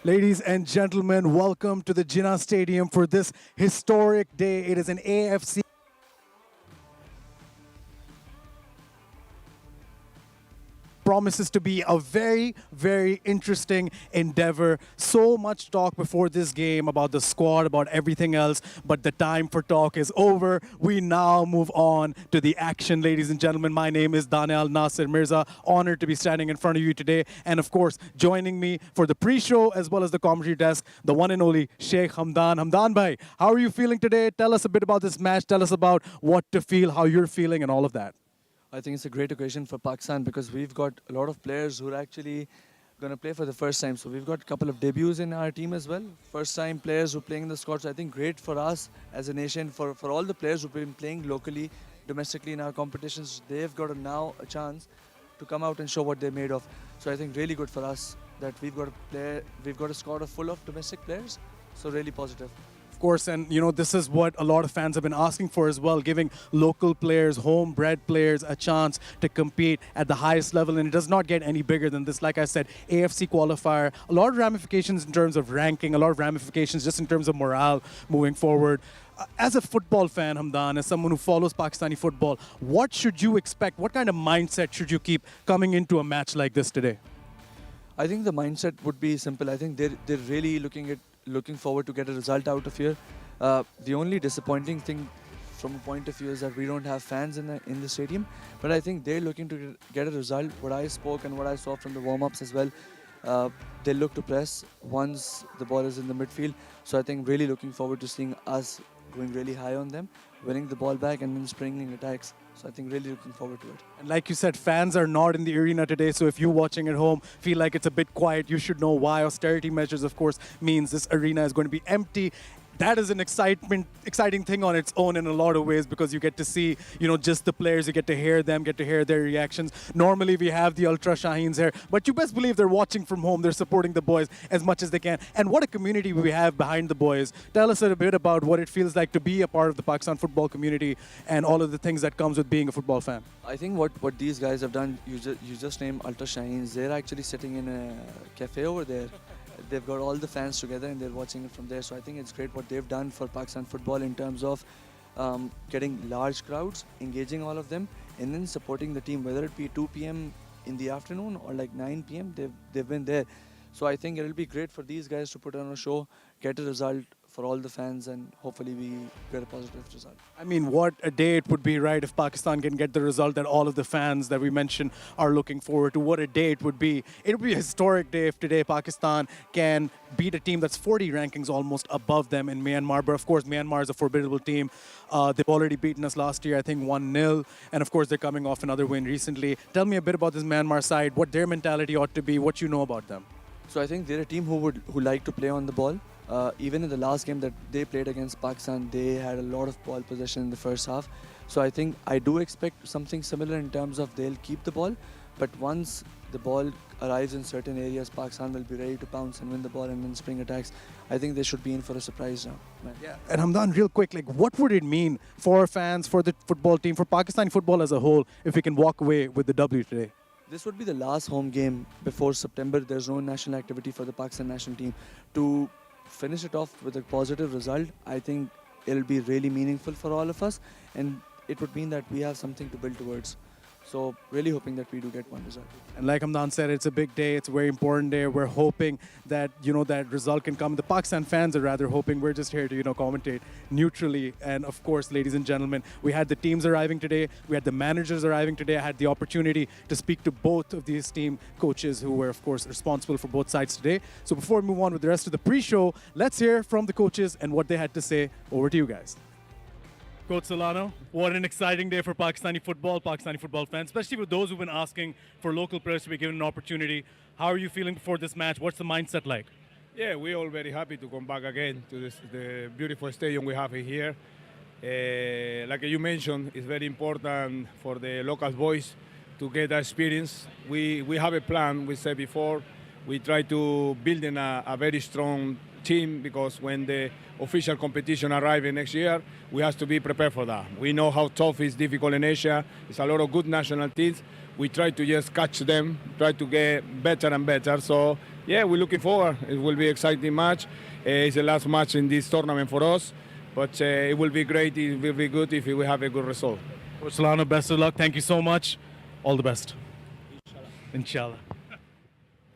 Ladies and gentlemen, welcome to the Jinnah Stadium for this historic day. It is an AFC promises to be a very, very interesting endeavor. So much talk before this game about the squad, about everything else, but the time for talk is over. We now move on to the action, ladies and gentlemen. My name is Daniel Nasir Mirza. Honored to be standing in front of you today. And of course, joining me for the pre-show as well as the commentary desk, the one and only Sheikh Hamdan. Hamdan bhai, how are you feeling today? Tell us a bit about this match. Tell us about what to feel, how you're feeling, and all of that. I think it's a great occasion for Pakistan because we've got a lot of players who are actually going to play for the first time. So we've got a couple of debuts in our team as well. First time players who are playing in the squad. So I think great for us as a nation, for all the players who've been playing locally, domestically in our competitions. They've got now a chance to come out and show what they're made of. So I think really good for us that we've got a squad full of domestic players. So really positive. Of course, and you know, this is what a lot of fans have been asking for as well, giving local players, homebred players a chance to compete at the highest level, and it does not get any bigger than this. Like I said, AFC qualifier, a lot of ramifications in terms of ranking, a lot of ramifications just in terms of morale moving forward. As a football fan, Hamdan, as someone who follows Pakistani football, what should you expect? What kind of mindset should you keep coming into a match like this today? I think the mindset would be simple. I think they're really looking forward to get a result out of here. The only disappointing thing from a point of view is that we don't have fans in the stadium. But I think they're looking to get a result. What I spoke and what I saw from the warm-ups as well, they look to press once the ball is in the midfield. So I think really looking forward to seeing us going really high on them, winning the ball back and then springing attacks. So I think really looking forward to it. And like you said, fans are not in the arena today. So if you watching at home feel like it's a bit quiet, you should know why. Austerity measures, of course, means this arena is going to be empty. That is an exciting thing on its own in a lot of ways because you get to see, you know, just the players, you get to hear them, get to hear their reactions. Normally we have the Ultra Shaheens here, but you best believe they're watching from home. They're supporting the boys as much as they can. And what a community we have behind the boys. Tell us a bit about what it feels like to be a part of the Pakistan football community and all of the things that comes with being a football fan. I think what these guys have done, you just named Ultra Shaheens. They're actually sitting in a cafe over there. They've got all the fans together and they're watching it from there. So I think it's great what they've done for Pakistan football in terms of getting large crowds, engaging all of them, and then supporting the team, whether it be 2 p.m. in the afternoon or like 9 p.m. They've been there. So I think it'll be great for these guys to put on a show, get a result for all the fans, and hopefully we get a positive result. I mean, what a day it would be, right, if Pakistan can get the result that all of the fans that we mentioned are looking forward to. What a day it would be. It would be a historic day if today Pakistan can beat a team that's 40 rankings almost above them in Myanmar. But of course, Myanmar is a formidable team. They've already beaten us last year, I think 1-0. And of course, they're coming off another win recently. Tell me a bit about this Myanmar side, what their mentality ought to be, what you know about them. So I think they're a team who like to play on the ball. Even in the last game that they played against Pakistan, they had a lot of ball possession in the first half. So I think I do expect something similar in terms of they'll keep the ball. But once the ball arrives in certain areas, Pakistan will be ready to pounce and win the ball and then spring attacks. I think they should be in for a surprise now. Yeah. And Hamdan, real quick, like what would it mean for fans, for the football team, for Pakistani football as a whole, if we can walk away with the W today? This would be the last home game before September. There's no national activity for the Pakistan national team. To finish it off with a positive result, I think it'll be really meaningful for all of us, and it would mean that we have something to build towards. So really hoping that we do get one result. And like Hamdan said, it's a big day. It's a very important day. We're hoping that, you know, that result can come. The Pakistan fans are rather hoping. We're just here to, you know, commentate neutrally. And of course, ladies and gentlemen, we had the teams arriving today. We had the managers arriving today. I had the opportunity to speak to both of these team coaches who were, of course, responsible for both sides today. So before we move on with the rest of the pre-show, let's hear from the coaches and what they had to say. Over to you guys. Coach Solano, what an exciting day for Pakistani football fans, especially with those who've been asking for local players to be given an opportunity. How are you feeling before this match? What's the mindset like? Yeah, we're all very happy to come back again to the beautiful stadium we have here. Like you mentioned, it's very important for the local boys to get that experience. We have a plan, we said before. We try to build in a very strong team because when the official competition arrives next year, we have to be prepared for that. We know how tough it's difficult in Asia. It's a lot of good national teams. We try to just catch them, try to get better and better. So yeah, we're looking forward. It will be an exciting match. It's the last match in this tournament for us, but it will be great. It will be good if we have a good result. Coach Solano, best of luck. Thank you so much. All the best. Inshallah.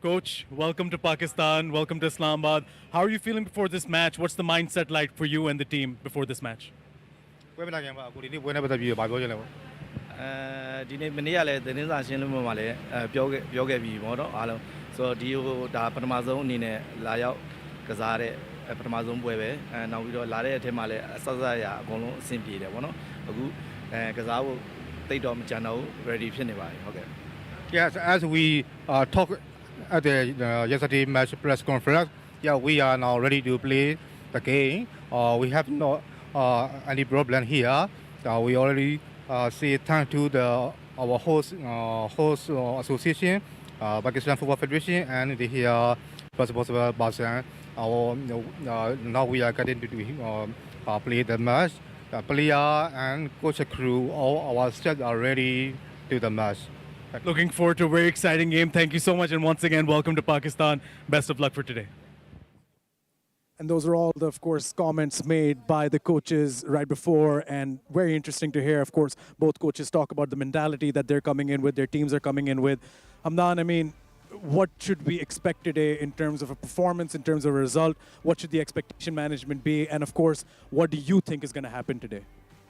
Coach, welcome to Pakistan. Welcome to Islamabad. How are you feeling before this match? What's the mindset like for you and the team before this match? ပွဲမလာခင်ပါအခုဒီနေ့ပွဲနဲ့ပတ်သက်ပြီးတော့ဗာပြောချင်တယ်ပေါ့ ဒီနေ့မနေ့ကလည်းသတင်းစာရှင်းလင်းပွဲမှာလည်းပြောခဲ့ပြီးပေါ့နော်အားလုံးဆိုတော့ဒီဟိုဒါပထမဆုံးအနေနဲ့လာရောက်ကစားတဲ့ပထမဆုံးပွဲပဲနောက်ပြီးတော့လာတဲ့အထက်မှာလည်းအဆက်ဆက်ရအကုန်လုံးအဆင်ပြေတယ်ပေါ့နော်အခုကစားဖို့တိတ်တော့မကြံတော့ဘူး ready ဖြစ်နေပါတယ်ဟုတ်ကဲ့ Yes, as we talked at the yesterday match press conference, yeah, we are now ready to play the game. We have no any problem here. We already say thank to our host association, Pakistan Football Federation, and the here possible Boston. Now we are getting to play the match. The player and coach crew, all our staff are ready to the match. Looking forward to a very exciting game. Thank you so much. And once again, welcome to Pakistan. Best of luck for today. And those are all the, of course, comments made by the coaches right before, and very interesting to hear. Of course, both coaches talk about the mentality that they're coming in with, their teams are coming in with. Hamdan, I mean, what should we expect today in terms of a performance, in terms of a result? What should the expectation management be? And of course, what do you think is going to happen today?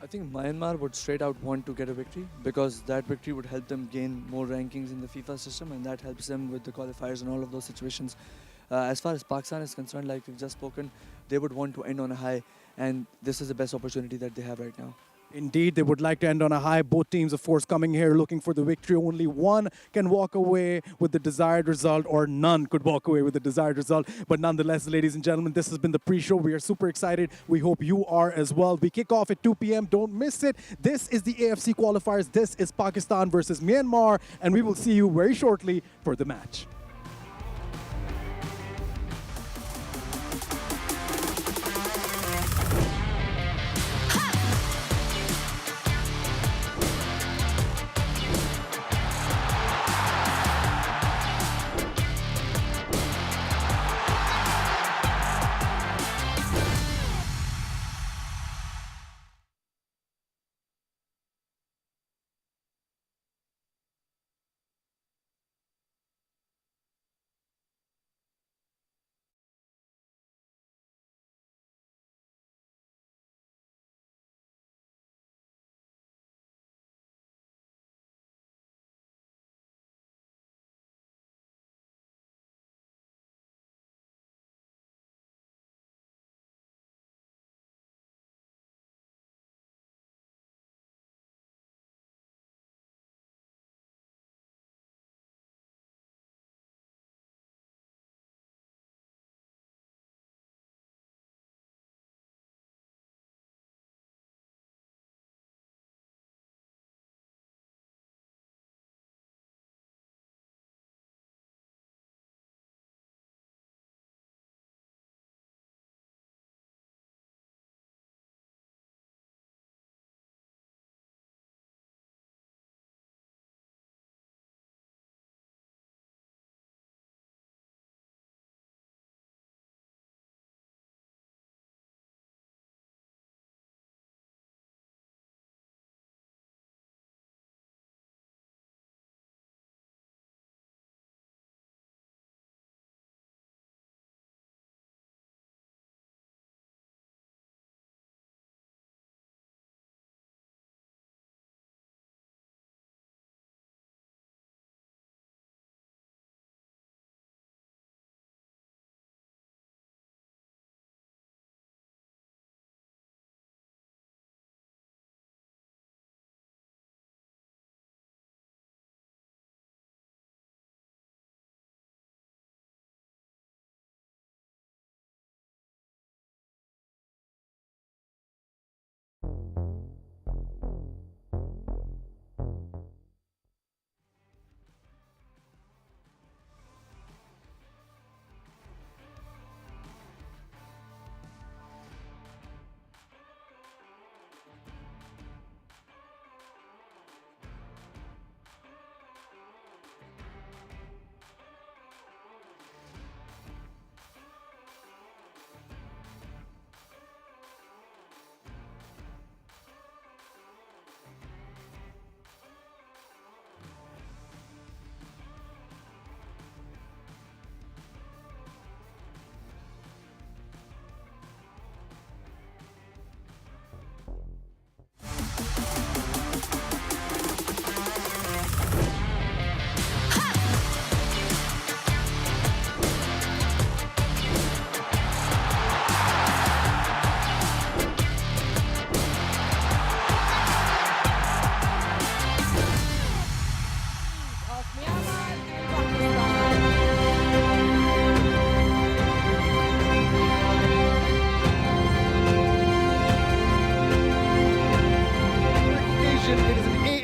I think Myanmar would straight out want to get a victory because that victory would help them gain more rankings in the FIFA system, and that helps them with the qualifiers and all of those situations. As far as Pakistan is concerned, like we've just spoken, they would want to end on a high, and this is the best opportunity that they have right now. Indeed, they would like to end on a high. Both teams, of course, coming here looking for the victory. Only one can walk away with the desired result, or none could walk away with the desired result. But nonetheless, ladies and gentlemen, this has been the pre-show. We are super excited. We hope you are as well. We kick off at 2 p.m. Don't miss it. This is the AFC qualifiers. This is Pakistan versus Myanmar. And we will see you very shortly for the match.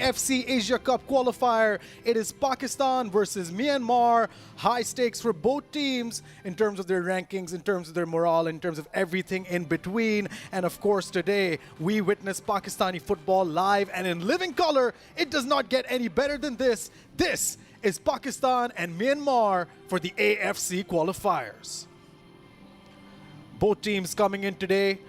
AFC Asia Cup qualifier. It is Pakistan versus Myanmar. High stakes for both teams in terms of their rankings, in terms of their morale, in terms of everything in between. And of course, today we witness Pakistani football live and in living color. It does not get any better than this. This is Pakistan and Myanmar for the AFC qualifiers. Both teams coming in today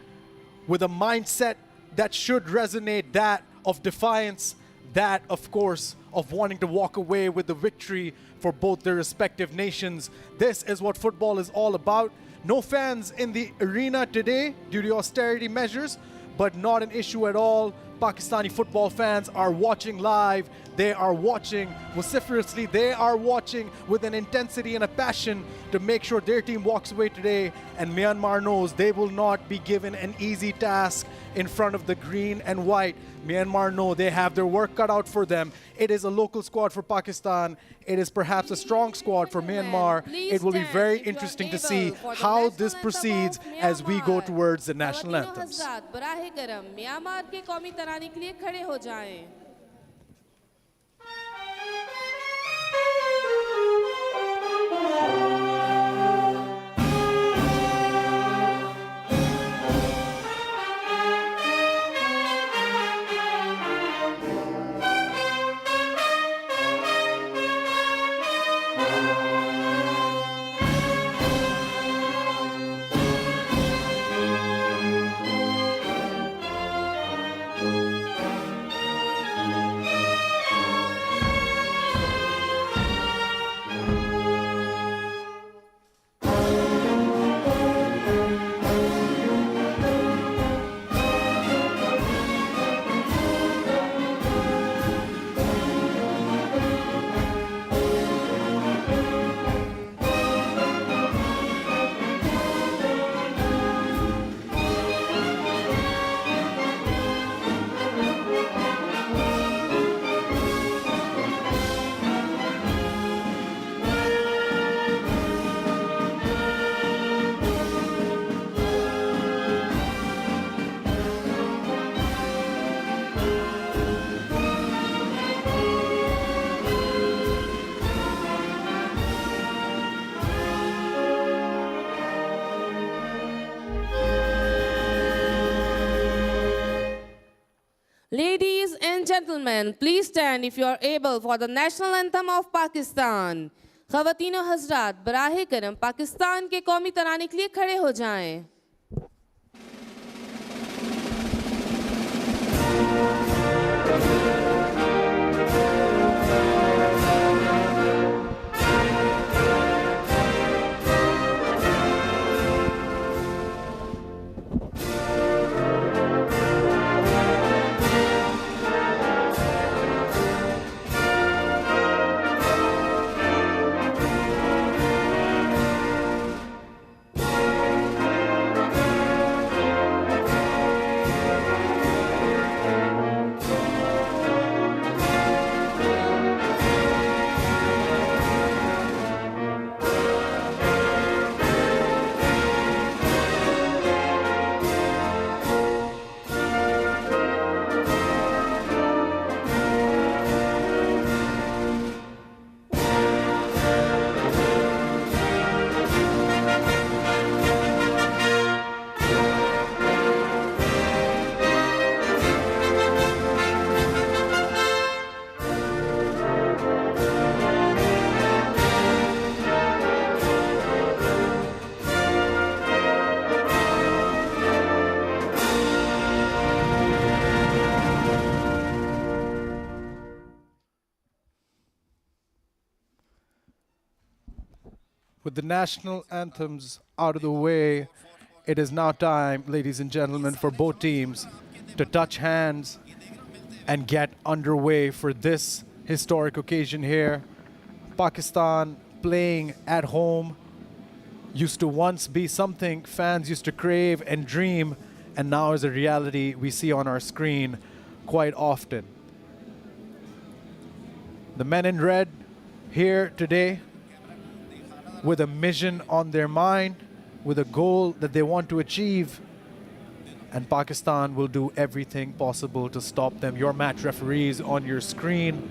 with a mindset that should resonate, that of defiance, that, of course, of wanting to walk away with the victory for both their respective nations. This is what football is all about. No fans in the arena today due to austerity measures, but not an issue at all. Pakistani football fans are watching live. They are watching vociferously. They are watching with an intensity and a passion to make sure their team walks away today. And Myanmar knows they will not be given an easy task in front of the green and white. Myanmar know they have their work cut out for them. It is a local squad for Pakistan. It is perhaps a strong squad for Myanmar. It will be very interesting to see how this proceeds as we go towards the national anthems. Ladies and gentlemen, please stand if you are able for the national anthem of Pakistan. ख़वातीनो हज़रात बराहे करम पाकिस्तान के कौमी तराने के लिए खड़े हो जाएं. With the national anthems out of the way, it is now time, ladies and gentlemen, for both teams to touch hands and get underway for this historic occasion here. Pakistan playing at home used to once be something fans used to crave and dream, and now is a reality we see on our screen quite often. The men in red here today with a mission on their mind, with a goal that they want to achieve. and Pakistan will do everything possible to stop them. Your match referees on your screen,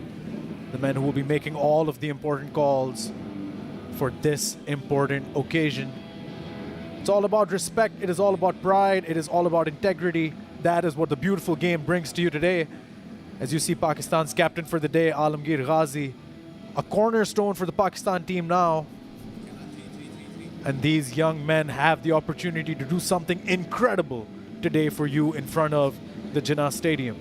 the men who will be making all of the important calls for this important occasion. It's all about respect, it is all about pride, it is all about integrity. That is what the beautiful game brings to you today. As you see Pakistan's captain for the day, Alamgir Ghazi, a cornerstone for the Pakistan team now. And these young men have the opportunity to do something incredible today for you in front of the Jinnah Stadium.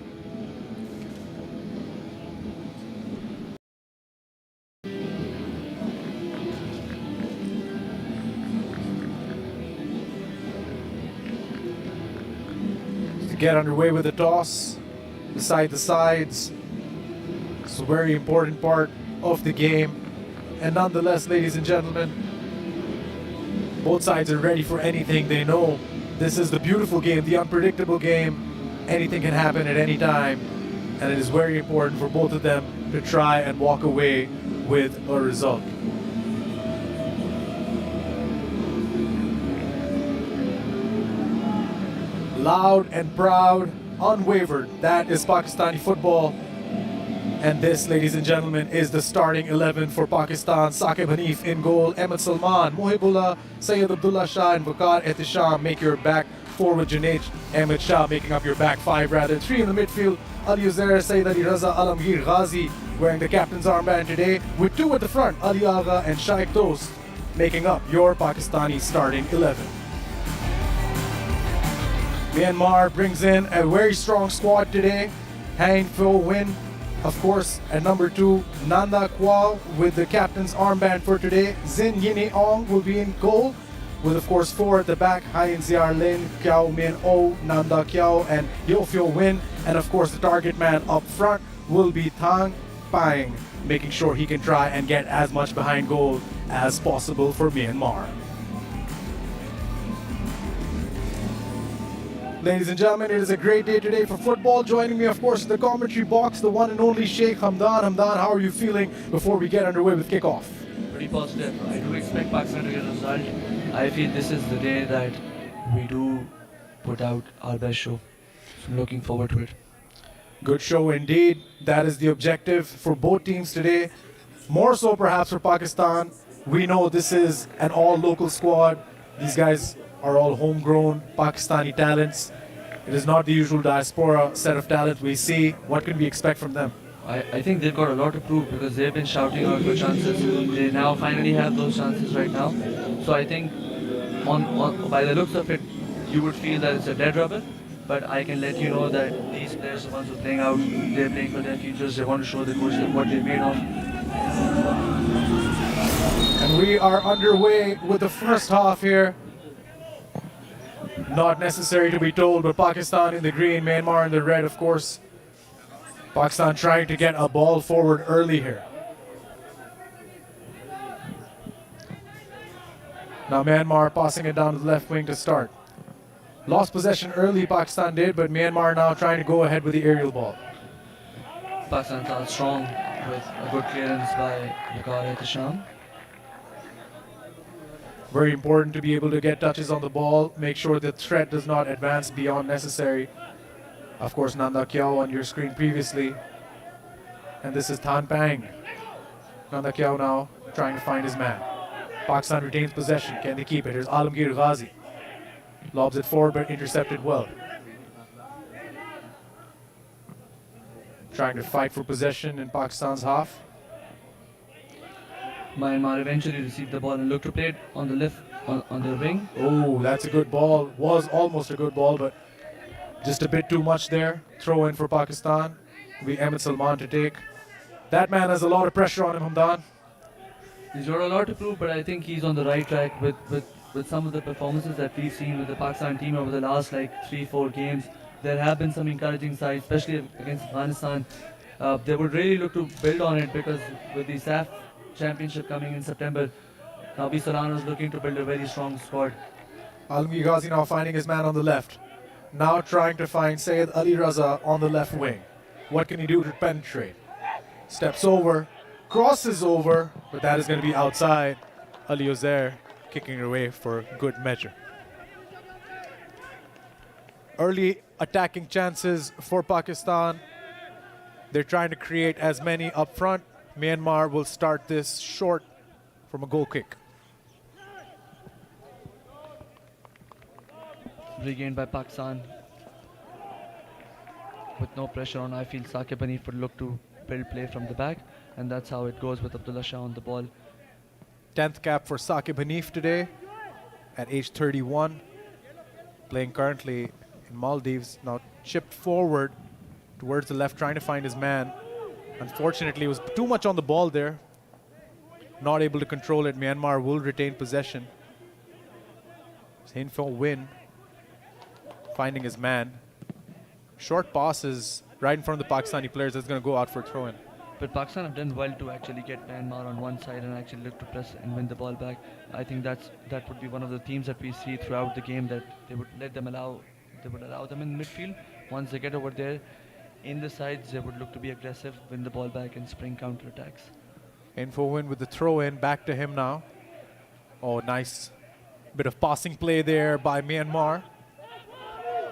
To get underway with the toss, beside the sides, it's a very important part of the game. And nonetheless, ladies and gentlemen, both sides are ready for anything. They know this is the beautiful game, the unpredictable game. Anything can happen at any time. And it is very important for both of them to try and walk away with a result. Loud and proud, unwavered. That is Pakistani football. And this, ladies and gentlemen, is the starting 11 for Pakistan. Saqib Hanif in goal, Ahmed Salman, Mohibullah, Sayyid Abdullah Shah, and Waqar Ehtisham make your back four with Junaid Ahmed Shah making up your back five rather. Three in the midfield, Ali Uzair, Sayyid Ali Raza, Alamgir Ghazi wearing the captain's armband today. With two at the front, Ali Agha and Shaikh Dost making up your Pakistani starting 11. Myanmar brings in a very strong squad today. Hang Pho Win, of course, at number 2, Nanda Kwao with the captain's armband for today. Zin Yini Ong will be in goal with, of course, 4 at the back. Hain Ziar Lin, Kiao Min O, Nanda Kiao, and Yofyo Win. And, of course, the target man up front will be Thang Pang, making sure he can try and get as much behind goal as possible for Myanmar. Ladies and gentlemen, it is a great day today for football. Joining me, of course, in the commentary box, the one and only Sheikh Hamdan. Hamdan, how are you feeling before we get underway with kickoff? Pretty positive. I do expect Pakistan to get a result. I feel this is the day that we do put out our best show. So I'm looking forward to it. Good show indeed. That is the objective for both teams today. More so perhaps for Pakistan. We know this is an all-local squad. These guys are all homegrown Pakistani talents. It is not the usual diaspora set of talent we see. What can we expect from them? I think they've got a lot to prove because they've been shouting out for chances. They now finally have those chances right now. So I think by the looks of it, you would feel that it's a dead rubber. But I can let you know that these players, the ones who are playing out, they're playing for their futures. They want to show the coach what they're made of. And we are underway with the first half here. Not necessary to be told, but Pakistan in the green, Myanmar in the red, of course. Pakistan trying to get a ball forward early here. Now Myanmar passing it down to the left wing to start. Lost possession early, Pakistan did, but Myanmar now trying to go ahead with the aerial ball. Pakistan started strong with a good clearance by Waqar Ehtisham. Very important to be able to get touches on the ball, make sure the threat does not advance beyond necessary. Of course, Nanda Kiao on your screen previously. And this is Than Pang. Nanda Kiao now trying to find his man. Pakistan retains possession. Can they keep it? Here's Alamgir Ghazi. Lobs it forward but intercepted well. Trying to fight for possession in Pakistan's half. Myanmar eventually received the ball and looked to play it on the left, on the wing. Oh, that's a good ball. Was almost a good ball, but just a bit too much there. Throw in for Pakistan. Will be Ahmed Salman to take. That man has a lot of pressure on him, Hamdan. He's got a lot to prove, but I think he's on the right track with some of the performances that we've seen with the Pakistan team over the last 3-4 games. There have been some encouraging sides, especially against Afghanistan. They would really look to build on it because with the SAF Championship coming in September, Nabi Salan is looking to build a very strong squad. Alamgir Ghazi now finding his man on the left. Now trying to find Sayyid Ali Raza on the left wing. What can he do to penetrate? Steps over, crosses over, but that is going to be outside. Ali Uzair kicking it away for good measure. Early attacking chances for Pakistan. They're trying to create as many up front. Myanmar will start this short from a goal kick. Regained by Pakistan. With no pressure on, I feel Saqib Hanif would look to build play from the back, and that's how it goes with Abdullah Shah on the ball. 10th cap for Saqib Hanif today at age 31. Playing currently in Maldives. Now chipped forward towards the left, trying to find his man. Unfortunately, it was too much on the ball there. Not able to control it. Myanmar will retain possession. Hinfo win. Finding his man. Short passes right in front of the Pakistani players. That's going to go out for a throw-in. But Pakistan have done well to actually get Myanmar on one side and actually look to press and win the ball back. I think that would be one of the themes that we see throughout the game, that they would allow them in midfield. Once they get over there, in the sides, they would look to be aggressive, win the ball back, and spring counter-attacks. Info win with the throw-in. Back to him now. Oh, nice bit of passing play there by Myanmar.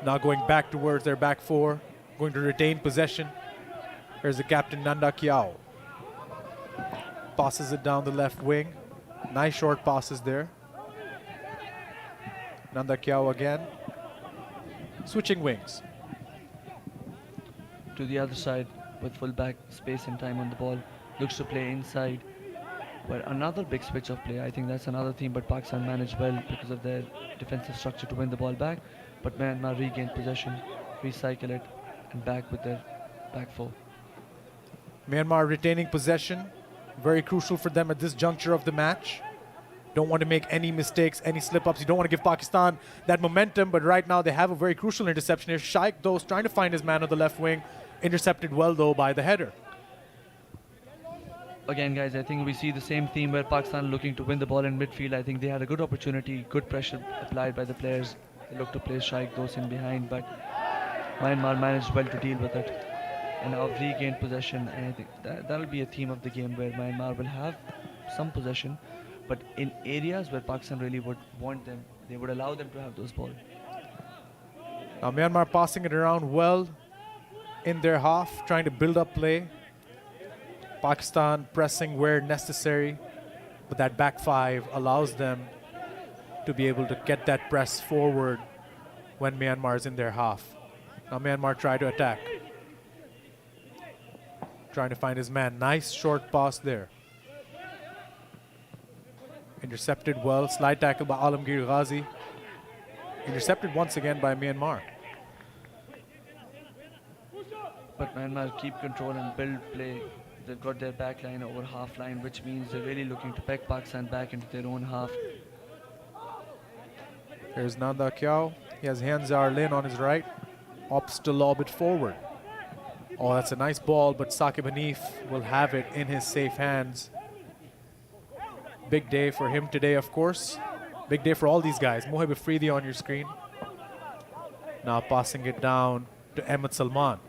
Now going back towards their back four. Going to retain possession. Here's the captain, Nanda Kiao. Passes it down the left wing. Nice short passes there. Nanda Kiao again. Switching wings. To the other side, with full back space and time on the ball, looks to play inside. But another big switch of play. I think that's another theme, but Pakistan managed well because of their defensive structure to win the ball back. But Myanmar regained possession, recycle it, and back with their back four. Myanmar retaining possession. Very crucial for them at this juncture of the match. Don't want to make any mistakes, any slip-ups. You don't want to give Pakistan that momentum, but right now they have a very crucial interception here. Shaikh Dost trying to find his man on the left wing. Intercepted well, though, by the header. Again, guys, I think we see the same theme where Pakistan looking to win the ball in midfield. I think they had a good opportunity, good pressure applied by the players. They looked to play Shaikh Dost in behind, but Myanmar managed well to deal with it. And now regained possession, and I think that'll be a theme of the game where Myanmar will have some possession, but in areas where Pakistan really would want them, they would allow them to have those balls. Now Myanmar passing it around well in their half, trying to build up play. Pakistan pressing where necessary, but that back five allows them to be able to get that press forward when Myanmar is in their half. Now Myanmar try to attack. Trying to find his man. Nice short pass there. Intercepted well. Slide tackle by Alamgir Ghazi. Intercepted once again by Myanmar. But Myanmar keep control and build play. They've got their back line over half line, which means they're really looking to peg Pakistan back into their own half. Here's Nanda Kiao. He has Hansa Arlin on his right. Opts to lob it forward. Oh, that's a nice ball, but Saqib Hanif will have it in his safe hands. Big day for him today, of course. Big day for all these guys. Mohib Afridi on your screen. Now passing it down to Ahmed Salman.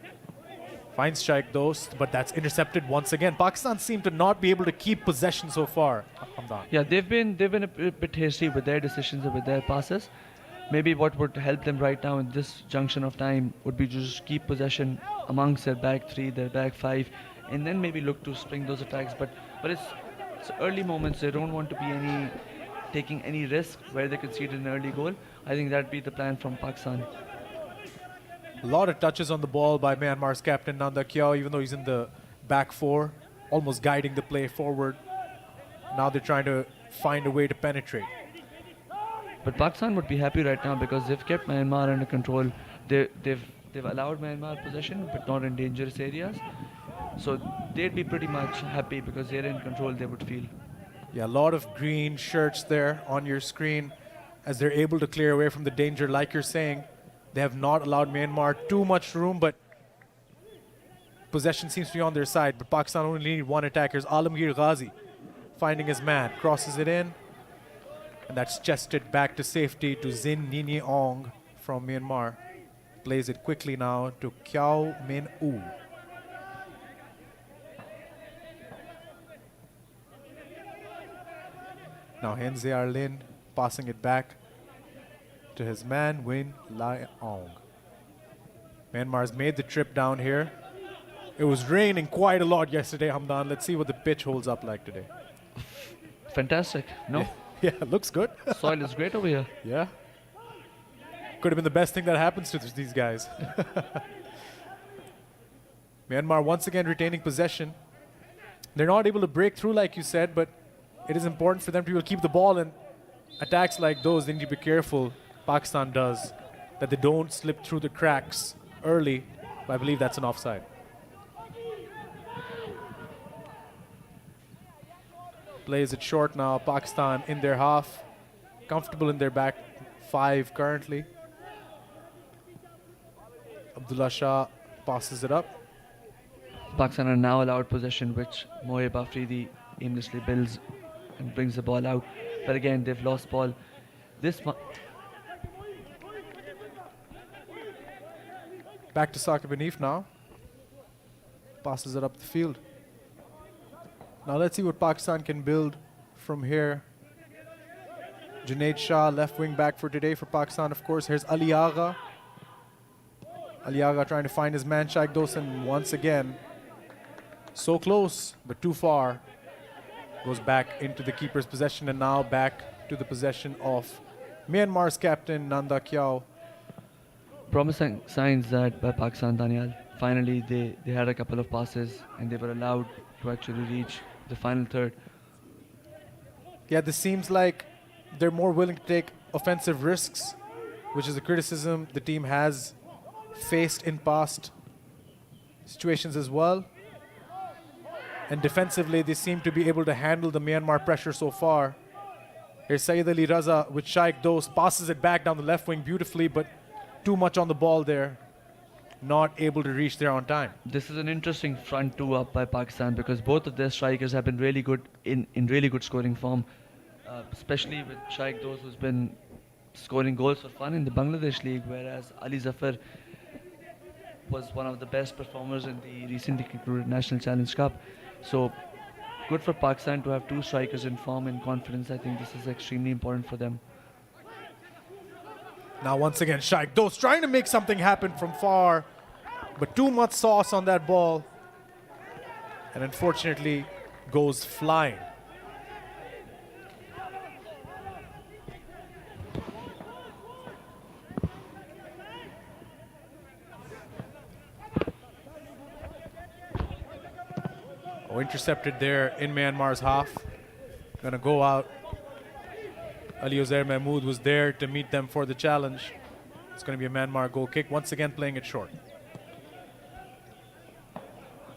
Finds Shaikh Dost, but that's intercepted once again. Pakistan seem to not be able to keep possession so far. Hamdan. Yeah, they've been a bit hasty with their decisions and with their passes. Maybe what would help them right now in this junction of time would be to just keep possession amongst their back three, their back five, and then maybe look to spring those attacks. But it's early moments. They don't want to be taking any risk where they concede an early goal. I think that'd be the plan from Pakistan. A lot of touches on the ball by Myanmar's captain Nanda Kiao, even though he's in the back four, almost guiding the play forward. Now they're trying to find a way to penetrate. But Pakistan would be happy right now because they've kept Myanmar under control. They've allowed Myanmar possession, but not in dangerous areas. So they'd be pretty much happy because they're in control, they would feel. Yeah, a lot of green shirts there on your screen as they're able to clear away from the danger. Like you're saying, they have not allowed Myanmar too much room, but possession seems to be on their side. But Pakistan only need one attacker. Here's Alamgir Ghazi finding his man, crosses it in. And that's chested back to safety to Zin Nini Ong from Myanmar. Plays it quickly now to Kiao Min U. Now Hansa Arlin passing it back to his man Win Lai Ong. Myanmar's made the trip down here. It was raining quite a lot yesterday, Hamdan. Let's see what the pitch holds up like today. Fantastic. No? Yeah, looks good. Soil is great over here. Yeah. Could have been the best thing that happens to these guys. Myanmar once again retaining possession. They're not able to break through like you said, but it is important for them to be able to keep the ball, and attacks like those, they need to be careful, Pakistan does, that they don't slip through the cracks early. But I believe that's an offside. Plays it short now, Pakistan in their half. Comfortable in their back five currently. Abdullah Shah passes it up. Pakistan are now allowed possession, which Mohib Afridi aimlessly builds and brings the ball out. But again, they've lost ball. Back to Saqib Hanif now. Passes it up the field. Now let's see what Pakistan can build from here. Junaid Shah, left wing back for today for Pakistan, of course. Here's Ali Agha. Ali Agha trying to find his man Shaikh Dosan once again. So close, but too far. Goes back into the keeper's possession, and now back to the possession of Myanmar's captain, Nanda Kyau. Promising signs that by Pakistan, Daniel. Finally, they had a couple of passes and they were allowed to actually reach the final third. Yeah, this seems like they're more willing to take offensive risks, which is a criticism the team has faced in past situations as well. And defensively, they seem to be able to handle the Myanmar pressure so far. Here's Syed Ali Raza with Shaikh Dos, passes it back down the left wing beautifully, but too much on the ball there. Not able to reach there on time. This is an interesting front two up by Pakistan because both of their strikers have been really good in really good scoring form, especially with Shaikh Dos, who's been scoring goals for fun in the Bangladesh League, whereas Ali Zafar was one of the best performers in the recently concluded National Challenge Cup. So good for Pakistan to have two strikers in form and confidence. I think this is extremely important for them. Now once again, Shaikh Dos trying to make something happen from far, but too much sauce on that ball, and unfortunately goes flying. Oh, intercepted there in Myanmar's half. Gonna go out. Ali Uzair Mahmood was there to meet them for the challenge. It's going to be a Myanmar goal kick, once again playing it short.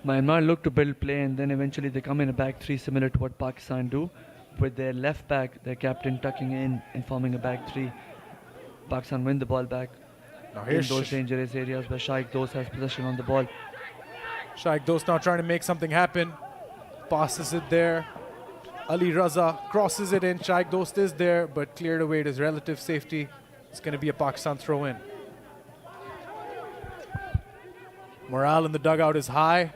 Myanmar look to build play and then eventually they come in a back three similar to what Pakistan do, with their left back, their captain tucking in and forming a back three. Pakistan win the ball back Now in here's those dangerous areas where Shaikh Dos has possession on the ball. Shaikh Dos now trying to make something happen. Passes it there. Ali Raza crosses it in. Shaikh Dost is there, but cleared away to his relative safety. It's going to be a Pakistan throw in. Morale in the dugout is high.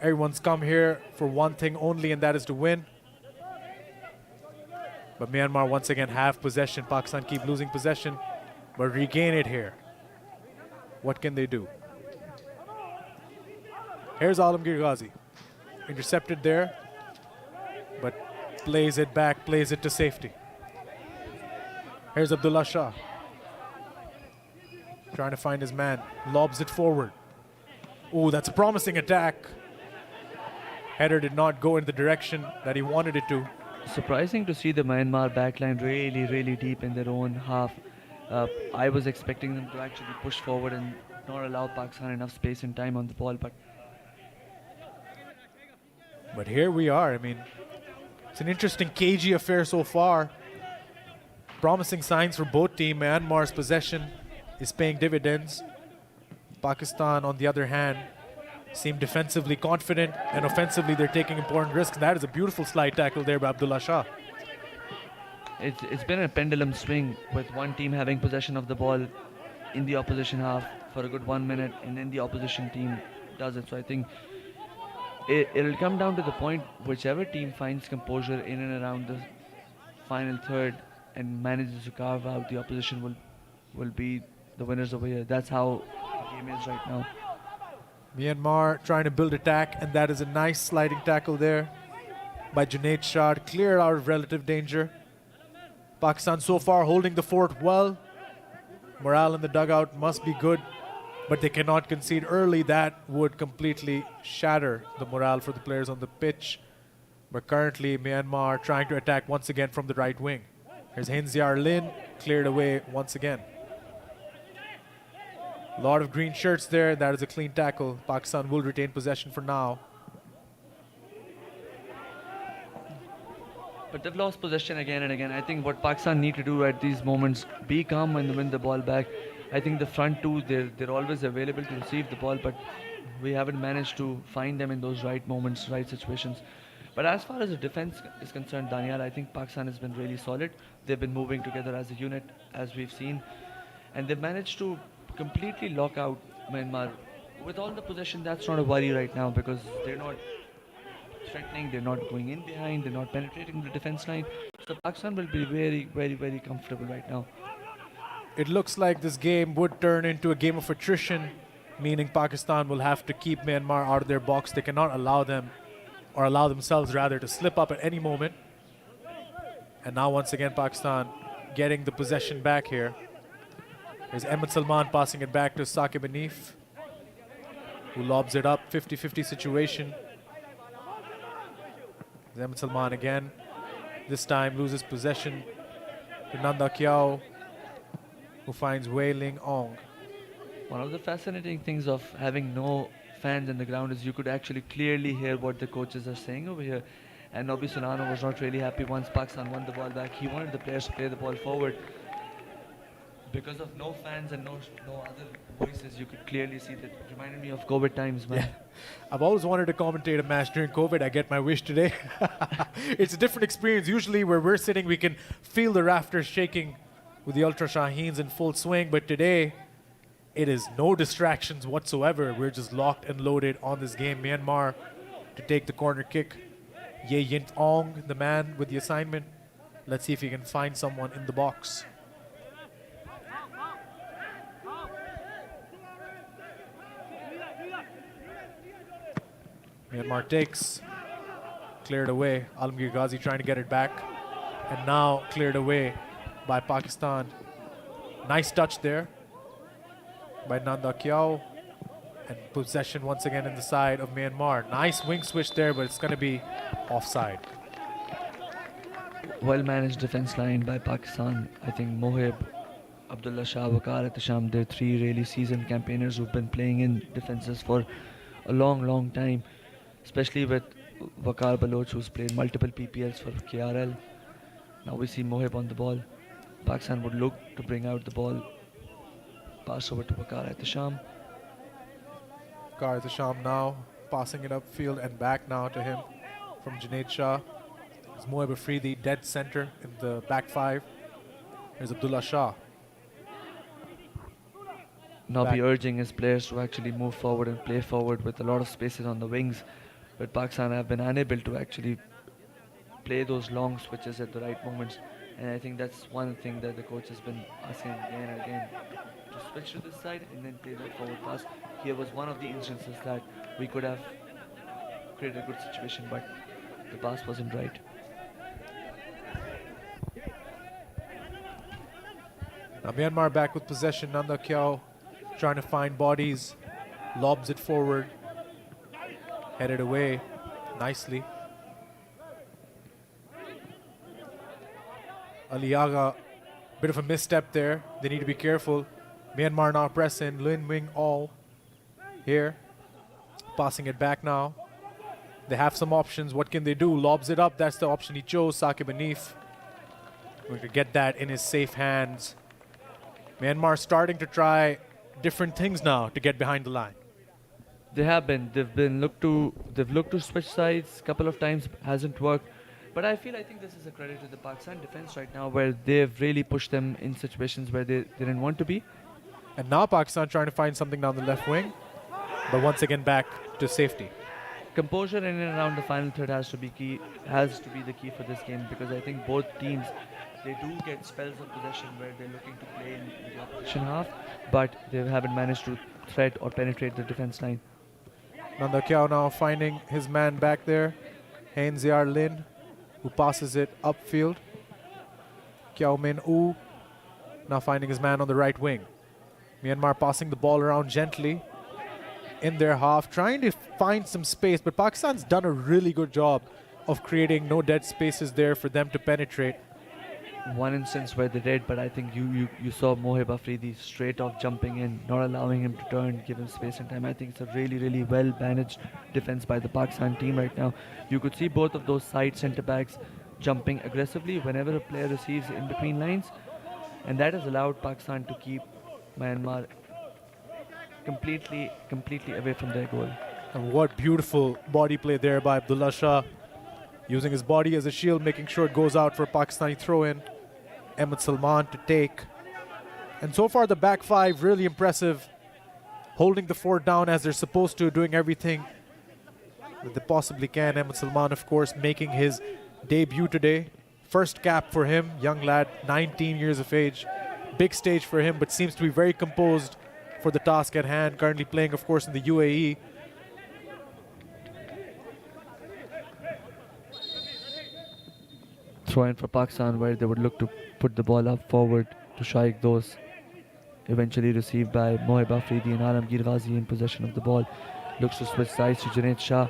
Everyone's come here for one thing only, and that is to win. But Myanmar once again have possession. Pakistan keep losing possession, but regain it here. What can they do? Here's Alamgir Ghazi. Intercepted there, but plays it back, plays it to safety. Here's Abdullah Shah. Trying to find his man, lobs it forward. Ooh, that's a promising attack. Header did not go in the direction that he wanted it to. Surprising to see the Myanmar backline really deep in their own half. I was expecting them to actually push forward and not allow Pakistan enough space and time on the ball, but here we are. I mean, it's an interesting cagey affair so far. Promising signs for both teams. Myanmar's possession is paying dividends. Pakistan, on the other hand, seem defensively confident, and offensively they're taking important risks. That is a beautiful slide tackle there by Abdullah Shah. it's been a pendulum swing with one team having possession of the ball in the opposition half for a good 1 minute, and then the opposition team does it. So I think it'll come down to the point whichever team finds composure in and around the final third and manages to carve out the opposition will be the winners over here. That's how game is right now. Myanmar trying to build attack, and that is a nice sliding tackle there by Junaid Shah to clear out of relative danger. Pakistan so far holding the fort well. Morale in the dugout must be good, but they cannot concede early. That would completely shatter the morale for the players on the pitch. But currently Myanmar trying to attack once again from the right wing. Here's Hinziar Lin, cleared away once again. A lot of green shirts there. That is a clean tackle. Pakistan will retain possession for now. But they've lost possession again and again. I think what Pakistan need to do at these moments, be calm when they win the ball back. I think the front two, they're always available to receive the ball, but we haven't managed to find them in those right moments, right situations. But as far as the defense is concerned, Daniel, I think Pakistan has been really solid. They've been moving together as a unit, as we've seen. And they've managed to completely lock out Myanmar. With all the possession, that's not a worry right now because they're not threatening, they're not going in behind, they're not penetrating the defense line. So Pakistan will be very, very, very comfortable right now. It looks like this game would turn into a game of attrition, meaning Pakistan will have to keep Myanmar out of their box. They cannot allow them, or allow themselves rather, to slip up at any moment. And now once again Pakistan getting the possession back here. There's Ahmed Salman passing it back to Saqib Hanif, who lobs it up, 50-50 situation. There's Ahmed Salman again. This time loses possession to Nanda Kiao, who finds Wei Ling Ong. One of the fascinating things of having no fans in the ground is you could actually clearly hear what the coaches are saying over here. And Nobi Sunano was not really happy once Pakistan won the ball back. He wanted the players to play the ball forward. Because of no fans and no other voices, you could clearly see that. It reminded me of COVID times, man. Yeah. I've always wanted to commentate a match during COVID. I get my wish today. It's a different experience. Usually where we're sitting, we can feel the rafters shaking with the Ultra Shaheens in full swing. But today, it is no distractions whatsoever. We're just locked and loaded on this game. Myanmar to take the corner kick. Ye Yint Ong, the man with the assignment. Let's see if he can find someone in the box. Myanmar takes, cleared away. Alamgir Ghazi trying to get it back. And now cleared away by Pakistan. Nice touch there by Nanda Kiao. And possession once again in the side of Myanmar. Nice wing switch there, but it's going to be offside. Well-managed defense line by Pakistan. I think Mohib, Abdullah Shah, Waqar Ehtesham, they're three really seasoned campaigners who've been playing in defenses for a long, long time. Especially with Waqar Baloch, who's played multiple PPLs for KRL. Now we see Mohib on the ball. Pakistan would look to bring out the ball. Pass over to Waqar Ehtesham. Waqar Ehtesham now passing it upfield and back now to him from Junaid Shah. It's Mohib Afridi, dead center in the back five. There's Abdullah Shah. Now Back. be urging his players to actually move forward and play forward with a lot of spaces on the wings. But Pakistan have been unable to actually play those long switches at the right moments. And I think that's one thing that the coach has been asking again and again. To switch to this side and then play that forward pass. Here was one of the instances that we could have created a good situation, but the pass wasn't right. Now Myanmar back with possession. Nanda Kiao trying to find bodies. Lobs it forward. Headed away nicely. Aliaga, bit of a misstep there. They need to be careful. Myanmar now pressing. Lin Wing all here. Passing it back now. They have some options. What can they do? Lobs it up. That's the option he chose. Saqib Hanif going to get that in his safe hands. Myanmar starting to try different things now to get behind the line. They have been. They've looked to switch sides a couple of times. Hasn't worked. But I think this is a credit to the Pakistan defense right now, where they've really pushed them in situations where they didn't want to be. And now Pakistan trying to find something down the left wing, but once again back to safety. Composure in and around the final third has to be the key for this game, because I think both teams They do get spells of possession where they're looking to play in the opposition half, but they haven't managed to threat or penetrate the defense line. Nanda Kiao now finding his man back there. Heinziar Lin, who passes it upfield. Kiao Min U now finding his man on the right wing. Myanmar passing the ball around gently in their half, trying to find some space, but Pakistan's done a really good job of creating no dead spaces there for them to penetrate. One instance where they did, but I think you saw Mohib Afridi straight off jumping in, not allowing him to turn, give him space and time. I think it's a really, really well managed defense by the Pakistan team right now. You could see both of those side centre backs jumping aggressively whenever a player receives in between lines, and that has allowed Pakistan to keep Myanmar completely away from their goal. And what beautiful body play there by Abdullah Shah, using his body as a shield, making sure it goes out for a Pakistani throw-in. Ahmed Salman to take. And so far the back five really impressive, holding the fort down as they're supposed to, doing everything that they possibly can. Ahmed Salman, of course, making his debut today. First cap for him, young lad, 19 years of age. Big stage for him, but seems to be very composed for the task at hand. Currently playing, of course, in the UAE. Throw in for Pakistan where they would look to put the ball up forward to Shaikh Dos. Eventually received by Mohib Afridi and Alamgir Ghazi in possession of the ball. Looks to switch sides to Junaid Shah.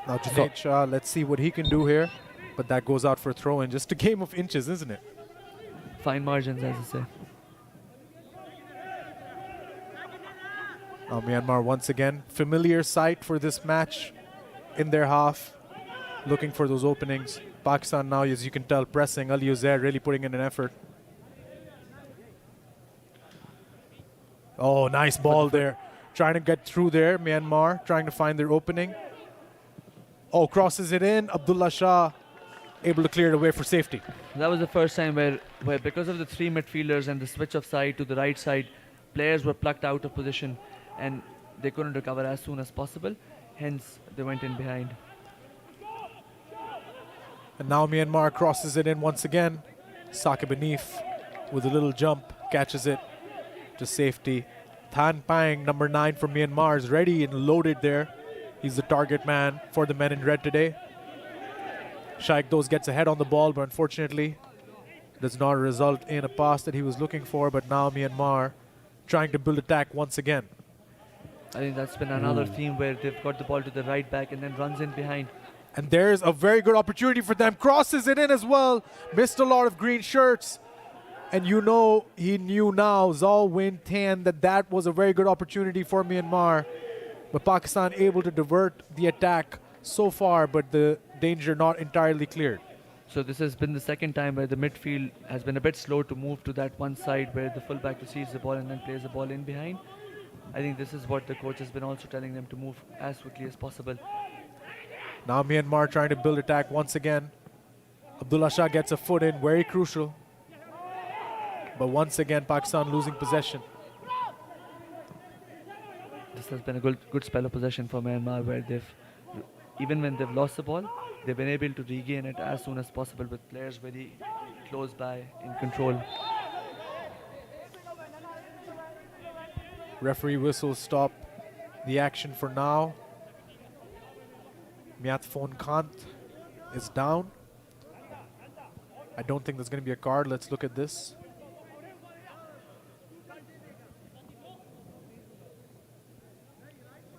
Now Junaid Shah, let's see what he can do here. But that goes out for a throw-in. Just a game of inches, isn't it? Fine margins, as I say. Now Myanmar once again, familiar sight for this match in their half, looking for those openings. Pakistan now, as you can tell, pressing. Ali Uzair really putting in an effort. Oh, nice ball there. Trying to get through there, Myanmar, trying to find their opening. Oh, crosses it in. Abdullah Shah able to clear it away for safety. That was the first time where because of the three midfielders and the switch of side to the right side, players were plucked out of position and they couldn't recover as soon as possible. Hence, they went in behind. And now Myanmar crosses it in once again. Saqib Hanif with a little jump catches it to safety. Than Pang, number 9 from Myanmar, is ready and loaded there. He's the target man for the men in red today. Shaikh Dos gets ahead on the ball, but unfortunately does not result in a pass that he was looking for. But now Myanmar trying to build attack once again. I think that's been another theme where they've got the ball to the right back and then runs in behind. And there's a very good opportunity for them. Crosses it in as well. Missed a lot of green shirts. And you know, he knew now, Zhao Win Tan, that was a very good opportunity for Myanmar. But Pakistan able to divert the attack so far, but the danger not entirely cleared. So this has been the second time where the midfield has been a bit slow to move to that one side where the fullback receives the ball and then plays the ball in behind. I think this is what the coach has been also telling them to move as quickly as possible. Now Myanmar trying to build attack once again. Abdullah Shah gets a foot in, very crucial. But once again, Pakistan losing possession. This has been a good spell of possession for Myanmar where even when they've lost the ball, they've been able to regain it as soon as possible with players very close by in control. Referee whistles stop the action for now. Myatphone Kant is down. I don't think there's going to be a card. Let's look at this.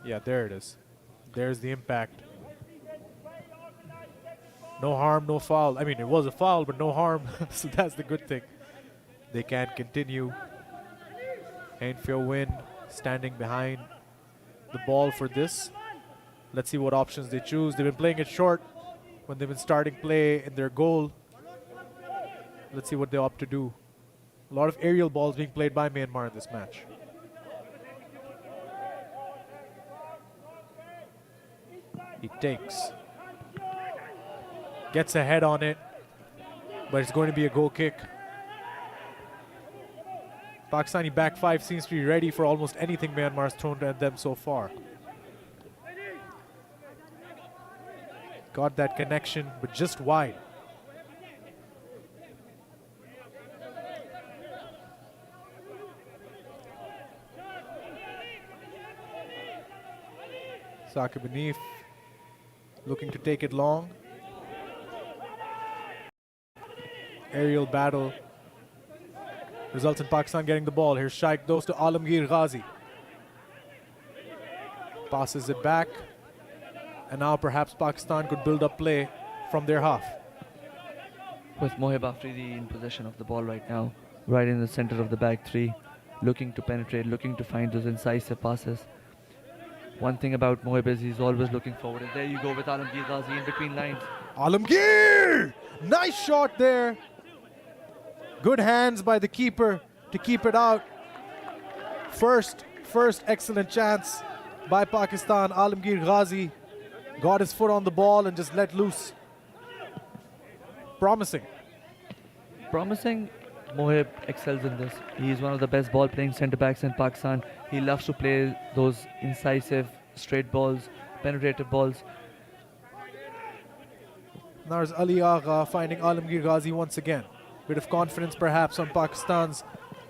Yeah, there it is. There's the impact. No harm, no foul. I mean, it was a foul, but no harm. So that's the good thing. They can continue. Ainfio Win standing behind the ball for this. Let's see what options they choose. They've been playing it short when they've been starting play in their goal. Let's see what they opt to do. A lot of aerial balls being played by Myanmar in this match. He takes. Gets ahead on it. But it's going to be a goal kick. Pakistani back five seems to be ready for almost anything Myanmar's thrown at them so far. Got that connection, but just wide. Saqib Hanif looking to take it long. Aerial battle results in Pakistan getting the ball. Here's Shaikh Dost to Alamgir Ghazi. Passes it back. And now perhaps Pakistan could build up play from their half. With Mohib Afridi in possession of the ball right now, right in the center of the back three, looking to penetrate, looking to find those incisive passes. One thing about Mohib is he's always looking forward. And there you go with Alamgir Ghazi in between lines. Alamgir! Nice shot there. Good hands by the keeper to keep it out. First excellent chance by Pakistan. Alamgir Ghazi got his foot on the ball and just let loose. Promising. Mohib excels in this. He is one of the best ball-playing centre-backs in Pakistan. He loves to play those incisive, straight balls, penetrative balls. Now is Ali Agha finding Alamgir Ghazi once again. Bit of confidence perhaps on Pakistan's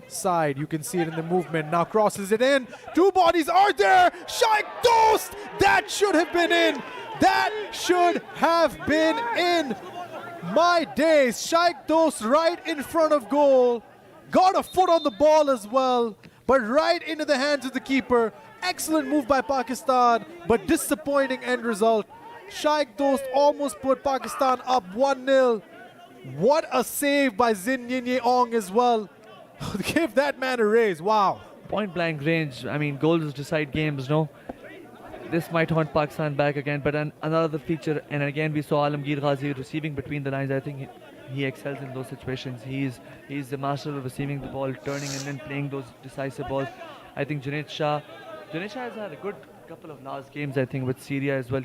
side. You can see it in the movement. Now crosses it in. Two bodies are there. Shaikh Dost! That should have been in. That should have been in. My days. Shaikh Dost right in front of goal. Got a foot on the ball as well. But right into the hands of the keeper. Excellent move by Pakistan. But disappointing end result. Shaikh Dost almost put Pakistan up 1-0. What a save by Zin Nyinye Ong as well. Give that man a raise. Wow. Point blank range. I mean, goals decide games, no? This might haunt Pakistan back again, but another feature, and again we saw Alamgir Ghazi receiving between the lines. I think he excels in those situations. He's the master of receiving the ball, turning and then playing those decisive balls. I think Junaid Shah has had a good couple of last games, I think, with Syria as well.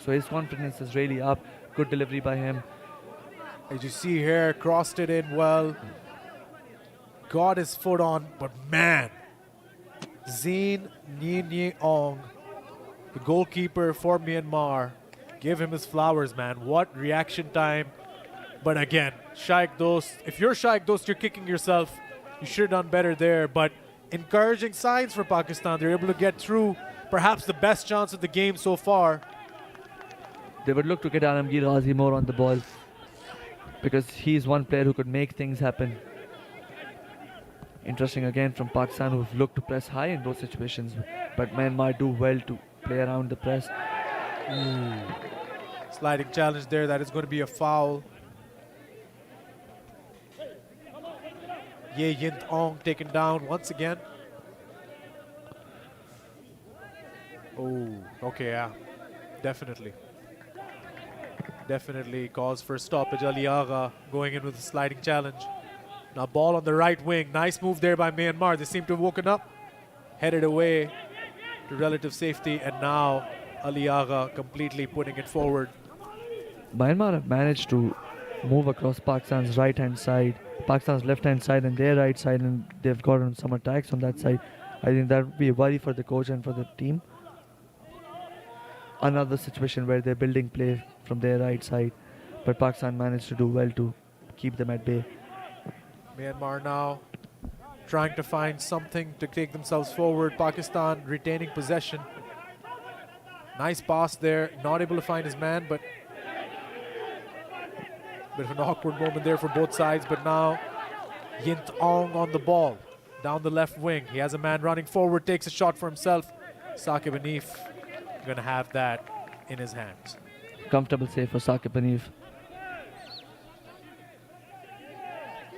So his confidence is really up. Good delivery by him. As you see here, crossed it in well. Got his foot on, but man, Zin Nyinye Ong, the goalkeeper for Myanmar, give him his flowers, man. What reaction time. But again, Shaikh Dost, if you're Shaikh Dost, you're kicking yourself. You should have done better there, but encouraging signs for Pakistan. They're able to get through perhaps the best chance of the game so far. They would look to get Alamgir Ghazi more on the ball because he's one player who could make things happen. Interesting again from Pakistan, who've looked to press high in those situations, but Myanmar do well to play around the press. Sliding challenge there. That is going to be a foul. Ye Yint Ong taken down once again. Oh, okay, yeah. Definitely cause for stoppage. Ali Agha going in with a sliding challenge. Now ball on the right wing. Nice move there by Myanmar. They seem to have woken up. Headed away to relative safety. And now Ali Agha completely putting it forward. Myanmar have managed to move across Pakistan's right-hand side, Pakistan's left-hand side and their right side, and they've gotten some attacks on that side. I think that would be a worry for the coach and for the team. Another situation where they're building play from their right side, but Pakistan managed to do well to keep them at bay. Myanmar now trying to find something to take themselves forward. Pakistan retaining possession. Nice pass there. Not able to find his man, but bit of an awkward moment there for both sides. But now Yint Ong on the ball down the left wing. He has a man running forward, takes a shot for himself. Saqib Hanif gonna have that in his hands. Comfortable save for Saqib Hanif.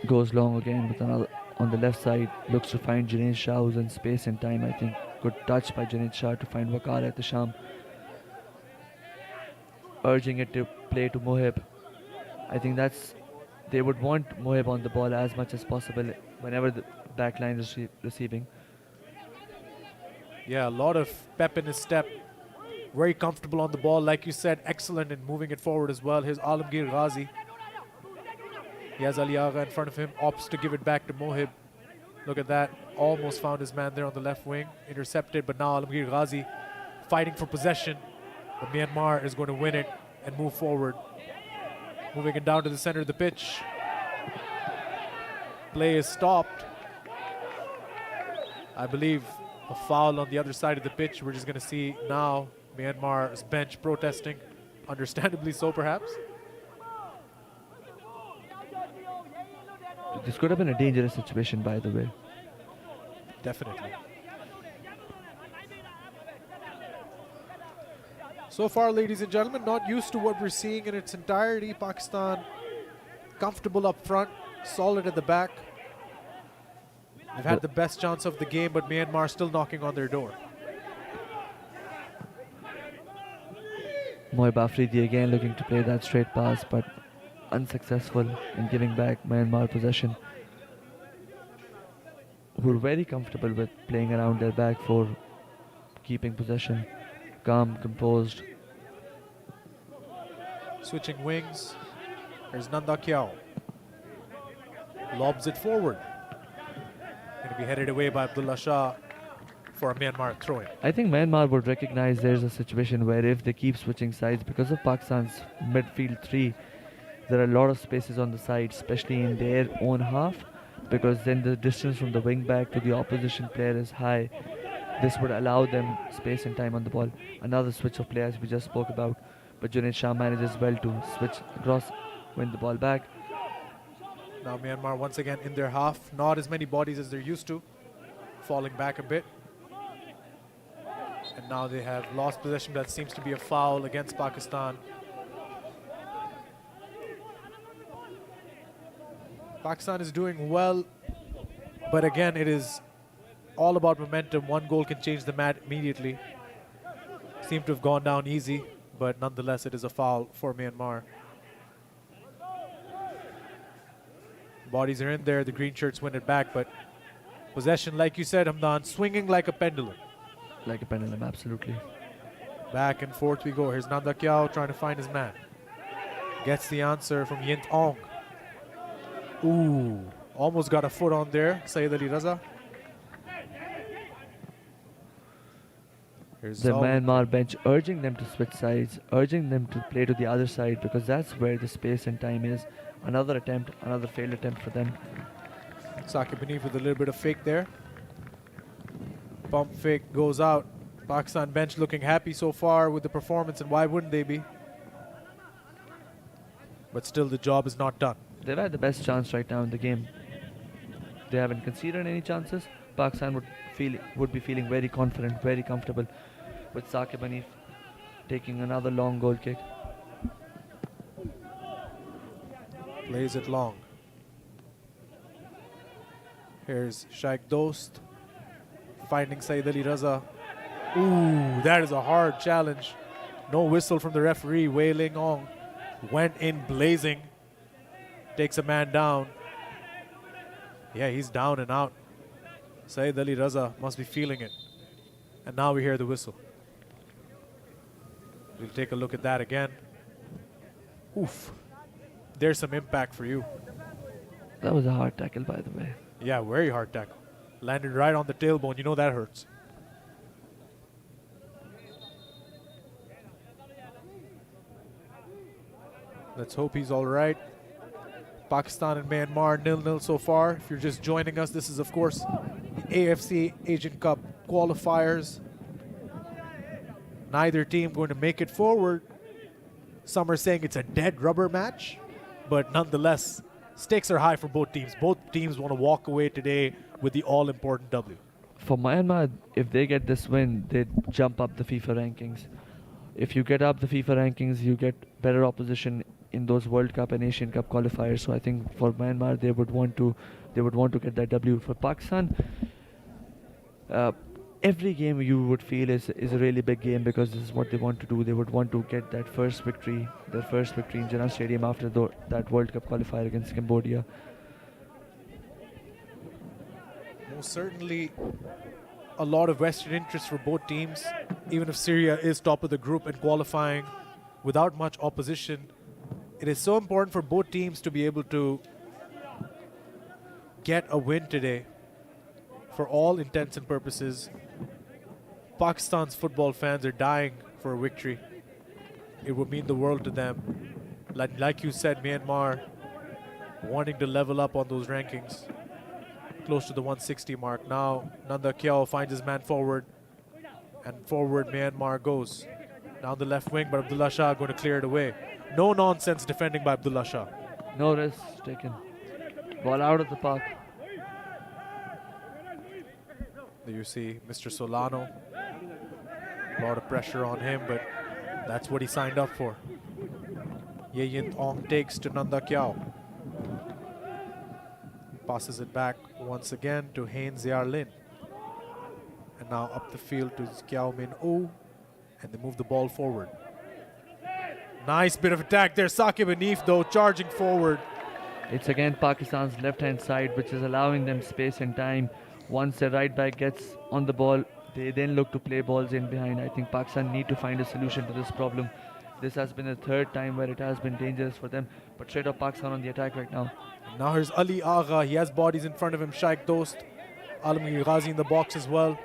Goes long again with another on the left side. Looks to find Junaid Shah, who's in space and time, I think. Good touch by Junaid Shah to find Waqar at the Sham. Urging it to play to Mohib. I think they would want Mohib on the ball as much as possible whenever the back line is receiving. Yeah, a lot of pep in his step. Very comfortable on the ball. Like you said, excellent in moving it forward as well. Here's Alamgir Ghazi. He has Ali Agha in front of him. Opts to give it back to Mohib. Look at that. Almost found his man there on the left wing. Intercepted, but now Alamgir Ghazi fighting for possession. But Myanmar is going to win it and move forward. Moving it down to the center of the pitch. Play is stopped. I believe a foul on the other side of the pitch. We're just going to see now Myanmar's bench protesting, understandably so perhaps. This could have been a dangerous situation, by the way. Definitely. So far, ladies and gentlemen, not used to what we're seeing in its entirety. Pakistan comfortable up front, solid at the back. They've had the best chance of the game, but Myanmar still knocking on their door. Moib Afridi again looking to play that straight pass, but unsuccessful in giving back Myanmar possession. Who are very comfortable with playing around their back four, keeping possession, calm, composed. Switching wings. Here's Nanda Kiao. Lobs it forward. Going to be headed away by Abdullah Shah for a Myanmar throw-in. I think Myanmar would recognize there's a situation where if they keep switching sides, because of Pakistan's midfield three, there are a lot of spaces on the side, especially in their own half, because then the distance from the wing back to the opposition player is high. This would allow them space and time on the ball. Another switch of players we just spoke about, but Junaid Shah manages well to switch across, win the ball back. Now Myanmar once again in their half, not as many bodies as they're used to, falling back a bit. And now they have lost possession. That seems to be a foul against Pakistan. Pakistan is doing well, but again, it is all about momentum. One goal can change the match immediately. Seem to have gone down easy, but nonetheless, it is a foul for Myanmar. Bodies are in there, the green shirts win it back, but possession, like you said, Hamdan, swinging like a pendulum. Like a pendulum, absolutely. Back and forth we go. Here's Nanda Kiao trying to find his man. Gets the answer from Yint Ong. Ooh, almost got a foot on there, Syed Ali Raza. Here's The Zal. Myanmar bench urging them to switch sides, urging them to play to the other side, because that's where the space and time is. Another attempt, another failed attempt for them. Saqib Hanif with a little bit of fake there. Pump fake goes out. Pakistan bench looking happy so far with the performance, and why wouldn't they be? But still, the job is not done. They've had the best chance right now in the game. They haven't conceded any chances. Pakistan would be feeling very confident, very comfortable with Saqib Hanif taking another long goal kick. Plays it long. Here's Shaikh Dost finding Syed Ali Raza. Ooh, that is a hard challenge. No whistle from the referee. Wei Ling Ong went in blazing. Takes a man down. Yeah, he's down and out. Syed Ali Raza must be feeling it. And now we hear the whistle. We'll take a look at that again. Oof. There's some impact for you. That was a hard tackle, by the way. Yeah, very hard tackle. Landed right on the tailbone. You know that hurts. Let's hope he's all right. Pakistan and Myanmar 0-0 so far. If you're just joining us, this is, of course, the AFC Asian Cup qualifiers. Neither team going to make it forward. Some are saying it's a dead rubber match, but nonetheless, stakes are high for both teams. Both teams want to walk away today with the all-important W. For Myanmar, if they get this win, they jump up the FIFA rankings. If you get up the FIFA rankings, you get better opposition in those World Cup and Asian Cup qualifiers. So I think for Myanmar, they would want to get that W. For Pakistan, every game you would feel is a really big game, because this is what they want to do. They would want to get that first victory, their first victory in Jinnah Stadium after that World Cup qualifier against Cambodia. Most certainly a lot of Western interest for both teams. Even if Syria is top of the group and qualifying without much opposition, it is so important for both teams to be able to get a win today. For all intents and purposes, Pakistan's football fans are dying for a victory. It would mean the world to them. Like you said, Myanmar wanting to level up on those rankings, close to the 160 mark. Now Nanda Kiao finds his man forward, and forward Myanmar goes. Down the left wing, but Abdullah Shah going to clear it away. No nonsense defending by Abdullah Shah. No risks taken. Ball out of the park. There you see Mr. Solano. A lot of pressure on him, but that's what he signed up for. Ye Yin Ong takes to Nanda Kiao. Passes it back once again to Hain Ziar Lin. And now up the field to Kiao Min Oo. And they move the ball forward. Nice bit of attack there. Saqib Hanif though charging forward. It's again Pakistan's left-hand side, which is allowing them space and time. Once the right back gets on the ball, they then look to play balls in behind. I think Pakistan need to find a solution to this problem. This has been the third time where it has been dangerous for them. But straight up Pakistan on the attack right now. Now here's Ali Agha. He has bodies in front of him. Shaikh Dost. Alamgir Ghazi in the box as well.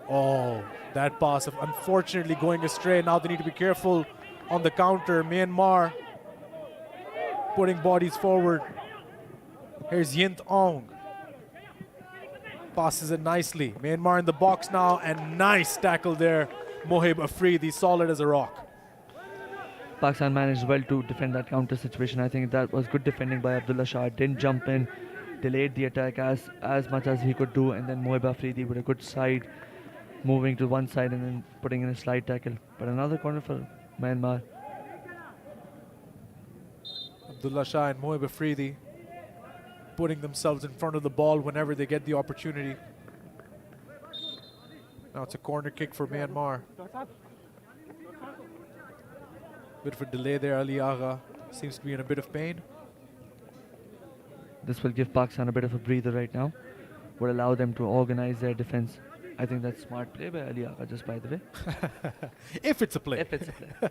Oh, that pass of unfortunately going astray. Now they need to be careful on the counter. Myanmar putting bodies forward. Here's Yint Ong. Passes it nicely. Myanmar in the box now, and nice tackle there. Mohib Afridi, solid as a rock. Pakistan managed well to defend that counter situation. I think that was good defending by Abdullah Shah. Didn't jump in, delayed the attack as much as he could do, and then Mohib Afridi with a good side, moving to one side and then putting in a slide tackle. But another corner for Myanmar. Abdullah Shah and Mohib Afridi putting themselves in front of the ball whenever they get the opportunity. Now it's a corner kick for Myanmar. Bit of a delay there. Ali Agha seems to be in a bit of pain. This will give Pakistan a bit of a breather right now. Would allow them to organize their defense. I think that's smart play by Ali Agha, just by the way. If it's a play. If it's a play.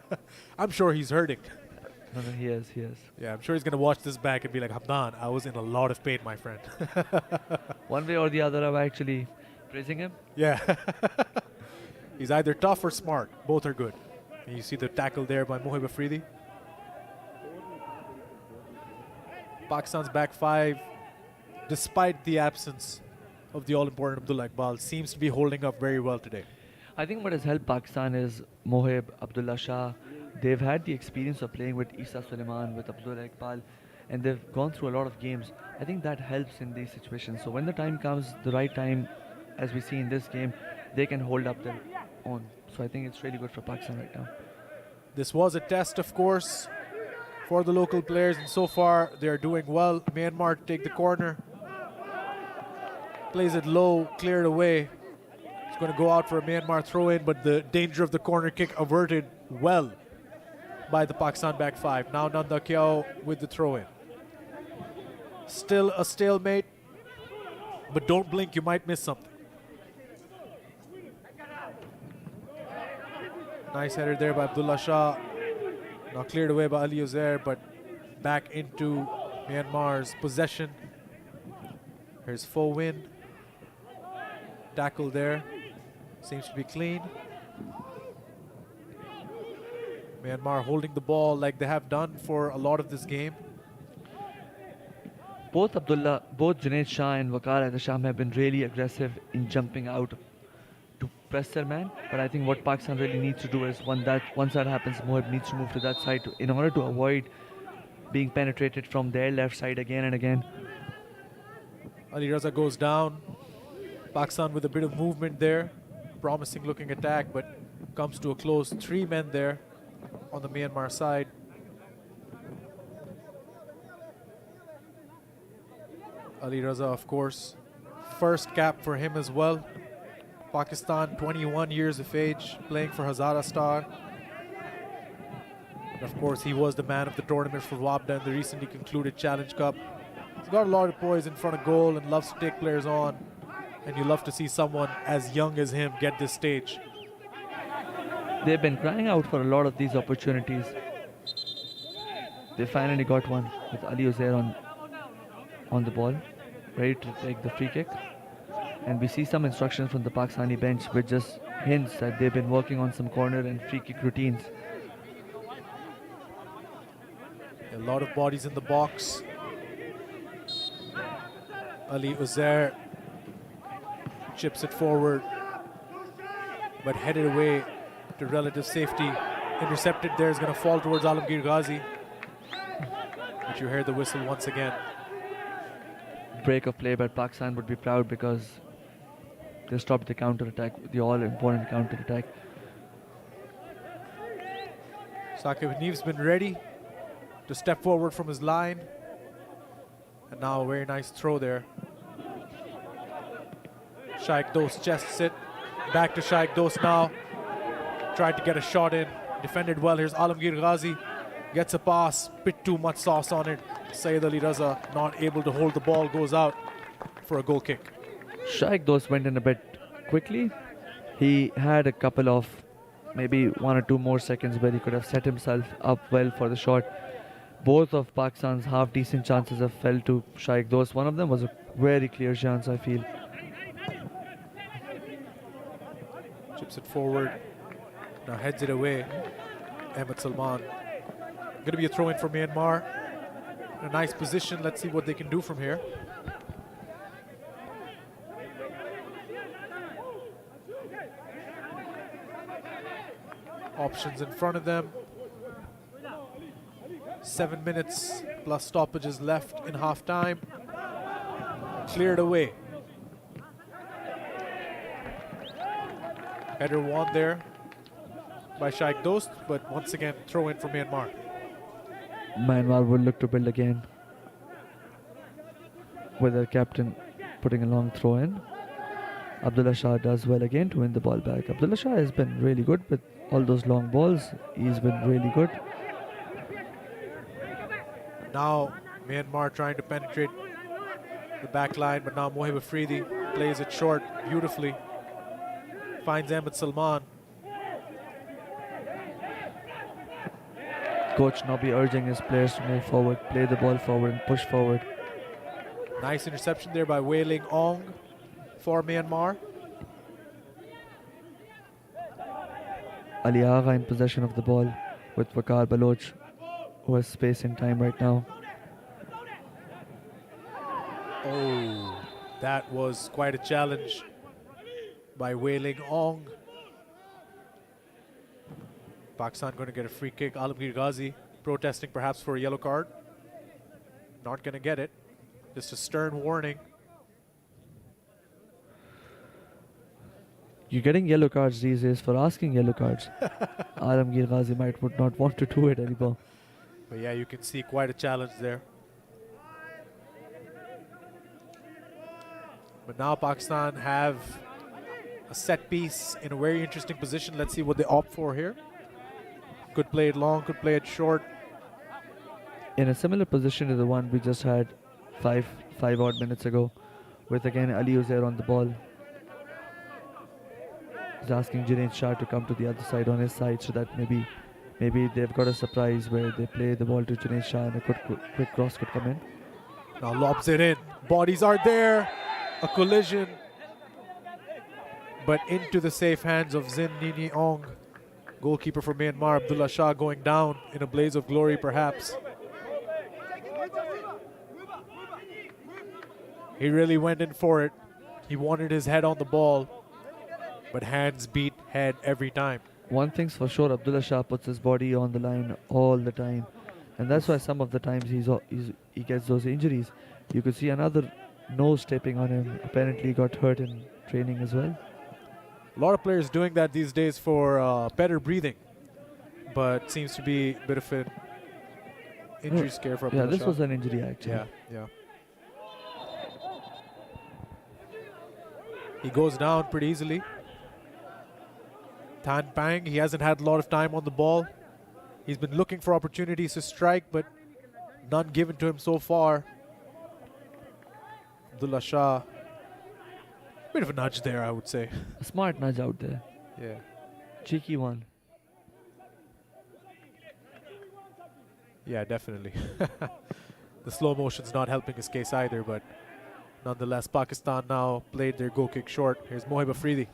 I'm sure he's hurting. No, he is. Yeah, I'm sure he's going to watch this back and be like, Hamdan, I was in a lot of pain, my friend. One way or the other, I'm actually praising him. Yeah. He's either tough or smart. Both are good. And you see the tackle there by Mohib Afridi. Pakistan's back five, despite the absence of the all-important Abdullah Iqbal, seems to be holding up very well today. I think what has helped Pakistan is Mohib, Abdullah Shah. They've had the experience of playing with Isa Suleiman, with Abdullah Iqbal, and they've gone through a lot of games. I think that helps in these situations. So when the time comes, the right time, as we see in this game, they can hold up their own. So I think it's really good for Pakistan right now. This was a test, of course, for the local players, and so far they are doing well. Myanmar take the corner. Plays it low, cleared away. It's going to go out for a Myanmar throw-in, but the danger of the corner kick averted well by the Pakistan back five. Now Nanda Kiao with the throw-in. Still a stalemate, but don't blink, you might miss something. Nice header there by Abdullah Shah. Now cleared away by Ali Uzair, but back into Myanmar's possession. Here's Fo Win. Tackle there. Seems to be clean. Myanmar holding the ball like they have done for a lot of this game. Both Junaid Shah and Waqar Adasham have been really aggressive in jumping out to press their man. But I think what Pakistan really needs to do is once that happens, Mohib needs to move to that side in order to avoid being penetrated from their left side again and again. Ali Raza goes down. Pakistan with a bit of movement there. Promising looking attack, but comes to a close. 3 men there on the Myanmar side. Ali Raza, of course, first cap for him as well. Pakistan, 21 years of age, playing for Hazara Star. And of course, he was the man of the tournament for Wabda in the recently concluded Challenge Cup. He's got a lot of poise in front of goal and loves to take players on. And you love to see someone as young as him get this stage. They've been crying out for a lot of these opportunities. They finally got one with Ali Uzair on the ball, ready to take the free kick. And we see some instructions from the Pakistani bench which just hints that they've been working on some corner and free kick routines. A lot of bodies in the box. Ali Uzair chips it forward, but headed away to relative safety. Intercepted there is going to fall towards Alamgir Ghazi. But you hear the whistle once again. Break of play, but Pakistan would be proud because they stopped the counter-attack, the all-important counter-attack. Saqib Haneef's been ready to step forward from his line. And now a very nice throw there. Shaikh Dost chest sit. Back to Shaikh Dost now. Tried to get a shot in. Defended well. Here's Alamgir Ghazi. Gets a pass. Bit too much sauce on it. Syed Ali Raza not able to hold the ball. Goes out for a goal kick. Shaikh Dost went in a bit quickly. He had a couple of maybe 1 or 2 more seconds where he could have set himself up well for the shot. Both of Pakistan's half decent chances have fell to Shaikh Dost. One of them was a very clear chance, I feel. Chips it forward. Now heads it away. Ahmed Salman. Going to be a throw in for Myanmar. A nice position. Let's see what they can do from here. Options in front of them. 7 minutes plus stoppages left in half time. Cleared away. Header won there by Shaikh Dost, but once again throw in for Myanmar. Myanmar will look to build again with their captain putting a long throw in. Abdullah Shah does well again to win the ball back. Abdullah Shah has been really good with all those long balls. He's been really good. Now Myanmar trying to penetrate the back line, but now Mohib Afridi plays it short beautifully. Finds Ahmed Salman. Coach Nobby urging his players to move forward, play the ball forward and push forward. Nice interception there by Wei Ling Ong for Myanmar. Ali Agha in possession of the ball with Waqar Baloch, who has space and time right now. Oh, that was quite a challenge by Wei Ling Ong. Pakistan going to get a free kick. Alamgir Ghazi protesting perhaps for a yellow card. Not going to get it. Just a stern warning. You're getting yellow cards these days for asking yellow cards. Alamgir Ghazi would not want to do it anymore. But yeah, you can see quite a challenge there. But now Pakistan have a set piece in a very interesting position. Let's see what they opt for here. Could play it long, could play it short. In a similar position to the one we just had five odd minutes ago, with again Ali Uzair on the ball. He's asking Junaid Shah to come to the other side on his side so that maybe they've got a surprise where they play the ball to Junaid Shah and a quick cross could come in. Now lobs it in. Bodies are there. A collision. But into the safe hands of Zin Nini Ong. Goalkeeper for Myanmar, Abdullah Shah going down in a blaze of glory perhaps. He really went in for it. He wanted his head on the ball. But hands beat head every time. One thing's for sure, Abdullah Shah puts his body on the line all the time. And that's why some of the times he gets those injuries. You could see another nose taping on him. Apparently got hurt in training as well. A lot of players doing that these days for better breathing. But seems to be a bit of an injury scare for Abdullah Yeah, this Shah. was an injury actually. Yeah. He goes down pretty easily. Tan Pang, he hasn't had a lot of time on the ball. He's been looking for opportunities to strike, but none given to him so far. Abdullah Shah, bit of a nudge there, I would say. A smart nudge out there. Yeah. Cheeky one. Yeah, definitely. The slow motion's not helping his case either, but nonetheless, Pakistan now played their goal kick short. Here's Mohib Afridi.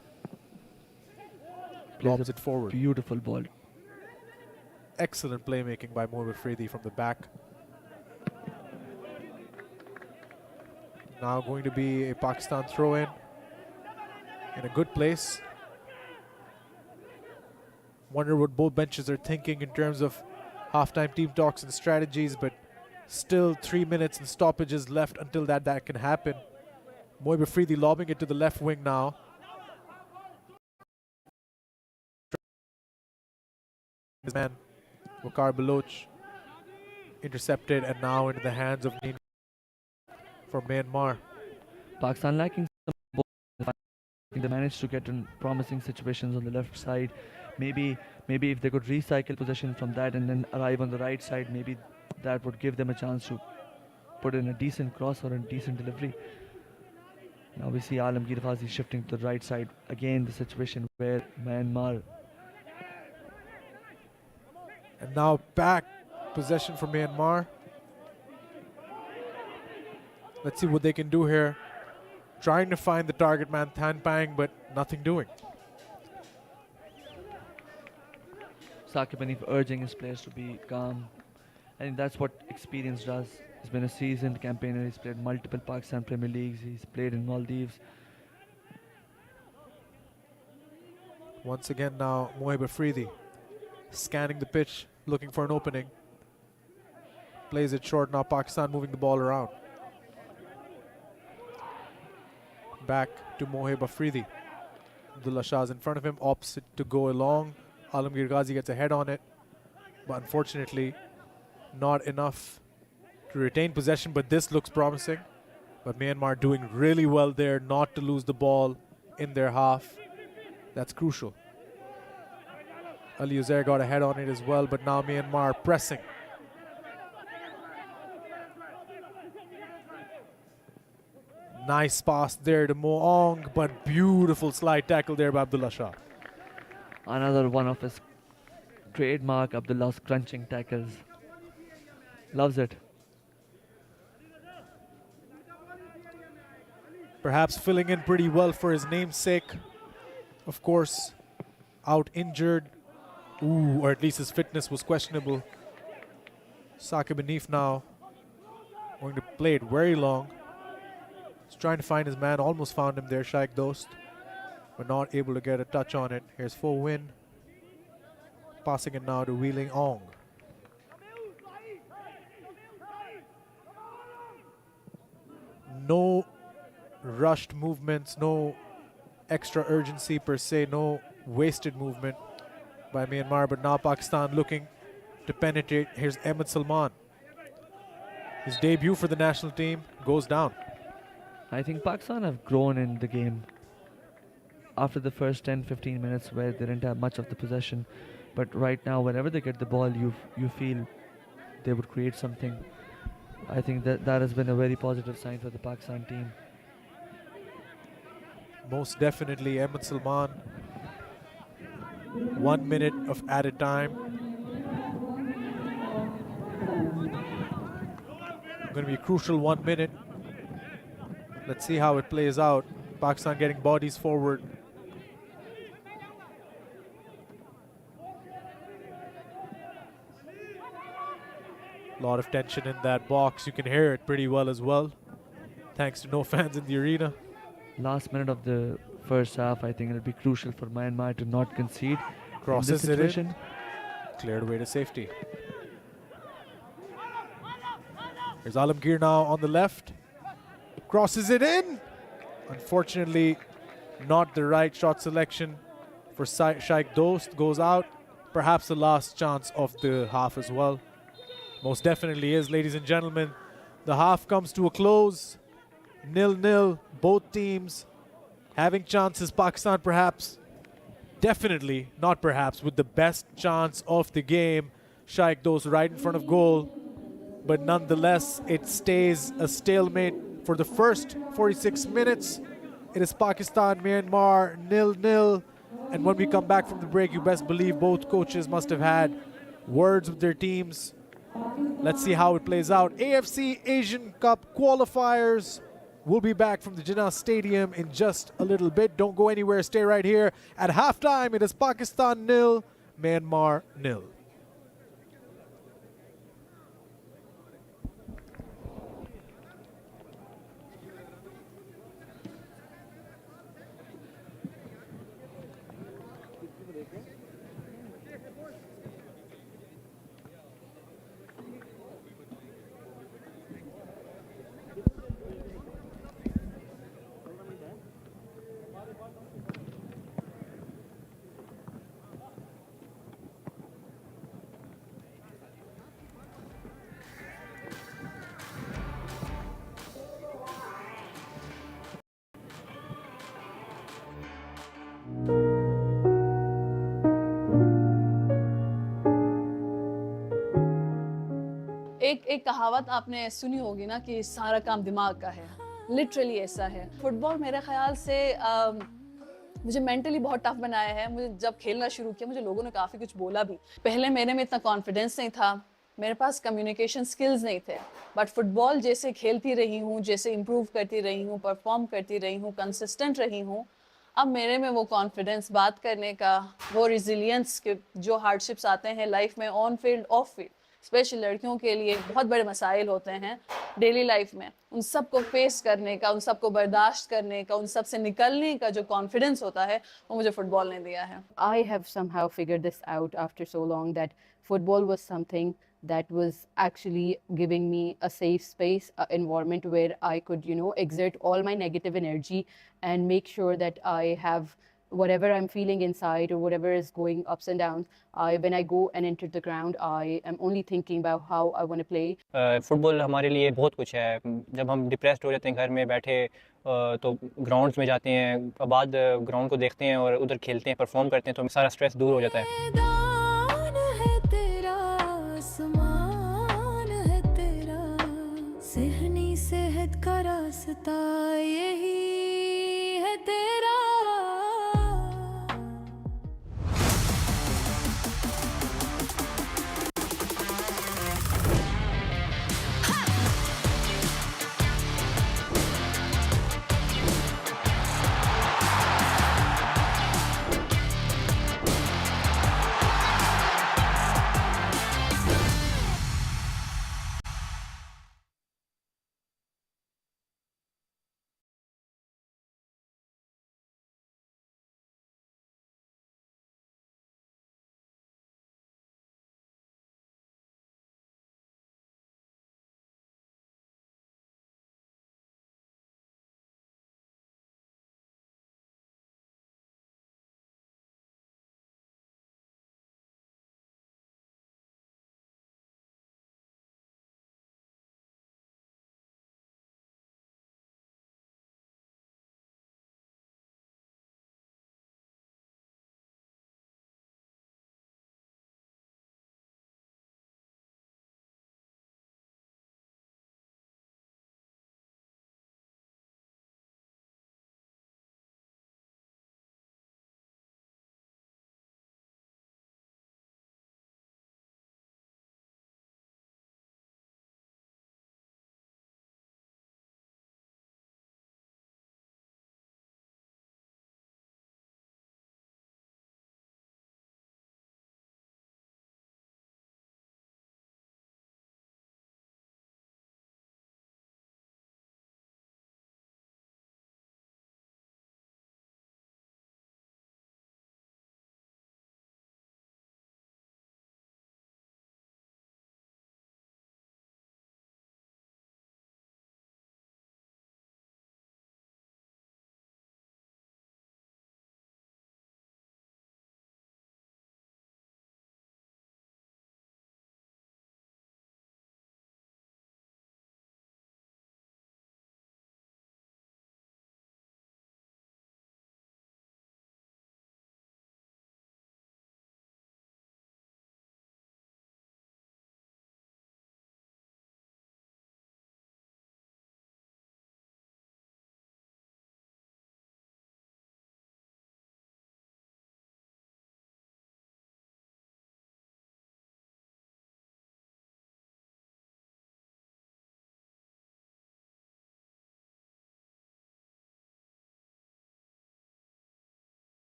Lobs it forward. Beautiful ball. Excellent playmaking by Mohib Afridi from the back. Now going to be a Pakistan throw-in. In a good place. Wonder what both benches are thinking in terms of halftime team talks and strategies, but still 3 minutes and stoppages left until that can happen. Mohib Afridi lobbing it to the left wing now. His man, Waqar Baloch, intercepted and now into the hands of Neen for Myanmar. Pakistan lacking some balls. They managed to get in promising situations on the left side. Maybe if they could recycle possession from that and then arrive on the right side, maybe that would give them a chance to put in a decent cross or a decent delivery. Now we see Alamgir Ghazi shifting to the right side. Again, the situation where Myanmar. And now back possession for Myanmar. Let's see what they can do here. Trying to find the target man, Than Pang, but nothing doing. Saqib Hanif urging his players to be calm. I think that's what experience does. He's been a seasoned campaigner. He's played multiple Pakistan Premier Leagues. He's played in Maldives. Once again now, Mohib Afridi scanning the pitch, looking for an opening. Plays it short now, Pakistan moving the ball around. Back to Mohib Afridi. Abdullah Shah's in front of him, opts it to go along. Alamgir Ghazi gets a head on it, but unfortunately not enough to retain possession, but this looks promising. But Myanmar doing really well there not to lose the ball in their half. That's crucial. Ali Uzair got a head on it as well, but now Myanmar pressing. Nice pass there to Moong, but beautiful slide tackle there by Abdullah Shah. Another one of his trademark Abdullah's crunching tackles. Loves it. Perhaps filling in pretty well for his namesake. Of course, out injured. Ooh, or at least his fitness was questionable. Saqib Hanif now going to play it very long. He's trying to find his man, almost found him there, Shaikh Dost, but not able to get a touch on it. Here's Fo Win, passing it now to Wheeling Ong. No rushed movements, no extra urgency per se, no wasted movement by Myanmar, but now Pakistan looking to penetrate. Here's Ahmed Salman. His debut for the national team goes down. I think Pakistan have grown in the game after the first 10-15 minutes where they didn't have much of the possession. But right now, whenever they get the ball, you feel they would create something. I think that has been a very positive sign for the Pakistan team. Most definitely Ahmed Salman. 1 minute of added time. Going to be a crucial 1 minute. Let's see how it plays out. Pakistan getting bodies forward. A lot of tension in that box. You can hear it pretty well as well, thanks to no fans in the arena. Last minute of the first half, I think it'll be crucial for Myanmar to not concede. Crosses in this it situation. in. Cleared away to safety. There's Alamgir now on the left. Crosses it in. Unfortunately, not the right shot selection for Shaikh Dost. Goes out. Perhaps the last chance of the half as well. Most definitely is, ladies and gentlemen. The half comes to a close. 0-0. Both teams having chances. Pakistan perhaps, definitely, not perhaps, with the best chance of the game. Shaikh Dost right in front of goal. But nonetheless, it stays a stalemate for the first 46 minutes. It is Pakistan, Myanmar, 0-0. And when we come back from the break, you best believe both coaches must have had words with their teams. Let's see how it plays out. AFC Asian Cup qualifiers. We'll be back from the Jinnah Stadium in just a little bit. Don't go anywhere. Stay right here. At halftime, it is Pakistan 0, Myanmar 0. एक कहावत आपने सुनी होगी ना कि सारा काम दिमाग का है, लिटरली ऐसा है। फुटबॉल मेरे ख्याल से मुझे मेंटली बहुत टफ बनाया है। मुझे जब खेलना शुरू किया मुझे लोगों ने काफ़ी कुछ बोला भी। पहले मेरे में इतना कॉन्फिडेंस नहीं था, मेरे पास कम्युनिकेशन स्किल्स नहीं थे, बट फुटबॉल जैसे खेलती रही हूँ, जैसे इम्प्रूव करती रही हूँ, परफॉर्म करती रही हूँ, कंसिस्टेंट रही हूँ, अब मेरे में वो कॉन्फिडेंस, बात करने का, वो रिजिलियंस के जो हार्डशिप्स आते हैं लाइफ में, on field of field, special लड़कियों के लिए बहुत बड़े मसाइल होते हैं डेली लाइफ में, उन सब को फेस करने का, उन सब को बर्दाश्त करने का, उन सब से निकलने का जो कॉन्फिडेंस होता है वो मुझे फुटबॉल ने दिया है। I have somehow figured this out after so long that football was something that was actually giving me a safe space, an environment where I could, exert all my negative energy and make sure that I have whatever I'm feeling inside or whatever is going ups and downs. When I go and enter the ground, I am only thinking about how I want to play. Football हमारे लिए बहुत कुछ है। जब हम depressed हो जाते हैं घर में बैठे तो ग्राउंड्स में जाते हैं, बाद ग्राउंड को देखते हैं और उधर खेलते हैं, परफॉर्म करते हैं, तो सारा स्ट्रेस दूर हो जाता है। मैदान है तेरा, आसमान है तेरा, सेहनी सेहत का रास्ता यही है तेरा।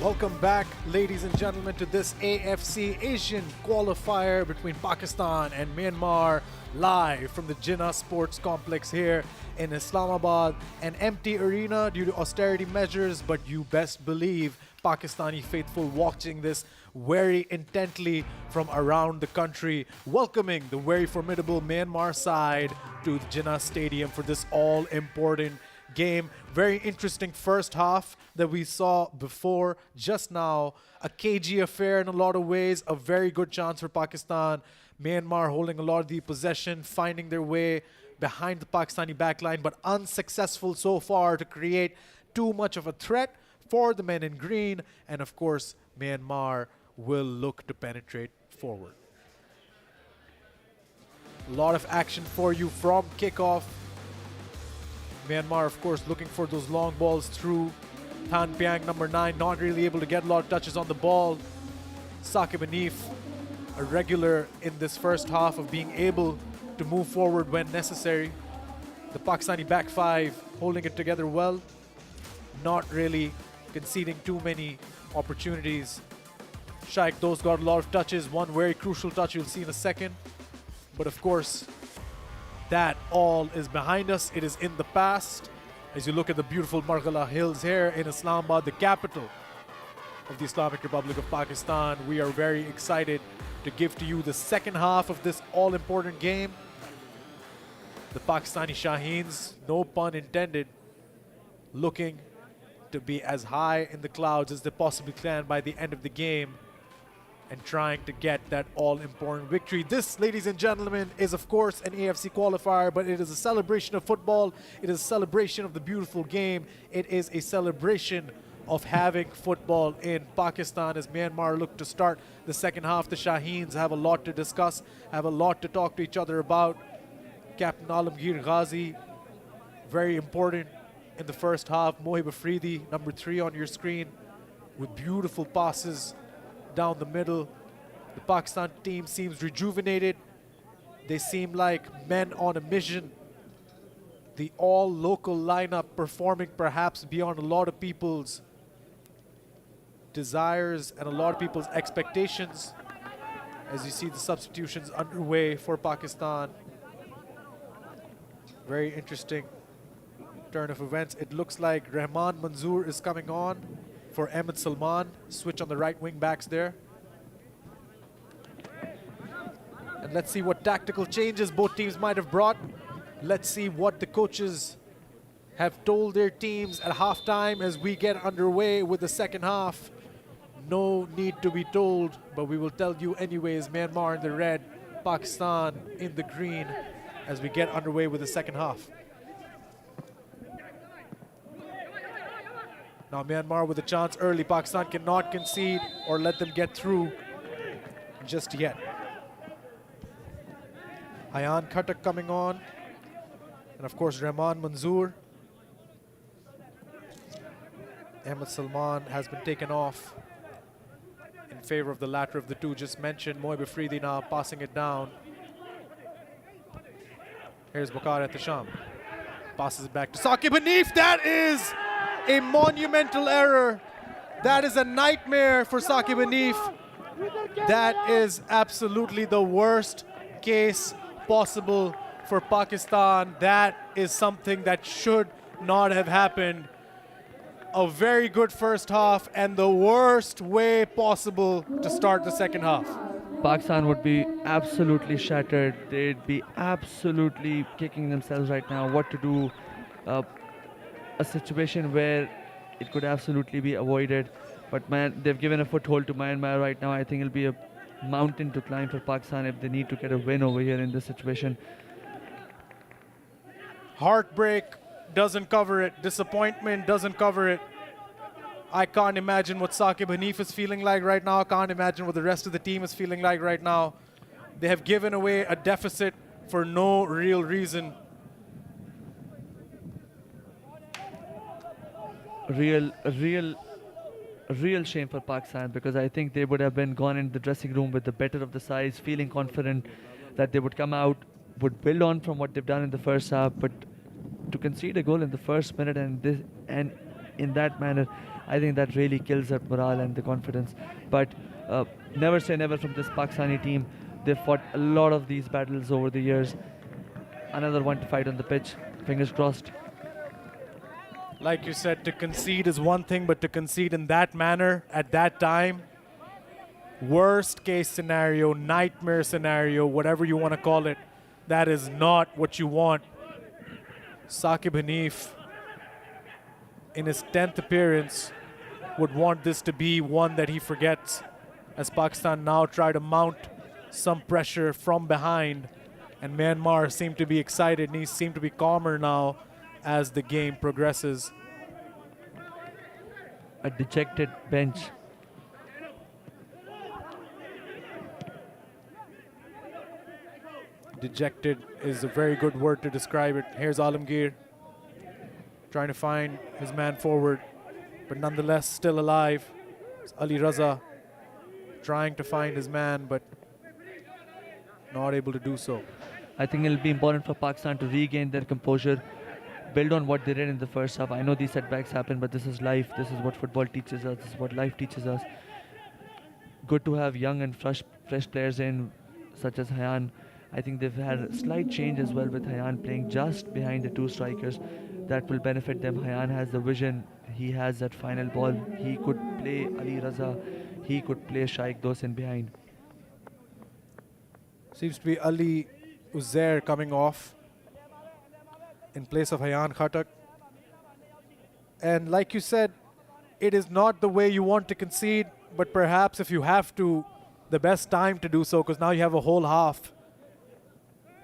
Welcome back, ladies and gentlemen, to this AFC Asian qualifier between Pakistan and Myanmar, live from the Jinnah Sports Complex here in Islamabad. An empty arena due to austerity measures, but you best believe Pakistani faithful watching this very intently from around the country, welcoming the very formidable Myanmar side to the Jinnah Stadium for this all-important game. Very interesting first half that we saw before just now. A cagey affair in a lot of ways. A very good chance for Pakistan. Myanmar holding a lot of the possession, finding their way behind the Pakistani backline, but unsuccessful so far to create too much of a threat for the men in green. And of course, Myanmar will look to penetrate forward. A lot of action for you from kickoff. Myanmar, of course, looking for those long balls through. Tan Piang, number 9, not really able to get a lot of touches on the ball. Saqib Hanif, a regular in this first half of being able to move forward when necessary. The Pakistani back five holding it together well, not really conceding too many opportunities. Shaikh, those got a lot of touches. One very crucial touch you'll see in a second. But of course, that all is behind us. It is in the past. As you look at the beautiful Margala Hills here in Islamabad, the capital of the Islamic Republic of Pakistan, we are very excited to give to you the second half of this all-important game. The Pakistani Shaheens, no pun intended, looking to be as high in the clouds as they possibly can by the end of the game, and trying to get that all-important victory. This, ladies and gentlemen, is of course an AFC qualifier, but it is a celebration of football. It is a celebration of the beautiful game. It is a celebration of having football in Pakistan as Myanmar look to start the second half. The Shaheens have a lot to discuss, have a lot to talk to each other about. Captain Alamgir Ghazi, very important in the first half. Mohib Afridi, number 3 on your screen, with beautiful passes down the middle. The Pakistan team seems rejuvenated. They seem like men on a mission. The all-local lineup performing perhaps beyond a lot of people's desires and a lot of people's expectations. As you see the substitutions underway for Pakistan. Very interesting turn of events. It looks like Rahman Manzoor is coming on for Ahmed Salman. Switch on the right wing backs there. And let's see what tactical changes both teams might have brought. Let's see what the coaches have told their teams at halftime as we get underway with the second half. No need to be told, but we will tell you anyways. Myanmar in the red, Pakistan in the green as we get underway with the second half. Now Myanmar with a chance early. Pakistan cannot concede or let them get through just yet. Ayan Khatak coming on. And of course Rahman Manzoor. Ahmed Salman has been taken off in favor of the latter of the two just mentioned. Mohib Afridi now passing it down. Here's Bukhar at the Sham. Passes it back to Saqib Hanif. That is a monumental error. That is a nightmare for Saqib Hanif. That is absolutely the worst case possible for Pakistan. That is something that should not have happened. A very good first half and the worst way possible to start the second half. Pakistan would be absolutely shattered. They'd be absolutely kicking themselves right now what to do. A situation where it could absolutely be avoided. But man, they've given a foothold to Myanmar right now. I think it'll be a mountain to climb for Pakistan if they need to get a win over here in this situation. Heartbreak doesn't cover it. Disappointment doesn't cover it. I can't imagine what Saqib Hanif is feeling like right now. I can't imagine what the rest of the team is feeling like right now. They have given away a deficit for no real reason. A real shame for Pakistan, because I think they would have been gone in the dressing room with the better of the sides, feeling confident that they would come out, would build on from what they've done in the first half, but to concede a goal in the first minute and in that manner, I think that really kills that morale and the confidence. But never say never from this Pakistani team. They've fought a lot of these battles over the years. Another one to fight on the pitch. Fingers crossed. Like you said, to concede is one thing, but to concede in that manner at that time, worst case scenario, nightmare scenario, whatever you want to call it, that is not what you want. Saqib Hanif, in his 10th appearance, would want this to be one that he forgets, as Pakistan now try to mount some pressure from behind, and Myanmar seem to be excited and he seem to be calmer now as the game progresses. A dejected bench. Dejected is a very good word to describe it. Here's Alamgir trying to find his man forward, but nonetheless still alive. It's Ali Raza trying to find his man, but not able to do so. I think it'll be important for Pakistan to regain their composure, build on what they did in the first half. I know these setbacks happen, but this is life. This is what football teaches us. This is what life teaches us. Good to have young and fresh players in, such as Hayan. I think they've had a slight change as well with Hayan playing just behind the two strikers. That will benefit them. Hayan has the vision. He has that final ball. He could play Ali Raza. He could play Shaikh Dosin behind. Seems to be Ali Uzair coming off in place of Hayan Khatak. And like you said, it is not the way you want to concede, but perhaps if you have to, the best time to do so, because now you have a whole half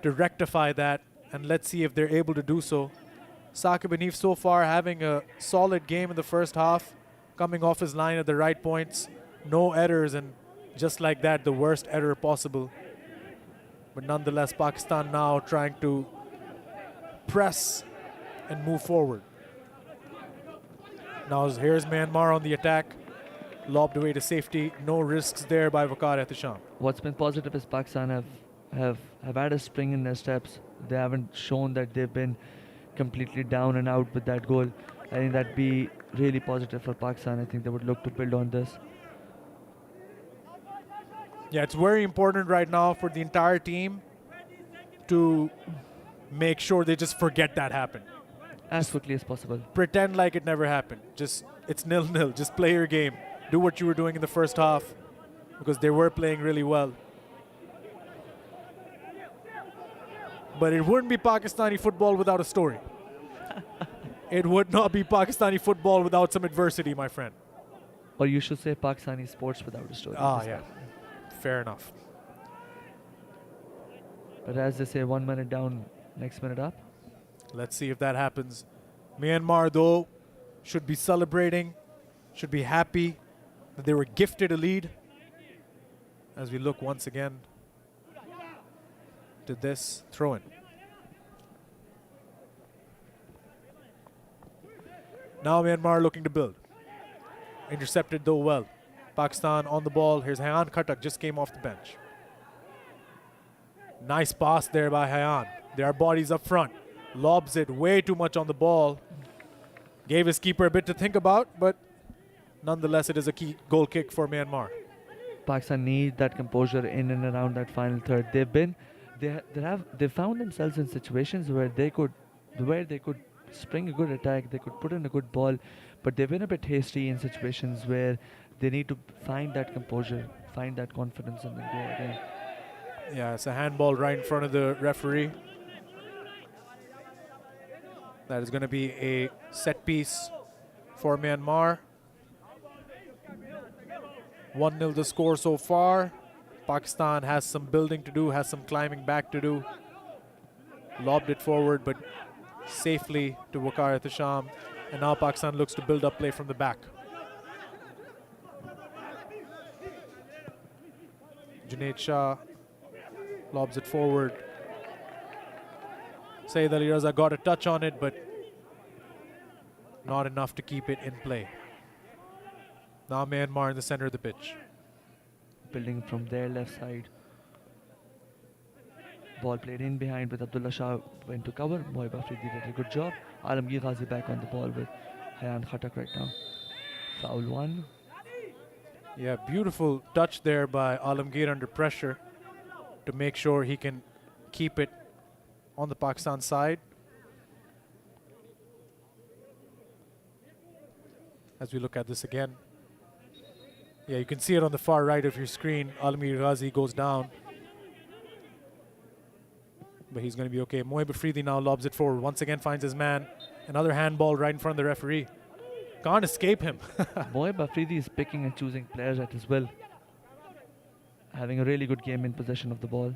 to rectify that, and let's see if they're able to do so. Saqib Hanif so far having a solid game in the first half, coming off his line at the right points, no errors, and just like that, the worst error possible. But nonetheless, Pakistan now trying to press and move forward. Now here's Myanmar on the attack, lobbed away to safety, no risks there by Waqar Ehtisham. What's been positive is Pakistan have had a spring in their steps. They haven't shown that they've been completely down and out with that goal. I think that'd be really positive for Pakistan. I think they would look to build on this. Yeah, it's very important right now for the entire team to make sure they just forget that happened. As quickly as possible. Pretend like it never happened. Just, it's 0-0. Just play your game. Do what you were doing in the first half, because they were playing really well. But it wouldn't be Pakistani football without a story. It would not be Pakistani football without some adversity, my friend. Or you should say Pakistani sports without a story. Ah, yeah. Fair enough. But as they say, 1 minute down, next minute up. Let's see if that happens. Myanmar, though, should be celebrating, should be happy that they were gifted a lead. As we look once again to this throw-in. Now Myanmar looking to build. Intercepted though well. Pakistan on the ball. Here's Hayan Khatak, just came off the bench. Nice pass there by Hayan. There are bodies up front. Lobs it way too much on the ball. Gave his keeper a bit to think about, but nonetheless it is a key goal kick for Myanmar. Pakistan need that composure in and around that final third. They found themselves in situations where they could spring a good attack, they could put in a good ball, but they've been a bit hasty in situations where they need to find that composure, find that confidence, and then go again. Yeah, it's a handball right in front of the referee. That is going to be a set piece for Myanmar. 1-0 the score so far. Pakistan has some building to do, has some climbing back to do. Lobbed it forward, but safely to Waqar Ehtisham. And now Pakistan looks to build up play from the back. Junaid Shah lobs it forward. Saeed Ali Raza got a touch on it, but not enough to keep it in play. Now Myanmar in the center of the pitch. Building from their left side. Ball played in behind with Abdullah Shah, went to cover. Mohib Afridi did a good job. Alamgir Ghazi back on the ball with Hayan Khatak right now. Foul 1. Yeah, beautiful touch there by Alamgir under pressure to make sure he can keep it on the Pakistan side. As we look at this again. Yeah, you can see it on the far right of your screen. Alamgir Ghazi goes down. But he's going to be okay. Mohib Afridi now lobs it forward. Once again finds his man. Another handball right in front of the referee. Can't escape him. Mohib Afridi is picking and choosing players at his will. Having a really good game in possession of the ball.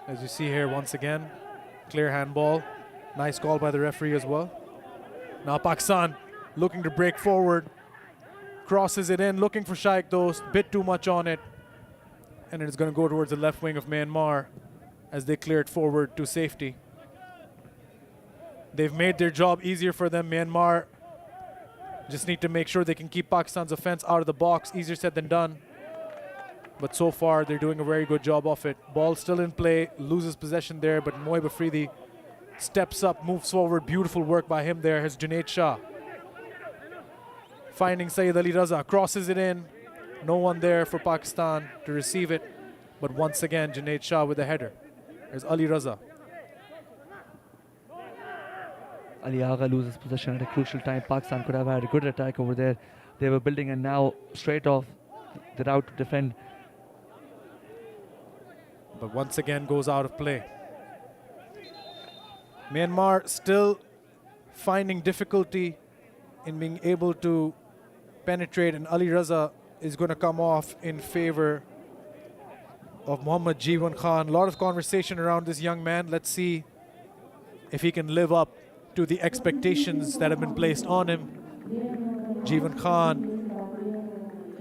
As you see here once again, clear handball. Nice call by the referee as well. Now Pakistan looking to break forward. Crosses it in, looking for Shaikh Dost. Bit too much on it. And it's going to go towards the left wing of Myanmar as they clear it forward to safety. They've made their job easier for them. Myanmar just need to make sure they can keep Pakistan's offense out of the box. Easier said than done. But so far, they're doing a very good job of it. Ball still in play, loses possession there, but Mohib Afridi steps up, moves forward. Beautiful work by him there. Has Junaid Shah. Finding Syed Ali Raza, crosses it in. No one there for Pakistan to receive it. But once again, Junaid Shah with a header. There's Ali Raza. Ali Agha loses possession at a crucial time. Pakistan could have had a good attack over there. They were building, and now straight off the route to defend. But once again goes out of play. Myanmar still finding difficulty in being able to penetrate, and Ali Raza is going to come off in favor of Muhammad Jeevan Khan. A lot of conversation around this young man. Let's see if he can live up to the expectations that have been placed on him. Jeevan Khan,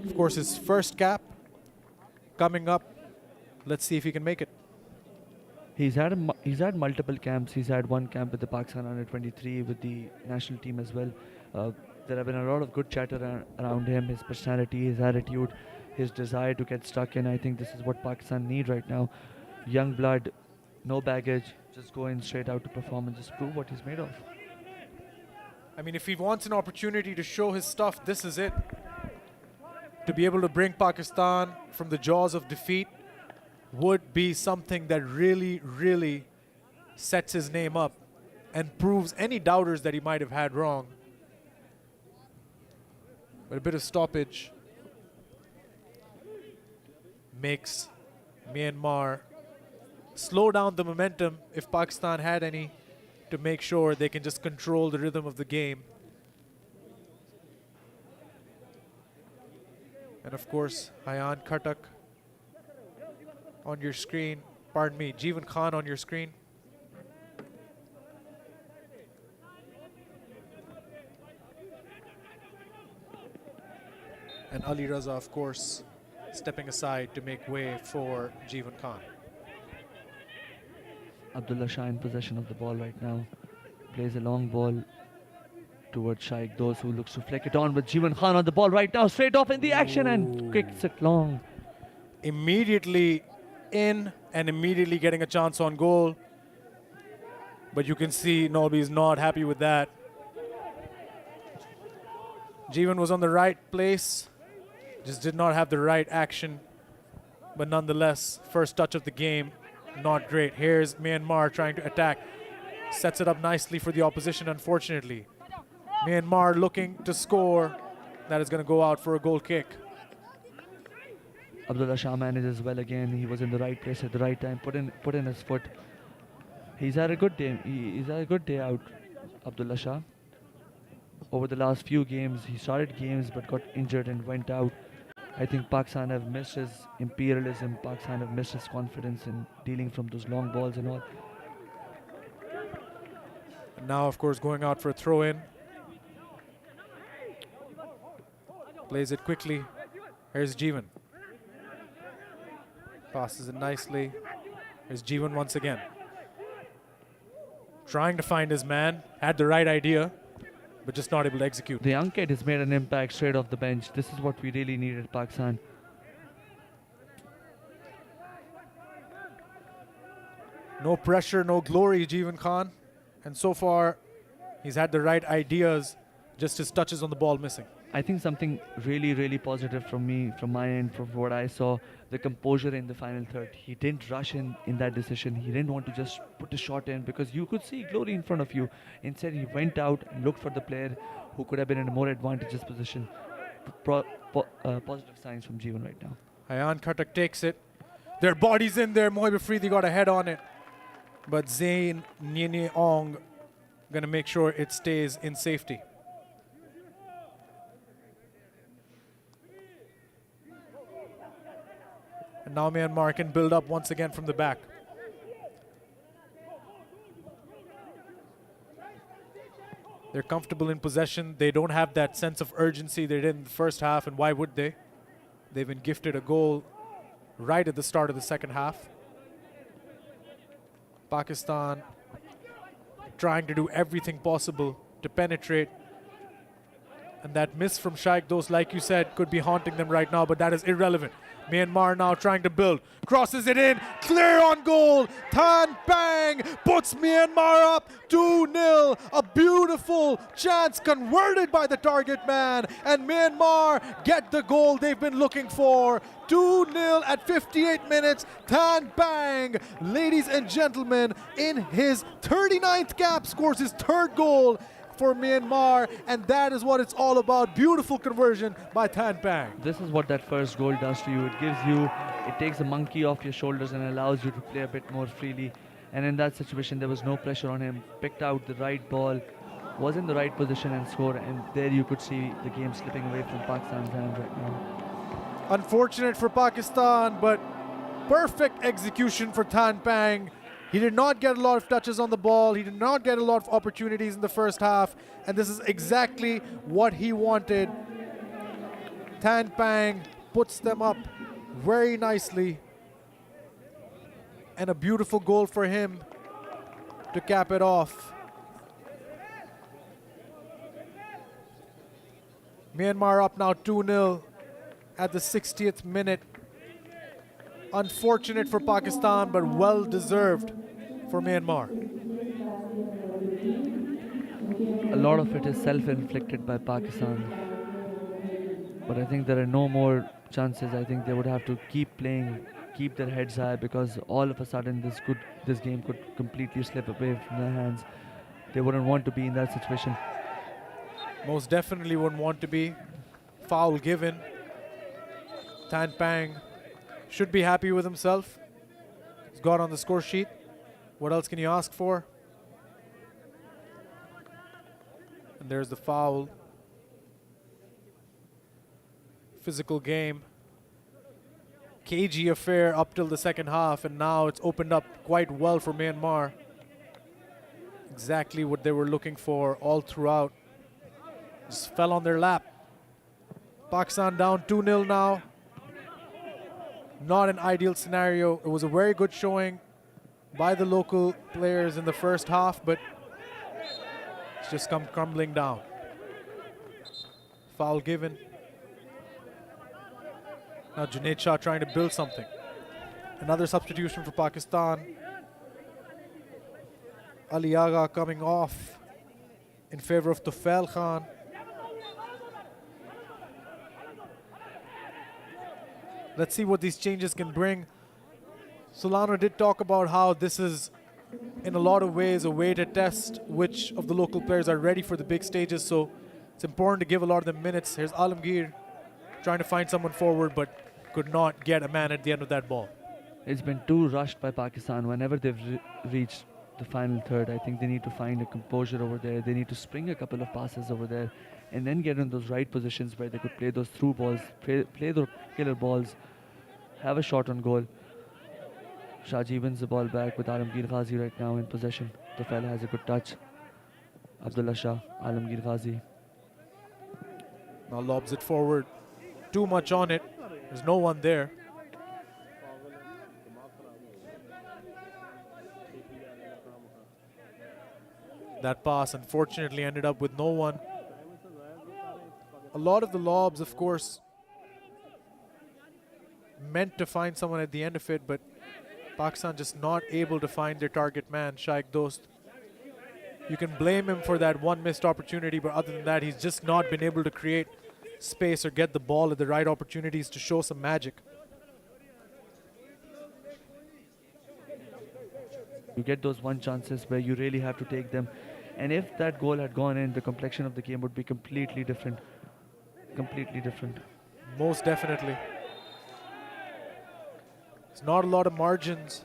of course, his first cap coming up. Let's see if he can make it. He's had multiple camps. He's had one camp with the Pakistan under-23 with the national team as well. There have been a lot of good chatter around him, his personality, his attitude, his desire to get stuck in. I think this is what Pakistan need right now. Young blood, no baggage, just go in straight out to perform and just prove what he's made of. I mean, if he wants an opportunity to show his stuff, this is it. To be able to bring Pakistan from the jaws of defeat would be something that really, really sets his name up and proves any doubters that he might have had wrong. But a bit of stoppage makes Myanmar slow down the momentum, if Pakistan had any, to make sure they can just control the rhythm of the game. And of course, Hayan Khatak on your screen. Pardon me, Jeevan Khan on your screen. And Ali Raza, of course, stepping aside to make way for Jeevan Khan. Abdullah Shah in possession of the ball right now. Plays a long ball towards Shaikh Dost, who looks to flick it on with Jeevan Khan on the ball right now. Straight off in the action and kicks it long. Immediately in and immediately getting a chance on goal. But you can see Nolby is not happy with that. Jeevan was on the right place, just did not have the right action. But nonetheless, first touch of the game, not great. Here's Myanmar trying to attack. Sets it up nicely for the opposition, unfortunately. Myanmar looking to score. That is going to go out for a goal kick. Abdullah Shah manages well again. He was in the right place at the right time. Put in his foot. He's had a good day. He's had a good day out, Abdullah Shah. Over the last few games, he started games but got injured and went out. I think Pakistan have missed his imperialism. Pakistan have missed his confidence in dealing from those long balls and all. And now, of course, going out for a throw-in. Plays it quickly. Here's Jeevan. Passes it nicely. Here's Jeevan once again. Trying to find his man. Had the right idea, but just not able to execute. The young kid has made an impact straight off the bench. This is what we really needed, Pakistan. No pressure, no glory, Jeevan Khan. And so far, he's had the right ideas, just his touches on the ball missing. I think something really, really positive from my end, from what I saw, the composure in the final third. He didn't rush in that decision. He didn't want to just put a shot in because you could see glory in front of you. Instead, he went out and looked for the player who could have been in a more advantageous position. Positive signs from Jeevan right now. Ayan Khatak takes it. Their body's in there. Mohib Afridi got a head on it. But Zain Nyene Ong gonna make sure it stays in safety. And now Myanmar can build up once again from the back. They're comfortable in possession. They don't have that sense of urgency they did in the first half, and why would they? They've been gifted a goal right at the start of the second half. Pakistan trying to do everything possible to penetrate. And that miss from Shaikh Dost, like you said, could be haunting them right now, but that is irrelevant. Myanmar now trying to build. Crosses it in. Clear on goal. Tan Bang puts Myanmar up 2-0. A beautiful chance converted by the target man. And Myanmar get the goal they've been looking for. 2-0 at 58 minutes. Tan Bang, ladies and gentlemen, in his 39th cap, scores his third goal for Myanmar, and that is what it's all about. Beautiful conversion by Tan Bang. This is what that first goal does to you. It takes the monkey off your shoulders and allows you to play a bit more freely. And in that situation, there was no pressure on him. Picked out the right ball, was in the right position and scored. And there you could see the game slipping away from Pakistan's hands right now. Unfortunate for Pakistan, but perfect execution for Tan Bang. He did not get a lot of touches on the ball. He did not get a lot of opportunities in the first half. And this is exactly what he wanted. Tan Bang puts them up very nicely. And a beautiful goal for him to cap it off. Myanmar up now 2-0 at the 60th minute. Unfortunate for Pakistan, but well deserved for Myanmar. A lot of it is self-inflicted by Pakistan. But I think there are no more chances. I think they would have to keep playing, keep their heads high, because all of a sudden this game could completely slip away from their hands. They wouldn't want to be in that situation. Most definitely wouldn't want to be. Foul given. Tan Bang should be happy with himself. He's got on the score sheet. What else can you ask for? And there's the foul. Physical game. Cagey affair up till the second half, and now it's opened up quite well for Myanmar. Exactly what they were looking for all throughout. Just fell on their lap. Pakistan down 2-0 now. Not an ideal scenario. It was a very good showing by the local players in the first half, but it's just come crumbling down. Foul given. Now Junaid Shah trying to build something. Another substitution for Pakistan. Ali Agha coming off in favor of Tufail Khan. Let's see what these changes can bring. Solano did talk about how this is, in a lot of ways, a way to test which of the local players are ready for the big stages. So it's important to give a lot of them minutes. Here's Alamgir trying to find someone forward, but could not get a man at the end of that ball. It's been too rushed by Pakistan. Whenever they've reached the final third, I think they need to find a composure over there. They need to spring a couple of passes over there and then get in those right positions where they could play those through balls, play the killer balls, have a shot on goal. Shaji wins the ball back with Alamgir Ghazi right now in possession. Tufail has a good touch. Abdullah Shah, Alamgir Ghazi. Now lobs it forward. Too much on it. There's no one there. That pass unfortunately ended up with no one. A lot of the lobs, of course, meant to find someone at the end of it, but Pakistan just not able to find their target man, Shaikh Dost. You can blame him for that one missed opportunity, but other than that, he's just not been able to create space or get the ball at the right opportunities to show some magic. You get those one chances where you really have to take them. And if that goal had gone in, the complexion of the game would be completely different. Completely different. Most definitely. There's not a lot of margins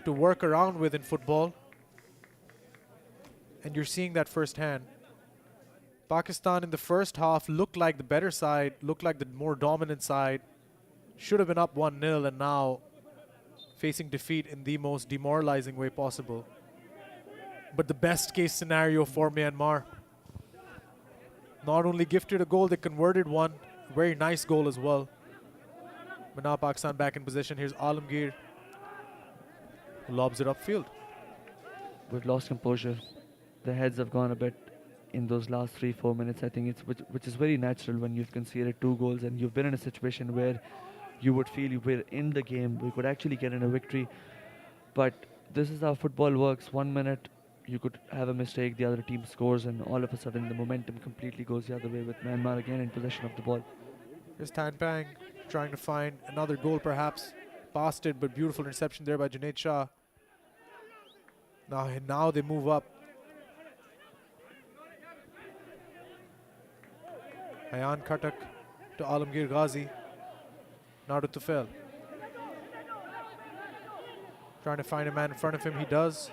to work around with in football. And you're seeing that firsthand. Pakistan in the first half looked like the better side, looked like the more dominant side. Should have been up 1-0 and now facing defeat in the most demoralizing way possible. But the best case scenario for Myanmar. Not only gifted a goal, they converted one. Very nice goal as well. But now Pakistan back in possession. Here's Alamgir, who lobs it upfield. We've lost composure. The heads have gone a bit in those last 3-4 minutes. I think it's which is very natural when you've conceded 2 goals and you've been in a situation where you would feel you were in the game. We could actually get in a victory. But this is how football works. 1 minute, you could have a mistake, the other team scores, and all of a sudden the momentum completely goes the other way with Myanmar again in possession of the ball. Here's Tan Pang trying to find another goal perhaps. Past it, but beautiful interception there by Junaid Shah. Now they move up. Ayan Khatak to Alamgir Ghazi. Now to Tufail. Trying to find a man in front of him. He does.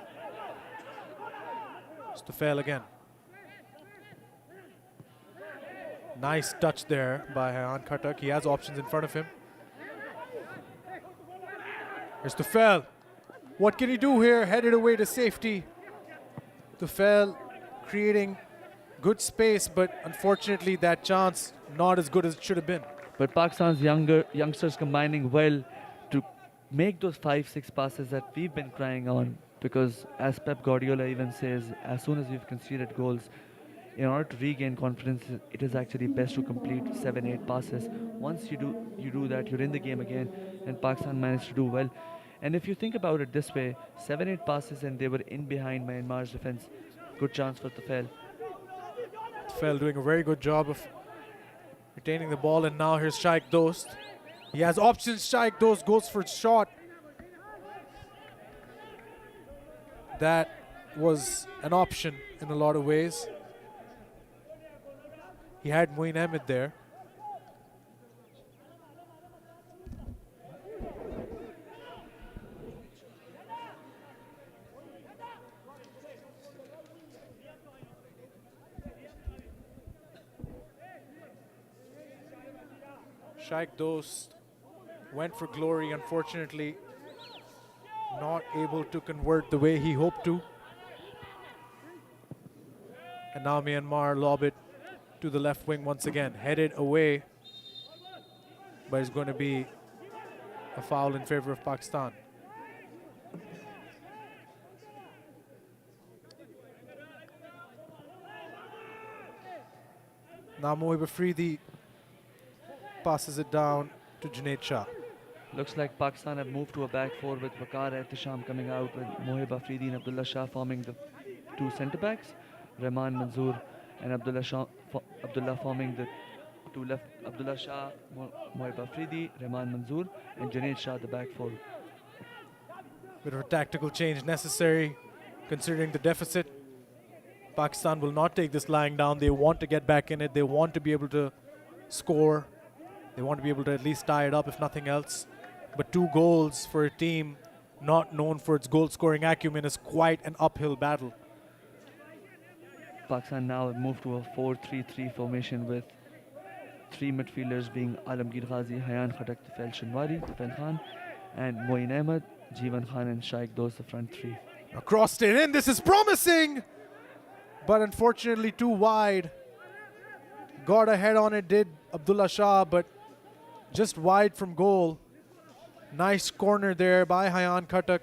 It's Tufail again. Nice touch there by Ayan Khatak. He has options in front of him. Here's Tufail. What can he do here? Headed away to safety. Tufail creating good space, but unfortunately that chance not as good as it should have been. But Pakistan's youngsters combining well to make those 5-6 passes that we've been crying on, because as Pep Guardiola even says, as soon as you've conceded goals, in order to regain confidence, it is actually best to complete 7-8 passes. Once you do that, you're in the game again, and Pakistan managed to do well. And if you think about it this way, 7-8 passes and they were in behind Myanmar's defense. Good chance for Tufail. Tufail doing a very good job of retaining the ball, and now here's Shaikh Dost. He has options. Shaikh Dost goes for a shot. That was an option in a lot of ways. He had Moeen Ahmed there. Shaikh Dost went for glory, unfortunately not able to convert the way he hoped to. And now Myanmar lob it to the left wing once again, headed away, but it's going to be a foul in favor of Pakistan. Now Mohib Afridi passes it down to Junaid Shah. Looks like Pakistan have moved to a back 4 with Waqar Ehtisham coming out, with Mohib Afridi and Abdullah Shah forming the 2 centre-backs. Rahman Manzoor and Abdullah forming the 2 left. Abdullah Shah, Mohib Afridi, Rahman Manzoor, and Junaid Shah the back 4. Bit of a tactical change necessary considering the deficit. Pakistan will not take this lying down. They want to get back in it. They want to be able to score. They want to be able to at least tie it up if nothing else. But 2 goals for a team not known for its goal-scoring acumen is quite an uphill battle. Pakistan now have moved to a 4-3-3 formation with 3 midfielders being Alamgir Ghazi, Ayan Khatak, Tufail Shinwari, Tufail Khan, and Moeen Ahmed, Jeevan Khan and Shaikh, those the front 3. Crossed it in, this is promising! But unfortunately too wide. Got a head on it, did Abdullah Shah, but just wide from goal. Nice corner there by Ayan Khatak.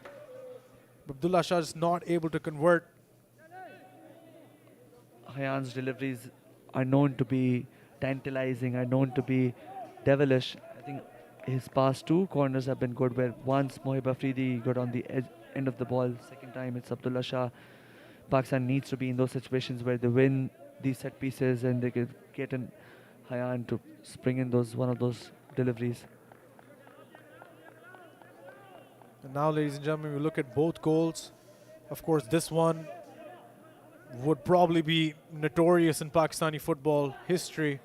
Abdullah Shah is not able to convert. Ayan's deliveries are known to be tantalizing, are known to be devilish. I think his past 2 corners have been good, where once Mohib Afridi got on the end of the ball, second time it's Abdullah Shah Pakistan needs to be in those situations where they win these set pieces and they can get an Hayan to spring in one of those deliveries. And now, ladies and gentlemen, we look at both goals. Of course, this one would probably be notorious in Pakistani football history.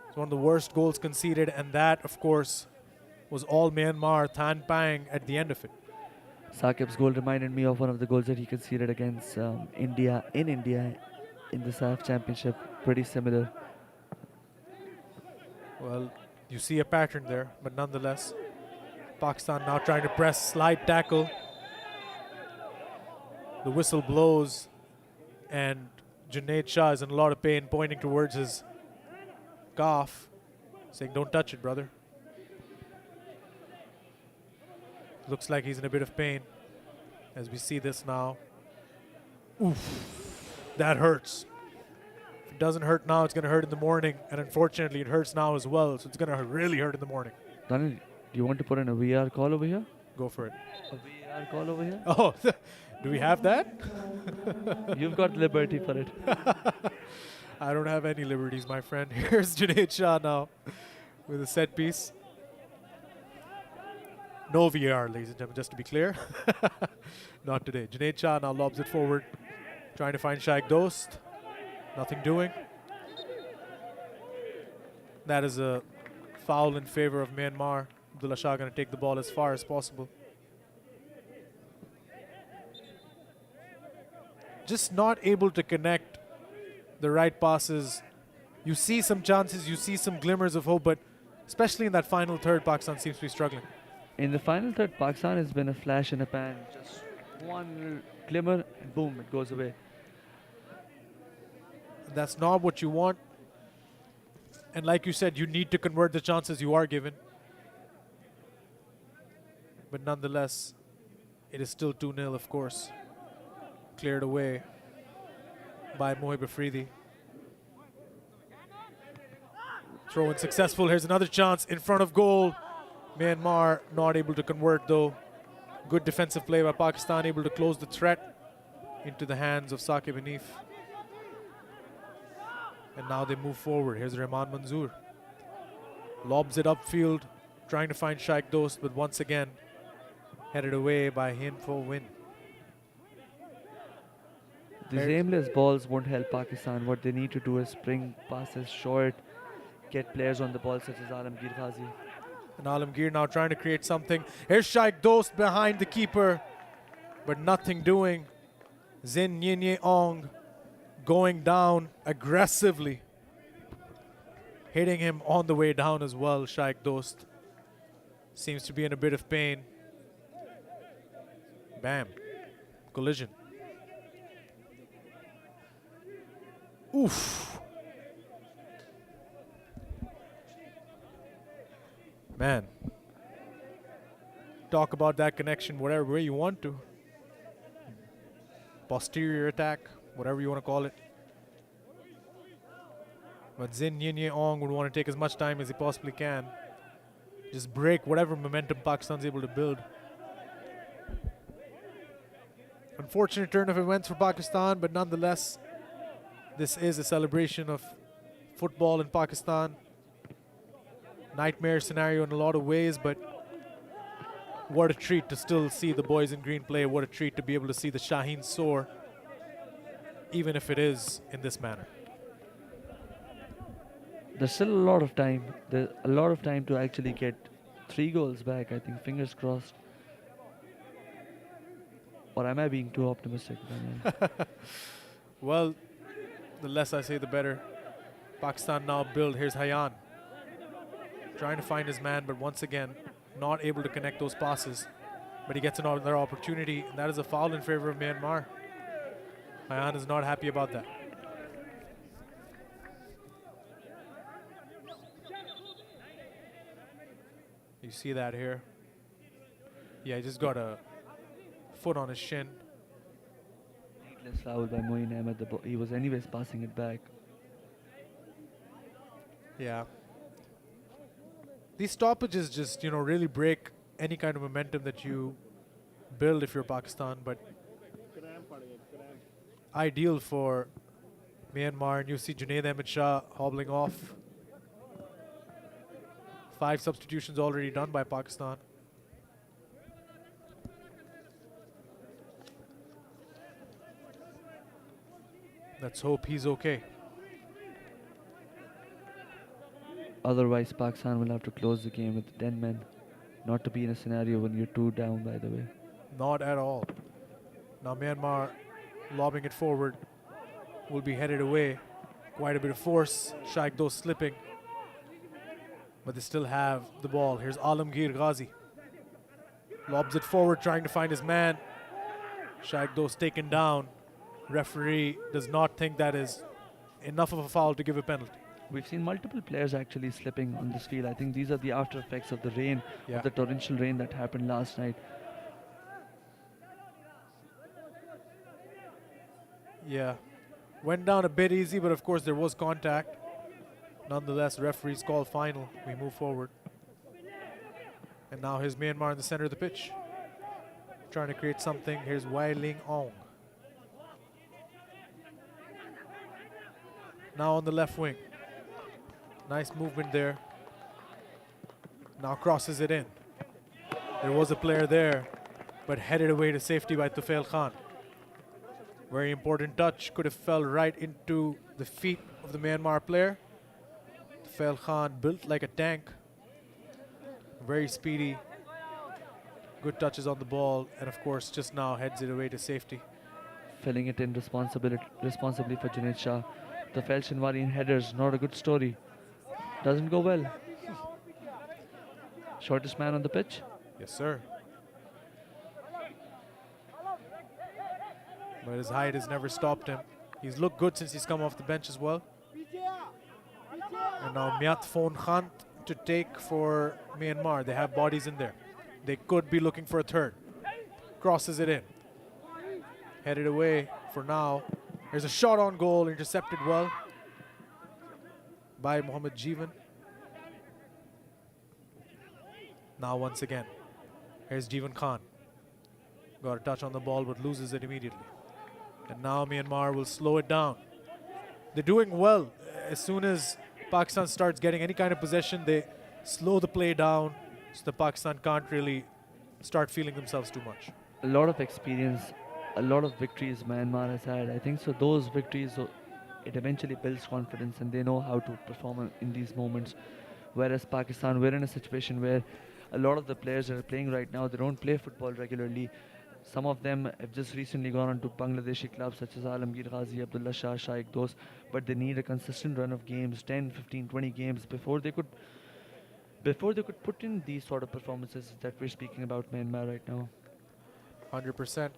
It's one of the worst goals conceded, and that, of course, was all Myanmar, Than Pang at the end of it. Saqib's goal reminded me of one of the goals that he conceded against India in the SAF Championship. Pretty similar. Well, you see a pattern there, but nonetheless, Pakistan now trying to press, slide tackle. The whistle blows, and Junaid Shah is in a lot of pain, pointing towards his calf, saying, "Don't touch it, brother." Looks like he's in a bit of pain as we see this now. Oof, that hurts. If it doesn't hurt now, it's going to hurt in the morning, and unfortunately, it hurts now as well, so it's going to really hurt in the morning. Daniel, do you want to put in a VR call over here? Go for it. A VR call over here? Oh, do we have that? You've got liberty for it. I don't have any liberties, my friend. Here's Junaid Shah now with a set piece. No VR, ladies and gentlemen, just to be clear. Not today. Junaid Shah now lobs it forward, trying to find Shaikh Dost. Nothing doing. That is a foul in favor of Myanmar. Abdullah Shah going to take the ball as far as possible. Just not able to connect the right passes. You see some chances, you see some glimmers of hope, but especially in that final third, Pakistan seems to be struggling. In the final third, Pakistan has been a flash in a pan. Just one little glimmer, and boom, it goes away. That's not what you want. And like you said, you need to convert the chances you are given. But nonetheless, it is still 2-0, of course. Cleared away by Mohib Afridi. Throw in successful. Here's another chance in front of goal. Myanmar not able to convert though. Good defensive play by Pakistan, able to close the threat into the hands of Saqib Hanif. And now they move forward. Here's Rahman Manzoor. Lobs it upfield, trying to find Shaikh Dost, but once again, headed away by Hin Fo Win. These aimless balls won't help Pakistan. What they need to do is spring passes short, get players on the ball such as Alamgir Ghazi. And Alamgir now trying to create something. Here's Shaikh Dost behind the keeper, but nothing doing. Zin Nyinye Ong going down aggressively. Hitting him on the way down as well, Shaikh Dost. Seems to be in a bit of pain. Bam. Collision. Oof. Man. Talk about that connection whatever way you want to. Posterior attack, whatever you want to call it. But Zin Nyinye Ong would want to take as much time as he possibly can. Just break whatever momentum Pakistan's able to build. Unfortunate turn of events for Pakistan, but nonetheless, this is a celebration of football in Pakistan. Nightmare scenario in a lot of ways, but what a treat to still see the boys in green play. What a treat to be able to see the Shaheen soar, even if it is in this manner. There's still a lot of time. There's a lot of time to actually get 3 goals back. I think, fingers crossed. Or am I being too optimistic? Well, the less I say, the better. Pakistan now build. Here's Hayan. Trying to find his man, but once again, not able to connect those passes. But he gets another opportunity, and that is a foul in favor of Myanmar. Hayan is not happy about that. You see that here. Yeah, he just got a foot on his shin. Needless foul by Moeen Ahmed. He was anyways passing it back. Yeah. These stoppages just, really break any kind of momentum that you build if you're Pakistan. But ideal for Myanmar. And you see Junaid Ahmed Shah hobbling off. 5 substitutions already done by Pakistan. Let's hope he's okay. Otherwise, Pakistan will have to close the game with 10 men. Not to be in a scenario when you're 2 down, by the way. Not at all. Now Myanmar lobbing it forward will be headed away. Quite a bit of force. Shaikh Dos slipping. But they still have the ball. Here's Alamgir Ghazi. Lobs it forward, trying to find his man. Shaikh Dos taken down. Referee does not think that is enough of a foul to give a penalty. We've seen multiple players actually slipping on this field. I think these are the after effects of the rain, Yeah. of the torrential rain that happened last night. Yeah. Went down a bit easy, but of course there was contact. Nonetheless, referees call final. We move forward. And now here's Myanmar in the center of the pitch. Trying to create something. Here's Wai Ling Ong. Now on the left wing. Nice movement there. Now crosses it in. There was a player there, but headed away to safety by Tufail Khan. Very important touch. Could have fell right into the feet of the Myanmar player. Tufail Khan built like a tank. Very speedy. Good touches on the ball. And of course, just now heads it away to safety. Filling it in responsibly for Junaid Shah. The Fel Shinwari in headers, not a good story. Doesn't go well. Shortest man on the pitch. Yes, sir. But his height has never stopped him. He's looked good since he's come off the bench as well. And now Myat Phone Khan to take for Myanmar. They have bodies in there. They could be looking for a third. Crosses it in. Headed away for now. There's a shot on goal, intercepted well by Mohammad Jeevan. Now once again, here's Jeevan Khan. Got a touch on the ball but loses it immediately. And now Myanmar will slow it down. They're doing well. As soon as Pakistan starts getting any kind of possession, they slow the play down so the Pakistan can't really start feeling themselves too much. A lot of experience, a lot of victories Myanmar has had. I think so those victories, it eventually builds confidence and they know how to perform in these moments. Whereas Pakistan, we're in a situation where a lot of the players that are playing right now, they don't play football regularly. Some of them have just recently gone on to Bangladeshi clubs such as Alamgir Ghazi, Abdullah Shah, Shaikh Dos, but they need a consistent run of games, 10, 15, 20 games before they could put in these sort of performances that we're speaking about Myanmar right now. 100%.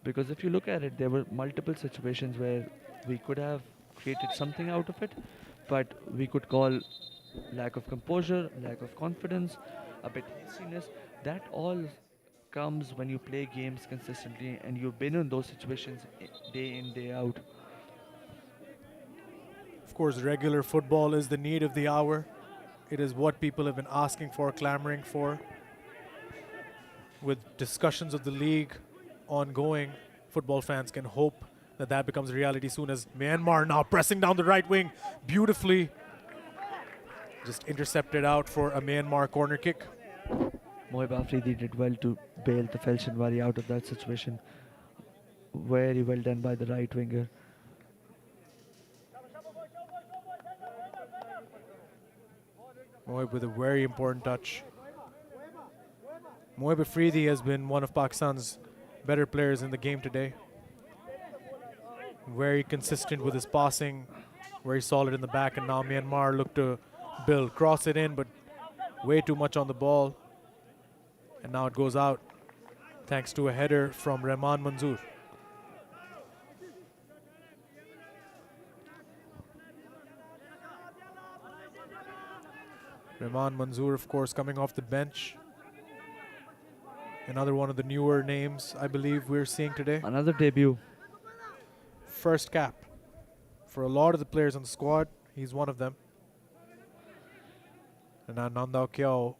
Because if you look at it, there were multiple situations where we could have created something out of it, but we could call lack of composure, lack of confidence, a bit hastiness. That all comes when you play games consistently and you've been in those situations day in, day out. Of course, regular football is the need of the hour. It is what people have been asking for, clamoring for. With discussions of the league ongoing, football fans can hope that that becomes a reality soon, as Myanmar now pressing down the right wing beautifully. Just intercepted out for a Myanmar corner kick. Mohib Afridi did well to bail the Fel Shinwari out of that situation. Very well done by the right winger. Mohib with a very important touch. Mohib Afridi has been one of Pakistan's better players in the game today. Very consistent with his passing, very solid in the back, and now Myanmar look to build. Cross it in, but way too much on the ball. And now it goes out, thanks to a header from Rahman Manzoor. Rahman Manzoor, of course, coming off the bench. Another one of the newer names, I believe, we're seeing today. Another debut. First cap. For a lot of the players on the squad, he's one of them. And now Nandao Kiao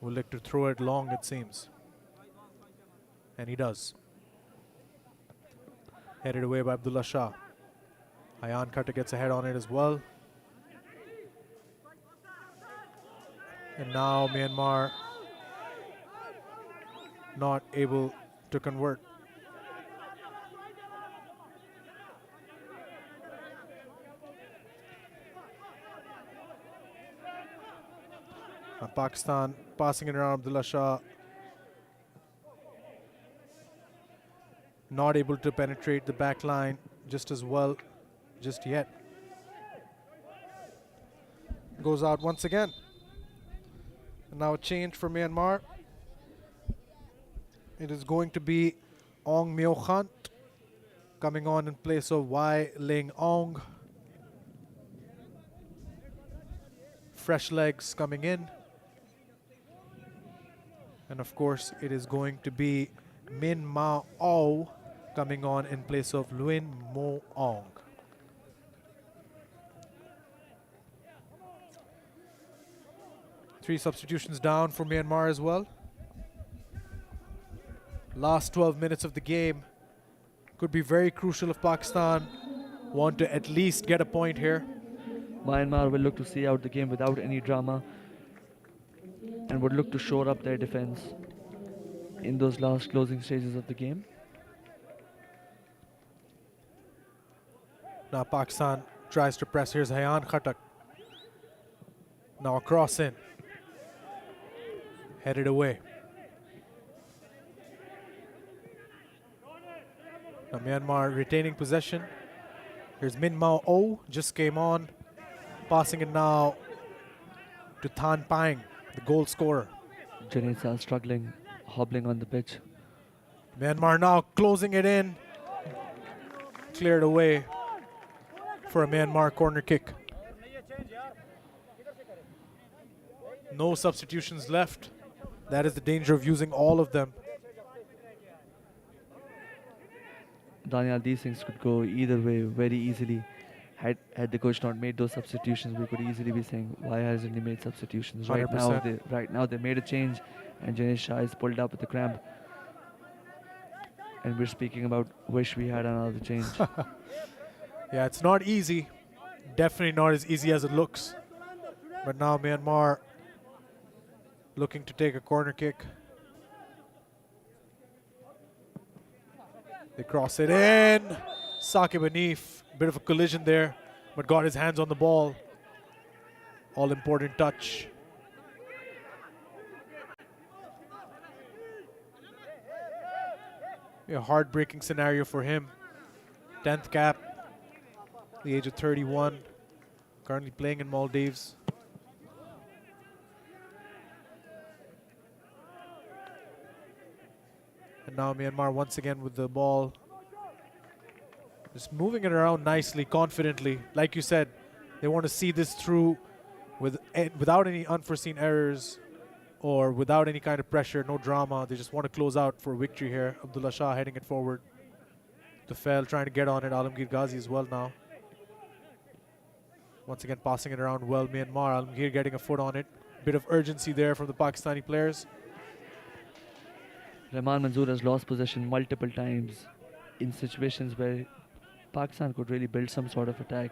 will look to throw it long, it seems. And he does. Headed away by Abdullah Shah. Ayan Khatak gets ahead on it as well. And now Myanmar not able to convert. Now Pakistan passing it around Abdullah Shah. Not able to penetrate the back line just as well just yet. Goes out once again. And now a change for Myanmar. It is going to be Ong Myo Khant coming on in place of Wai Ling Ong. Fresh legs coming in. And of course, it is going to be Min Ma O coming on in place of Luin Mo Ong. Three substitutions down for Myanmar as well. Last 12 minutes of the game could be very crucial if Pakistan want to at least get a point here. Myanmar will look to see out the game without any drama and would look to shore up their defense in those last closing stages of the game. Now Pakistan tries to press. Here's Ayan Khatak. Now a cross in. Headed away. Now Myanmar retaining possession. Here's Min Mao O, just came on. Passing it now to Than Pang, the goal scorer. Janitsa struggling, hobbling on the pitch. Myanmar now closing it in. Cleared away for a Myanmar corner kick. No substitutions left. That is the danger of using all of them. Daniel, these things could go either way very easily. Had the coach not made those substitutions, we could easily be saying, why hasn't he made substitutions? Right 100%. now they made a change and Janesh Shah is pulled up with the cramp. And we're speaking about wish we had another change. Yeah, it's not easy. Definitely not as easy as it looks. But now Myanmar looking to take a corner kick. They cross it in. Saqib Hanif, bit of a collision there, but got his hands on the ball. All important touch. A heartbreaking scenario for him. 10th cap, the age of 31, currently playing in Maldives. And now Myanmar once again with the ball. Just moving it around nicely, confidently. Like you said, they want to see this through without any unforeseen errors or without any kind of pressure, no drama. They just want to close out for a victory here. Abdullah Shah heading it forward. Tufel trying to get on it. Alamgir Ghazi as well now. Once again passing it around well. Myanmar, Alamgir getting a foot on it. Bit of urgency there from the Pakistani players. Rahman Manzoor has lost possession multiple times in situations where Pakistan could really build some sort of attack.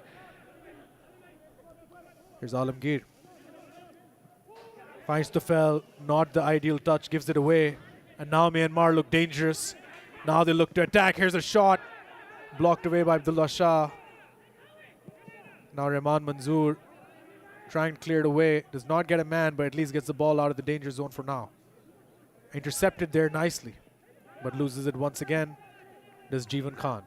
Here's Alamgir. Finds Tufel, not the ideal touch, gives it away. And now Myanmar look dangerous. Now they look to attack. Here's a shot. Blocked away by Abdullah Shah. Now Rahman Manzoor trying to clear it away. Does not get a man, but at least gets the ball out of the danger zone for now. Intercepted there nicely, but loses it once again. Does Jeevan Khan.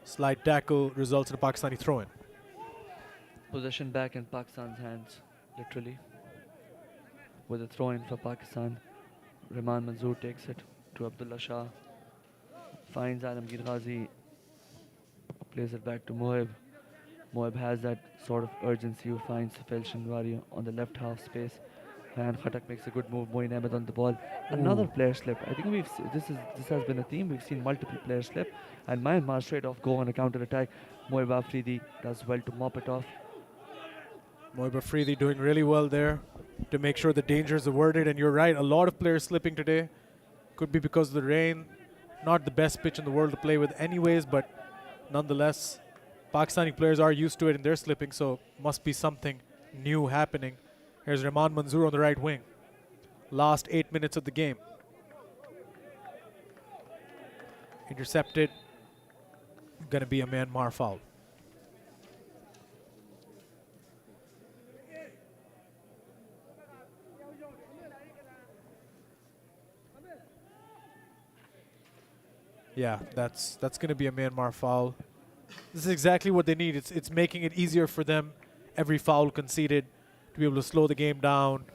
Slight tackle results in a Pakistani throw-in. Possession back in Pakistan's hands, literally. With a throw-in for Pakistan. Rahman Manzoor takes it to Abdullah Shah. Finds Alamgir Ghazi. Plays it back to Mohib. Mohib has that sort of urgency who finds Safel Shinwari on the left half space. And Khatak makes a good move. Moin Ahmed on the ball. Another player slip. I think this has been a theme. We've seen multiple players slip, and Myanmar straight off go on a counter attack. Moib Afridi does well to mop it off. Moib Afridi doing really well there to make sure the danger is averted. And you're right, a lot of players slipping today. Could be because of the rain. Not the best pitch in the world to play with anyways, but nonetheless, Pakistani players are used to it and they're slipping, so must be something new happening. Here's Rahman Manzoor on the right wing. Last 8 minutes of the game. Intercepted. Gonna be a Myanmar foul. Yeah, that's going to be a Myanmar foul. This is exactly what they need. It's making it easier for them, every foul conceded, to be able to slow the game down,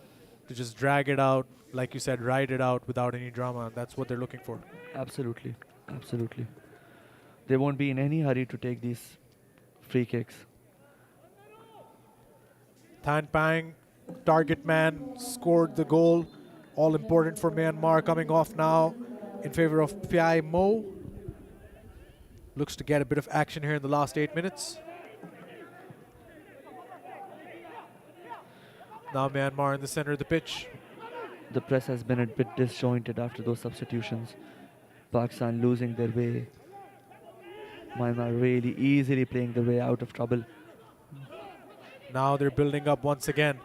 to just drag it out, like you said, ride it out without any drama. That's what they're looking for. Absolutely, absolutely. They won't be in any hurry to take these free kicks. Tan Pang, target man, scored the goal. All important for Myanmar, coming off now in favor of Piai Mo. Looks to get a bit of action here in the last 8 minutes. Now Myanmar in the center of the pitch. The press has been a bit disjointed after those substitutions. Pakistan losing their way. Myanmar really easily playing their way out of trouble. Now they're building up once again.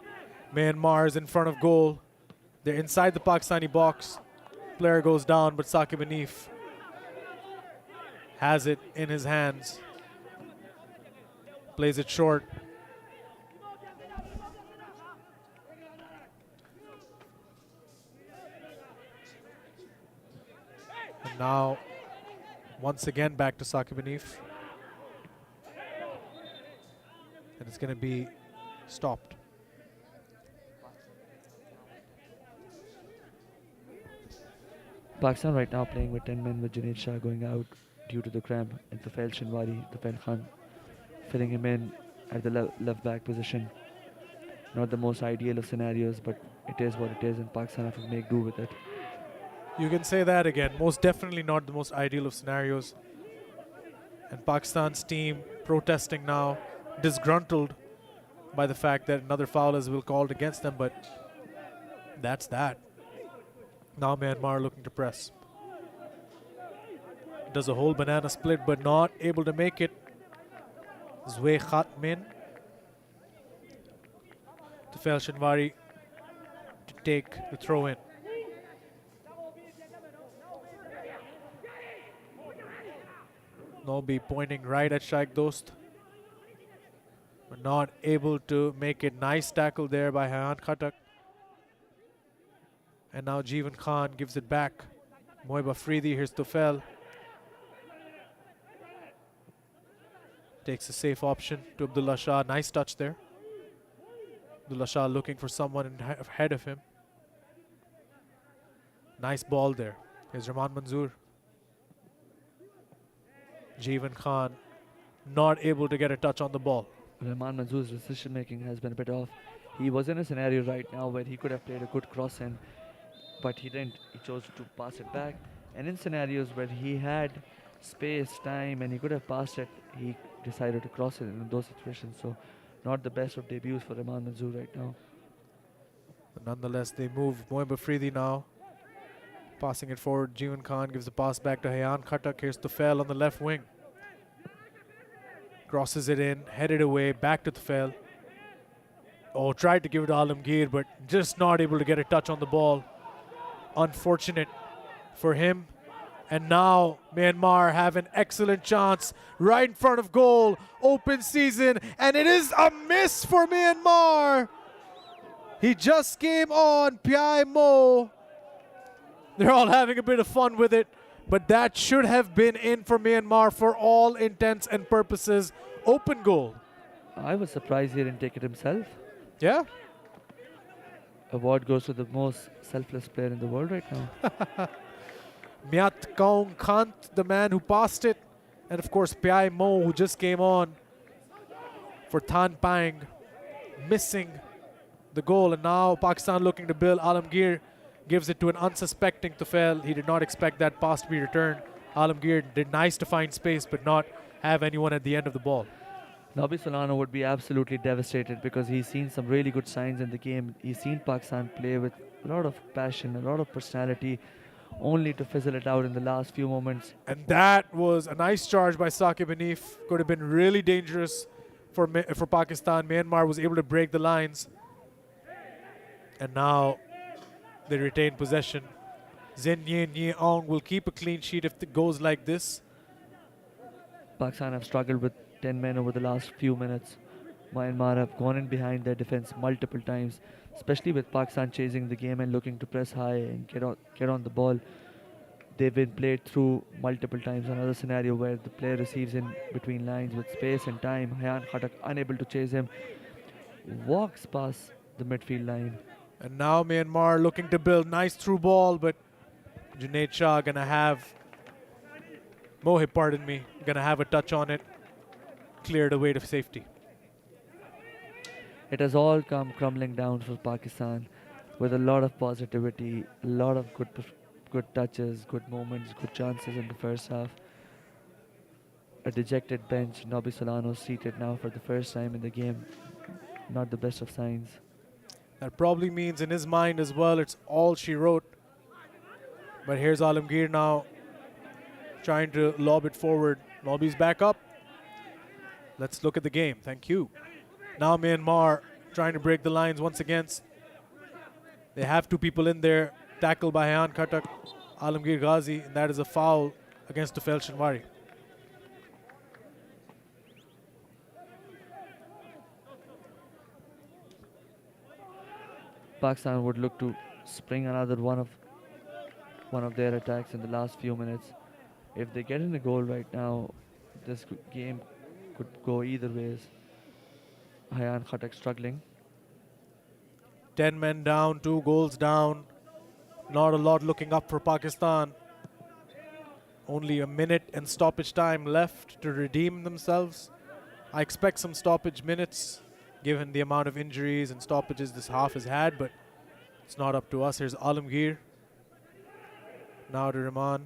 Myanmar is in front of goal. They're inside the Pakistani box. Player goes down, but Saqib Hanif has it in his hands. Plays it short. And now, once again, back to Saqib Hanif. And it's going to be stopped. Pakistan right now playing with 10 men with Junaid Shah going out due to the cramp, and Tufail Shinwari, Tufail Khan filling him in at the left back position. Not the most ideal of scenarios, but it is what it is, and Pakistan have to make do with it. You can say that again. Most definitely not the most ideal of scenarios. And Pakistan's team protesting now, disgruntled by the fact that another foul has been called against them, but that's that. Now Myanmar looking to press. Does a whole banana split, but not able to make it. Zwe Khat Min. Tufail Shinwari to take the throw in. Nobi pointing right at Shaikh Dost, but not able to make it. Nice tackle there by Hayan Khatak. And now Jeevan Khan gives it back. Moib Afridi, here's Tufail. Takes a safe option to Abdullah Shah. Nice touch there. Abdullah Shah looking for someone ahead of him. Nice ball there. Here's Rahman Manzoor. Jeevan Khan not able to get a touch on the ball. Rahman Manzoor's decision making has been a bit off. He was in a scenario right now where he could have played a good cross in, but he didn't. He chose to pass it back. And in scenarios where he had space, time, and he could have passed it, he decided to cross it in those situations. So not the best of debuts for Rahman Manzoor right now. But nonetheless, they move Moib Afridi now. Passing it forward, Jeevan Khan gives the pass back to Hayan Khatak. Here's Tufail on the left wing. Crosses it in, headed away, back to Tufail. Oh, tried to give it to Alamgir, but just not able to get a touch on the ball. Unfortunate for him. And now Myanmar have an excellent chance right in front of goal. Open season, and it is a miss for Myanmar. He just came on, Piai Mo. They're all having a bit of fun with it, but that should have been in for Myanmar for all intents and purposes. Open goal. I was surprised he didn't take it himself. Yeah. Award goes to the most selfless player in the world right now. Myat Kaung Khant, the man who passed it. And of course, Piai Mo, who just came on for Tan Pang, missing the goal. And now Pakistan looking to build. Alamgir gives it to an unsuspecting Tufail. He did not expect that pass to be returned. Alamgir did nice to find space, but not have anyone at the end of the ball. Nabi Solano would be absolutely devastated because he's seen some really good signs in the game. He's seen Pakistan play with a lot of passion, a lot of personality, only to fizzle it out in the last few moments. And that was a nice charge by Saqib Hanif. Could have been really dangerous for Pakistan. Myanmar was able to break the lines. And now they retain possession. Zin Yin Yi Ong will keep a clean sheet if it goes like this. Pakistan have struggled with 10 men over the last few minutes. Myanmar have gone in behind their defense multiple times, especially with Pakistan chasing the game and looking to press high and get on the ball. They've been played through multiple times. Another scenario where the player receives in between lines with space and time. Hayan Khatak unable to chase him, walks past the midfield line. And now Myanmar looking to build. Nice through ball, but Junaid Shah gonna have, Mohib, pardon me, gonna have a touch on it. Cleared away to safety. It has all come crumbling down for Pakistan with a lot of positivity, a lot of good touches, good moments, good chances in the first half. A dejected bench, Nobby Solano seated now for the first time in the game. Not the best of signs. That probably means in his mind as well, it's all she wrote. But here's Alamgir now trying to lob it forward. Nobby's back up. Let's look at the game. Thank you. Now Myanmar trying to break the lines once again. They have two people in there. Tackled by Hayan Khatak, Alamgir Ghazi, and that is a foul against Tufail Shinwari. Pakistan would look to spring another one of their attacks in the last few minutes. If they get in a goal right now, this game could go either ways. Hayan Khatak struggling. 10 men down, 2 goals down. Not a lot looking up for Pakistan. Only a minute and stoppage time left to redeem themselves. I expect some stoppage minutes given the amount of injuries and stoppages this half has had, but it's not up to us. Here's Alamgir. Now to Rahman.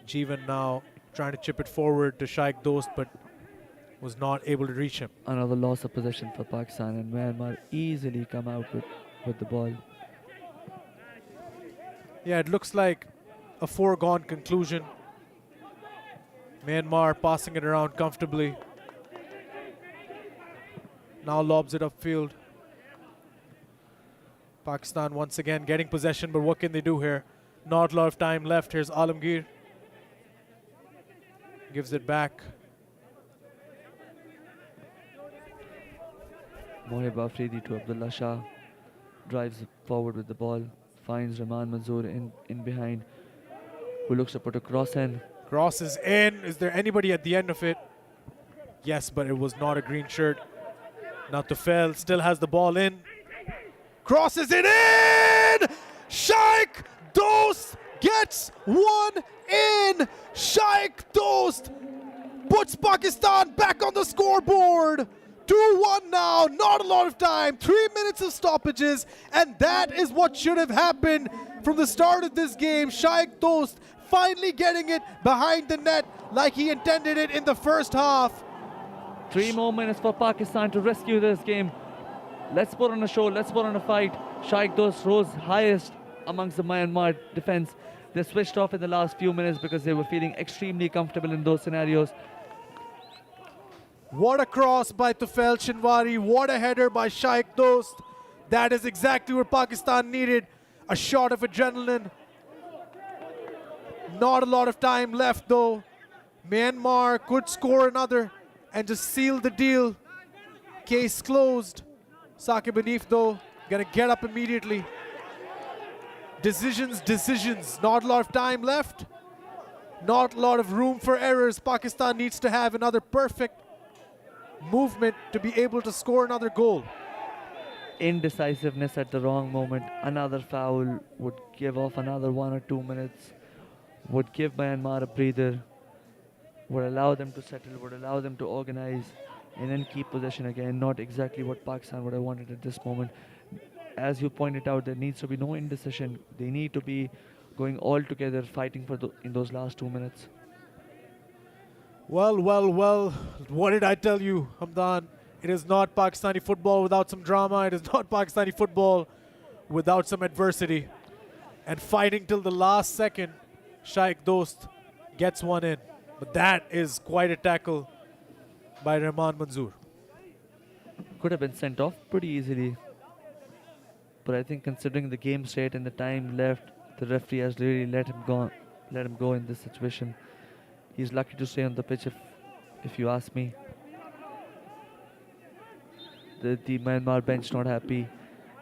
Jeevan now trying to chip it forward to Shaikh Dost, but was not able to reach him. Another loss of possession for Pakistan, and Myanmar easily come out with the ball. Yeah, it looks like a foregone conclusion. Myanmar passing it around comfortably. Now lobs it upfield. Pakistan once again getting possession, but what can they do here? Not a lot of time left. Here's Alamgir. Gives it back. Mohib Afridi to Abdullah Shah. Drives forward with the ball. Finds Rahman Manzoor in behind, who looks to put a cross in. Cross is in. Is there anybody at the end of it? Yes, but it was not a green shirt. Now Tufail still has the ball in. Crosses it in! Shaikh Dost gets one in! Shaikh Dost puts Pakistan back on the scoreboard. 2-1 now, not a lot of time, 3 minutes of stoppages, and that is what should have happened from the start of this game. Shaikh Dost finally getting it behind the net like he intended it in the first half. 3 more minutes for Pakistan to rescue this game. Let's put on a show, let's put on a fight. Shaikh Dost rose highest amongst the Myanmar defense. They switched off in the last few minutes because they were feeling extremely comfortable in those scenarios. What a cross by Tufail Shinwari. What a header by Shaikh Dost. That is exactly what Pakistan needed. A shot of adrenaline. Not a lot of time left though. Myanmar could score another and just seal the deal. Case closed. Saqib Hanif though, gonna get up immediately. Decisions. Not a lot of time left. Not a lot of room for errors. Pakistan needs to have another perfect movement to be able to score another goal. Indecisiveness at the wrong moment. Another foul would give off another 1 or 2 minutes. Would give Myanmar a breather. Would allow them to settle. Would allow them to organize. And then keep possession again. Not exactly what Pakistan would have wanted at this moment. As you pointed out, there needs to be no indecision. They need to be going all together, fighting for in those last 2 minutes. Well, what did I tell you, Hamdan? It is not Pakistani football without some drama. It is not Pakistani football without some adversity. and fighting till the last second, Shaikh Dost gets one in. But that is quite a tackle by Rahman Manzoor. Could have been sent off pretty easily. But I think considering the game state and the time left, the referee has really let him go in this situation. He's lucky to stay on the pitch if you ask me. The Myanmar bench not happy,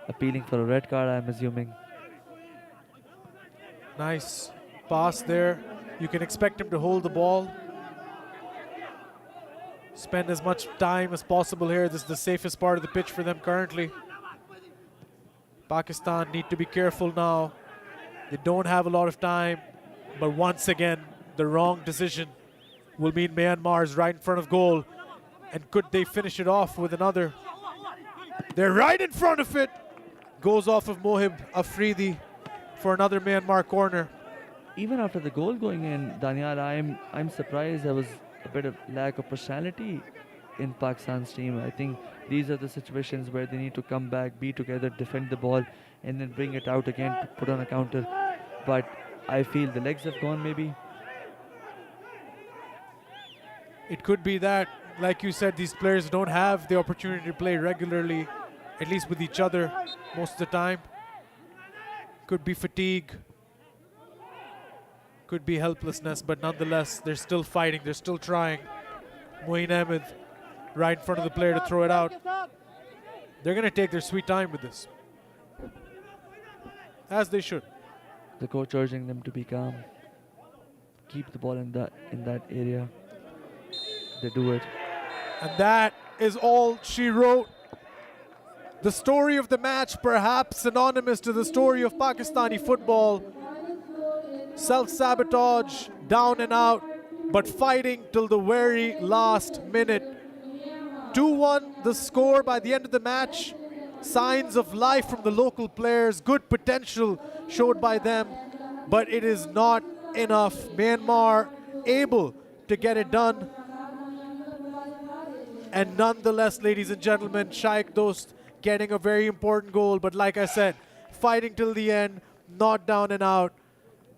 appealing for a red card, I'm assuming. Nice pass there. You can expect him to hold the ball. Spend as much time as possible here. This is the safest part of the pitch for them currently. Pakistan need to be careful now. They don't have a lot of time, but once again, the wrong decision will mean Myanmar's right in front of goal. And could they finish it off with another? They're right in front of it. Goes off of Mohib Afridi for another Myanmar corner. Even after the goal going in, Daniel, I'm surprised there was a bit of lack of personality in Pakistan's team. I think these are the situations where they need to come back, be together, defend the ball, and then bring it out again to put on a counter. But I feel the legs have gone maybe. It could be that, like you said, these players don't have the opportunity to play regularly, at least with each other most of the time. Could be fatigue. Could be helplessness, but nonetheless, they're still fighting, they're still trying. Moeen Ahmed right in front of the player to throw it out. They're going to take their sweet time with this. As they should. The coach urging them to be calm. Keep the ball in that area. They do it. And that is all she wrote. The story of the match, perhaps synonymous to the story of Pakistani football. Self-sabotage, down and out, but fighting till the very last minute. 2-1 the score by the end of the match. Signs of life from the local players, good potential showed by them, but it is not enough. Myanmar able to get it done. And nonetheless, ladies and gentlemen, Shaikh Dost getting a very important goal, but like I said, fighting till the end, not down and out.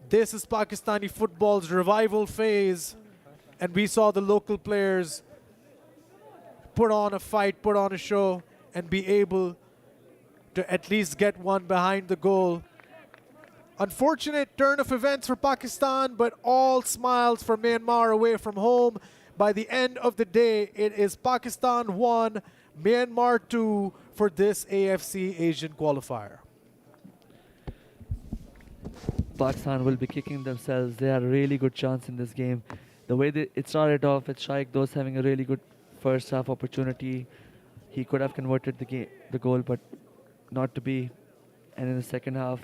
This is Pakistani football's revival phase, and we saw the local players put on a fight, put on a show, and be able to at least get one behind the goal. Unfortunate turn of events for Pakistan, but all smiles for Myanmar away from home. By the end of the day, it is Pakistan 1, Myanmar 2 for this AFC Asian qualifier. Pakistan will be kicking themselves. They had a really good chance in this game. The way it started off with Shaikh Dost having a really good first half opportunity. He could have converted the goal, but not to be. And in the second half,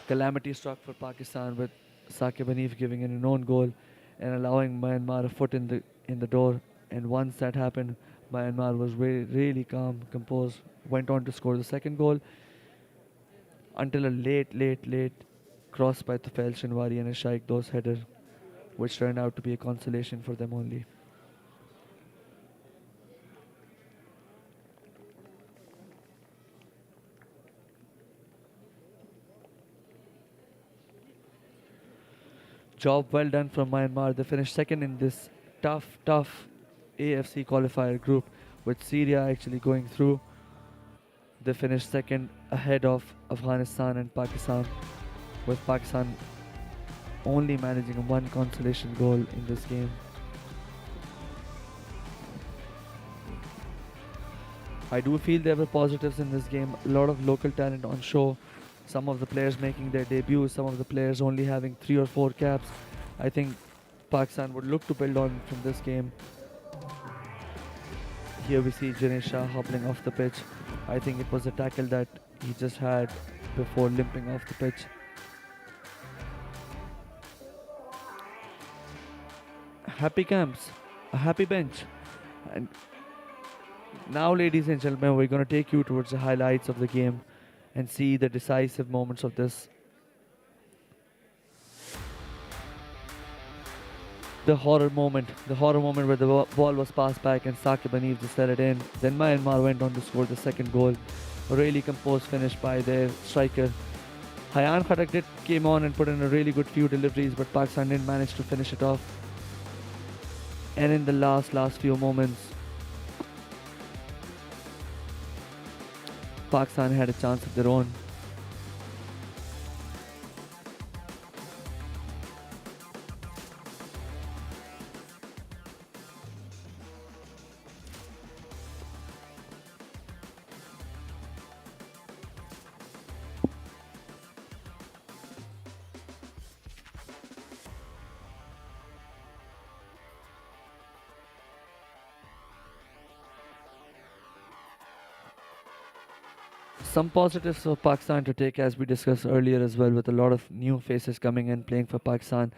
calamity struck for Pakistan with Saqib Hanif giving in a known goal and allowing Myanmar a foot in the door. And once that happened, Myanmar was really calm, composed, went on to score the second goal until a late cross by Tufail Shinwari and a Shaikh Dost header, which turned out to be a consolation for them only. Job well done from Myanmar. They finished second in this tough AFC qualifier group, with Syria actually going through. They finished second ahead of Afghanistan and Pakistan, with Pakistan only managing one consolation goal in this game. I do feel there were positives in this game. A lot of local talent on show. Some of the players making their debuts, some of the players only having 3 or 4 caps. I think Pakistan would look to build on from this game. Here we see Jinesh Shah hobbling off the pitch. I think it was a tackle that he just had before limping off the pitch. Happy camps, a happy bench. And now, ladies and gentlemen, we're going to take you towards the highlights of the game and see the decisive moments of this. The horror moment where the ball was passed back and Saqib Hanif just let it in. Then Myanmar went on to score the second goal. A really composed finish by their striker. Hayan Khatak came on and put in a really good few deliveries, but Pakistan didn't manage to finish it off. And in the last few moments, Pakistan had a chance of their own. Some positives for Pakistan to take, as we discussed earlier as well, with a lot of new faces coming in playing for Pakistan.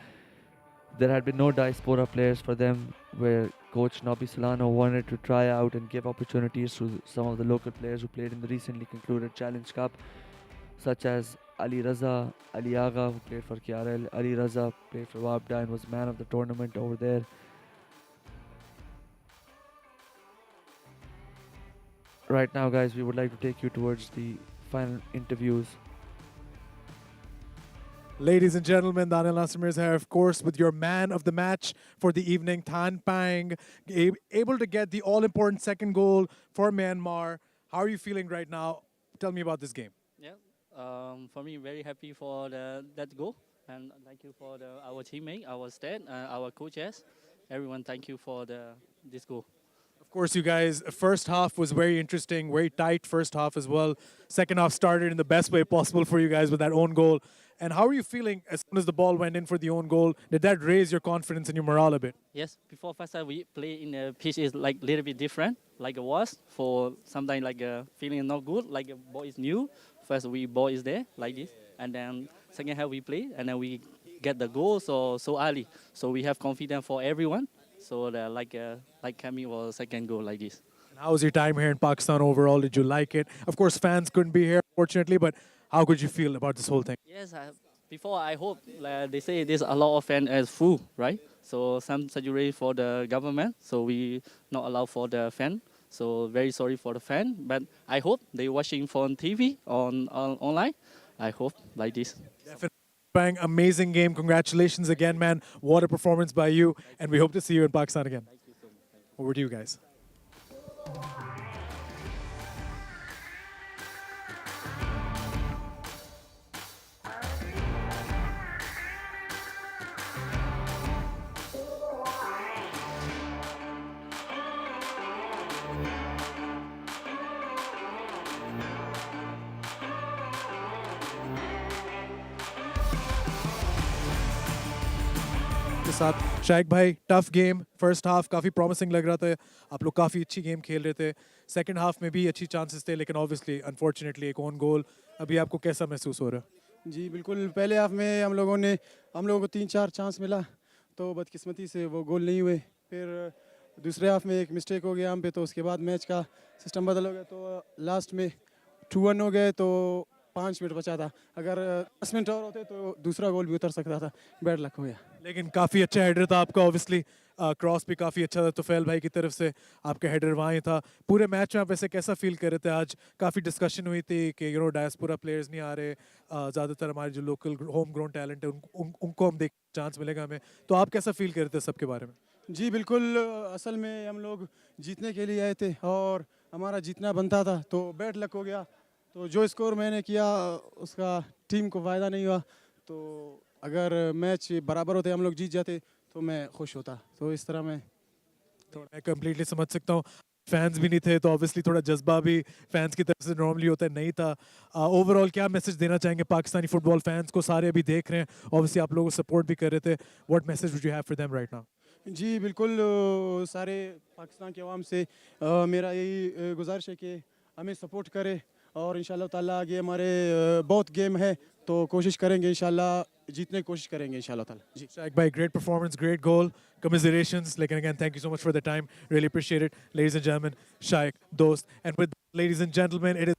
There had been no diaspora players for them, where coach Nobby Solano wanted to try out and give opportunities to some of the local players who played in the recently concluded Challenge Cup, such as Ali Raza, Ali Agha, who played for KRL. Ali Raza played for Wabda and was man of the tournament over there. Right now, guys, we would like to take you towards the final interviews. Ladies and gentlemen, Daniel Nasser is here, of course, with your man of the match for the evening, Tan Pang, able to get the all-important second goal for Myanmar. How are you feeling right now? Tell me about this game. Yeah, for me, very happy for that goal, and thank you for our teammate, our staff, our coaches, everyone. Thank you for this goal. Of course, you guys, first half was very interesting, very tight first half as well. Second half started in the best way possible for you guys with that own goal. And how are you feeling as soon as the ball went in for the own goal? Did that raise your confidence and your morale a bit? Yes, before first half we play in a pitch is like a little bit different, like it was for sometimes like feeling not good, like a ball is new. First ball is there like this, and then second half we play, and then we get the goal so early. So we have confidence for everyone. So like coming was second goal like this. And how was your time here in Pakistan overall? Did you like it? Of course, fans couldn't be here, fortunately, but how could you feel about this whole thing? Yes, before I hope they say there's a lot of fans as full, right? So some surgery for the government, so we not allow for the fan. So very sorry for the fan, but I hope they watching on TV on online. I hope like this. Definitely. Bang, amazing game. Congratulations again, man. What a performance by you. And we hope to see you in Pakistan again. Thank you so much. Over to you guys. के साथ शाइक भाई tough game first half काफ़ी promising लग रहा था आप लोग काफ़ी अच्छी गेम खेल रहे थे सेकंड हाफ में भी अच्छी चांसेस थे लेकिन ऑब्वियसली अनफॉर्चुनेटली एक ऑन गोल अभी आपको कैसा महसूस हो रहा है जी बिल्कुल पहले हाफ में हम लोगों को 3-4 चांस मिला तो बदकिस्मती से वो गोल नहीं हुए फिर दूसरे हाफ में एक मिस्टेक हो गया हम पे तो उसके बाद मैच का सिस्टम बदल हो गया तो लास्ट में 2-1 हो गए तो 5 मिनट बचा था अगर 10 मिनट और होते तो दूसरा गोल भी उतर सकता था बैड लक हो गया लेकिन काफ़ी अच्छा हेडर था आपका ऑब्वियसली क्रॉस भी काफ़ी अच्छा था तुफैल भाई की तरफ से आपका हेडर वहाँ ही था पूरे मैच में आप वैसे कैसा फील कर रहे थे आज काफ़ी डिस्कशन हुई थी कि डायस्पोरा प्लेयर्स नहीं आ रहे ज़्यादातर हमारे जो लोकल होम ग्राउंड टैलेंट है उनको हम देख चांस मिलेगा हमें तो आप कैसा फील कर रहे थे सबके बारे में जी बिल्कुल असल में हम लोग जीतने के लिए आए थे और हमारा जीतना बनता था तो बैड लक हो गया तो जो स्कोर मैंने किया उसका टीम को फ़ायदा नहीं हुआ तो अगर मैच बराबर होते हम लोग जीत जाते तो मैं खुश होता तो इस तरह मैं कंप्लीटली समझ सकता हूँ फैंस भी नहीं थे तो ऑब्वियसली थोड़ा जज्बा भी फैंस की तरफ से नॉर्मली होता है नहीं था ओवरऑल क्या मैसेज देना चाहेंगे पाकिस्तानी फुटबॉल फैंस को सारे अभी देख रहे हैं ऑब्वियसली आप लोगों को सपोर्ट भी कर रहे थे what message would you have for them right now जी बिल्कुल सारे पाकिस्तान के अवाम से मेरा यही गुजारिश है कि हमें सपोर्ट करें और इंशाल्लाह ताला आगे हमारे बहुत गेम है तो कोशिश करेंगे इंशाल्लाह जीतने की कोशिश करेंगे इंशाल्लाह ताला जी Shaikh bhai, great performance, great goal. Commiserations. Like, and again, thank you so much for the time. Really appreciate it. Ladies and gentlemen, Shaikh, Dost. And with ladies and gentlemen, it is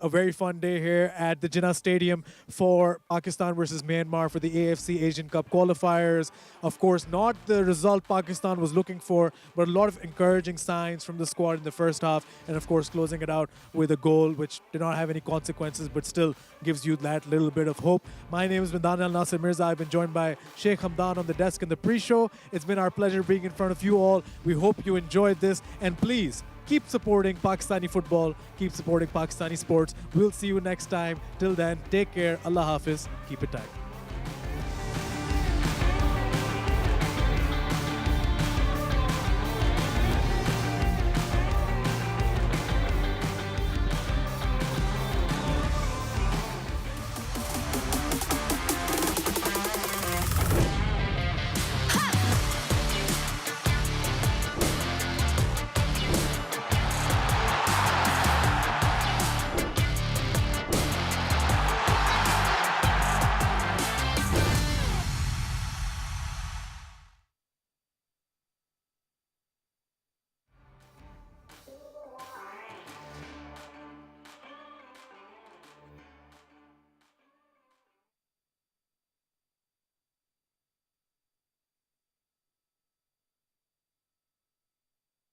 a very fun day here at the Jinnah Stadium for Pakistan versus Myanmar for the AFC Asian Cup qualifiers. Of course, not the result Pakistan was looking for, but a lot of encouraging signs from the squad in the first half, and of course closing it out with a goal which did not have any consequences but still gives you that little bit of hope. My name is Mindan Al Nasir Mirza. I've been joined by Sheikh Hamdan on the desk in the pre-show. It's been our pleasure being in front of you all. We hope you enjoyed this, and please keep supporting Pakistani football, keep supporting Pakistani sports. We'll see you next time. Till then, take care. Allah Hafiz. Keep it tight.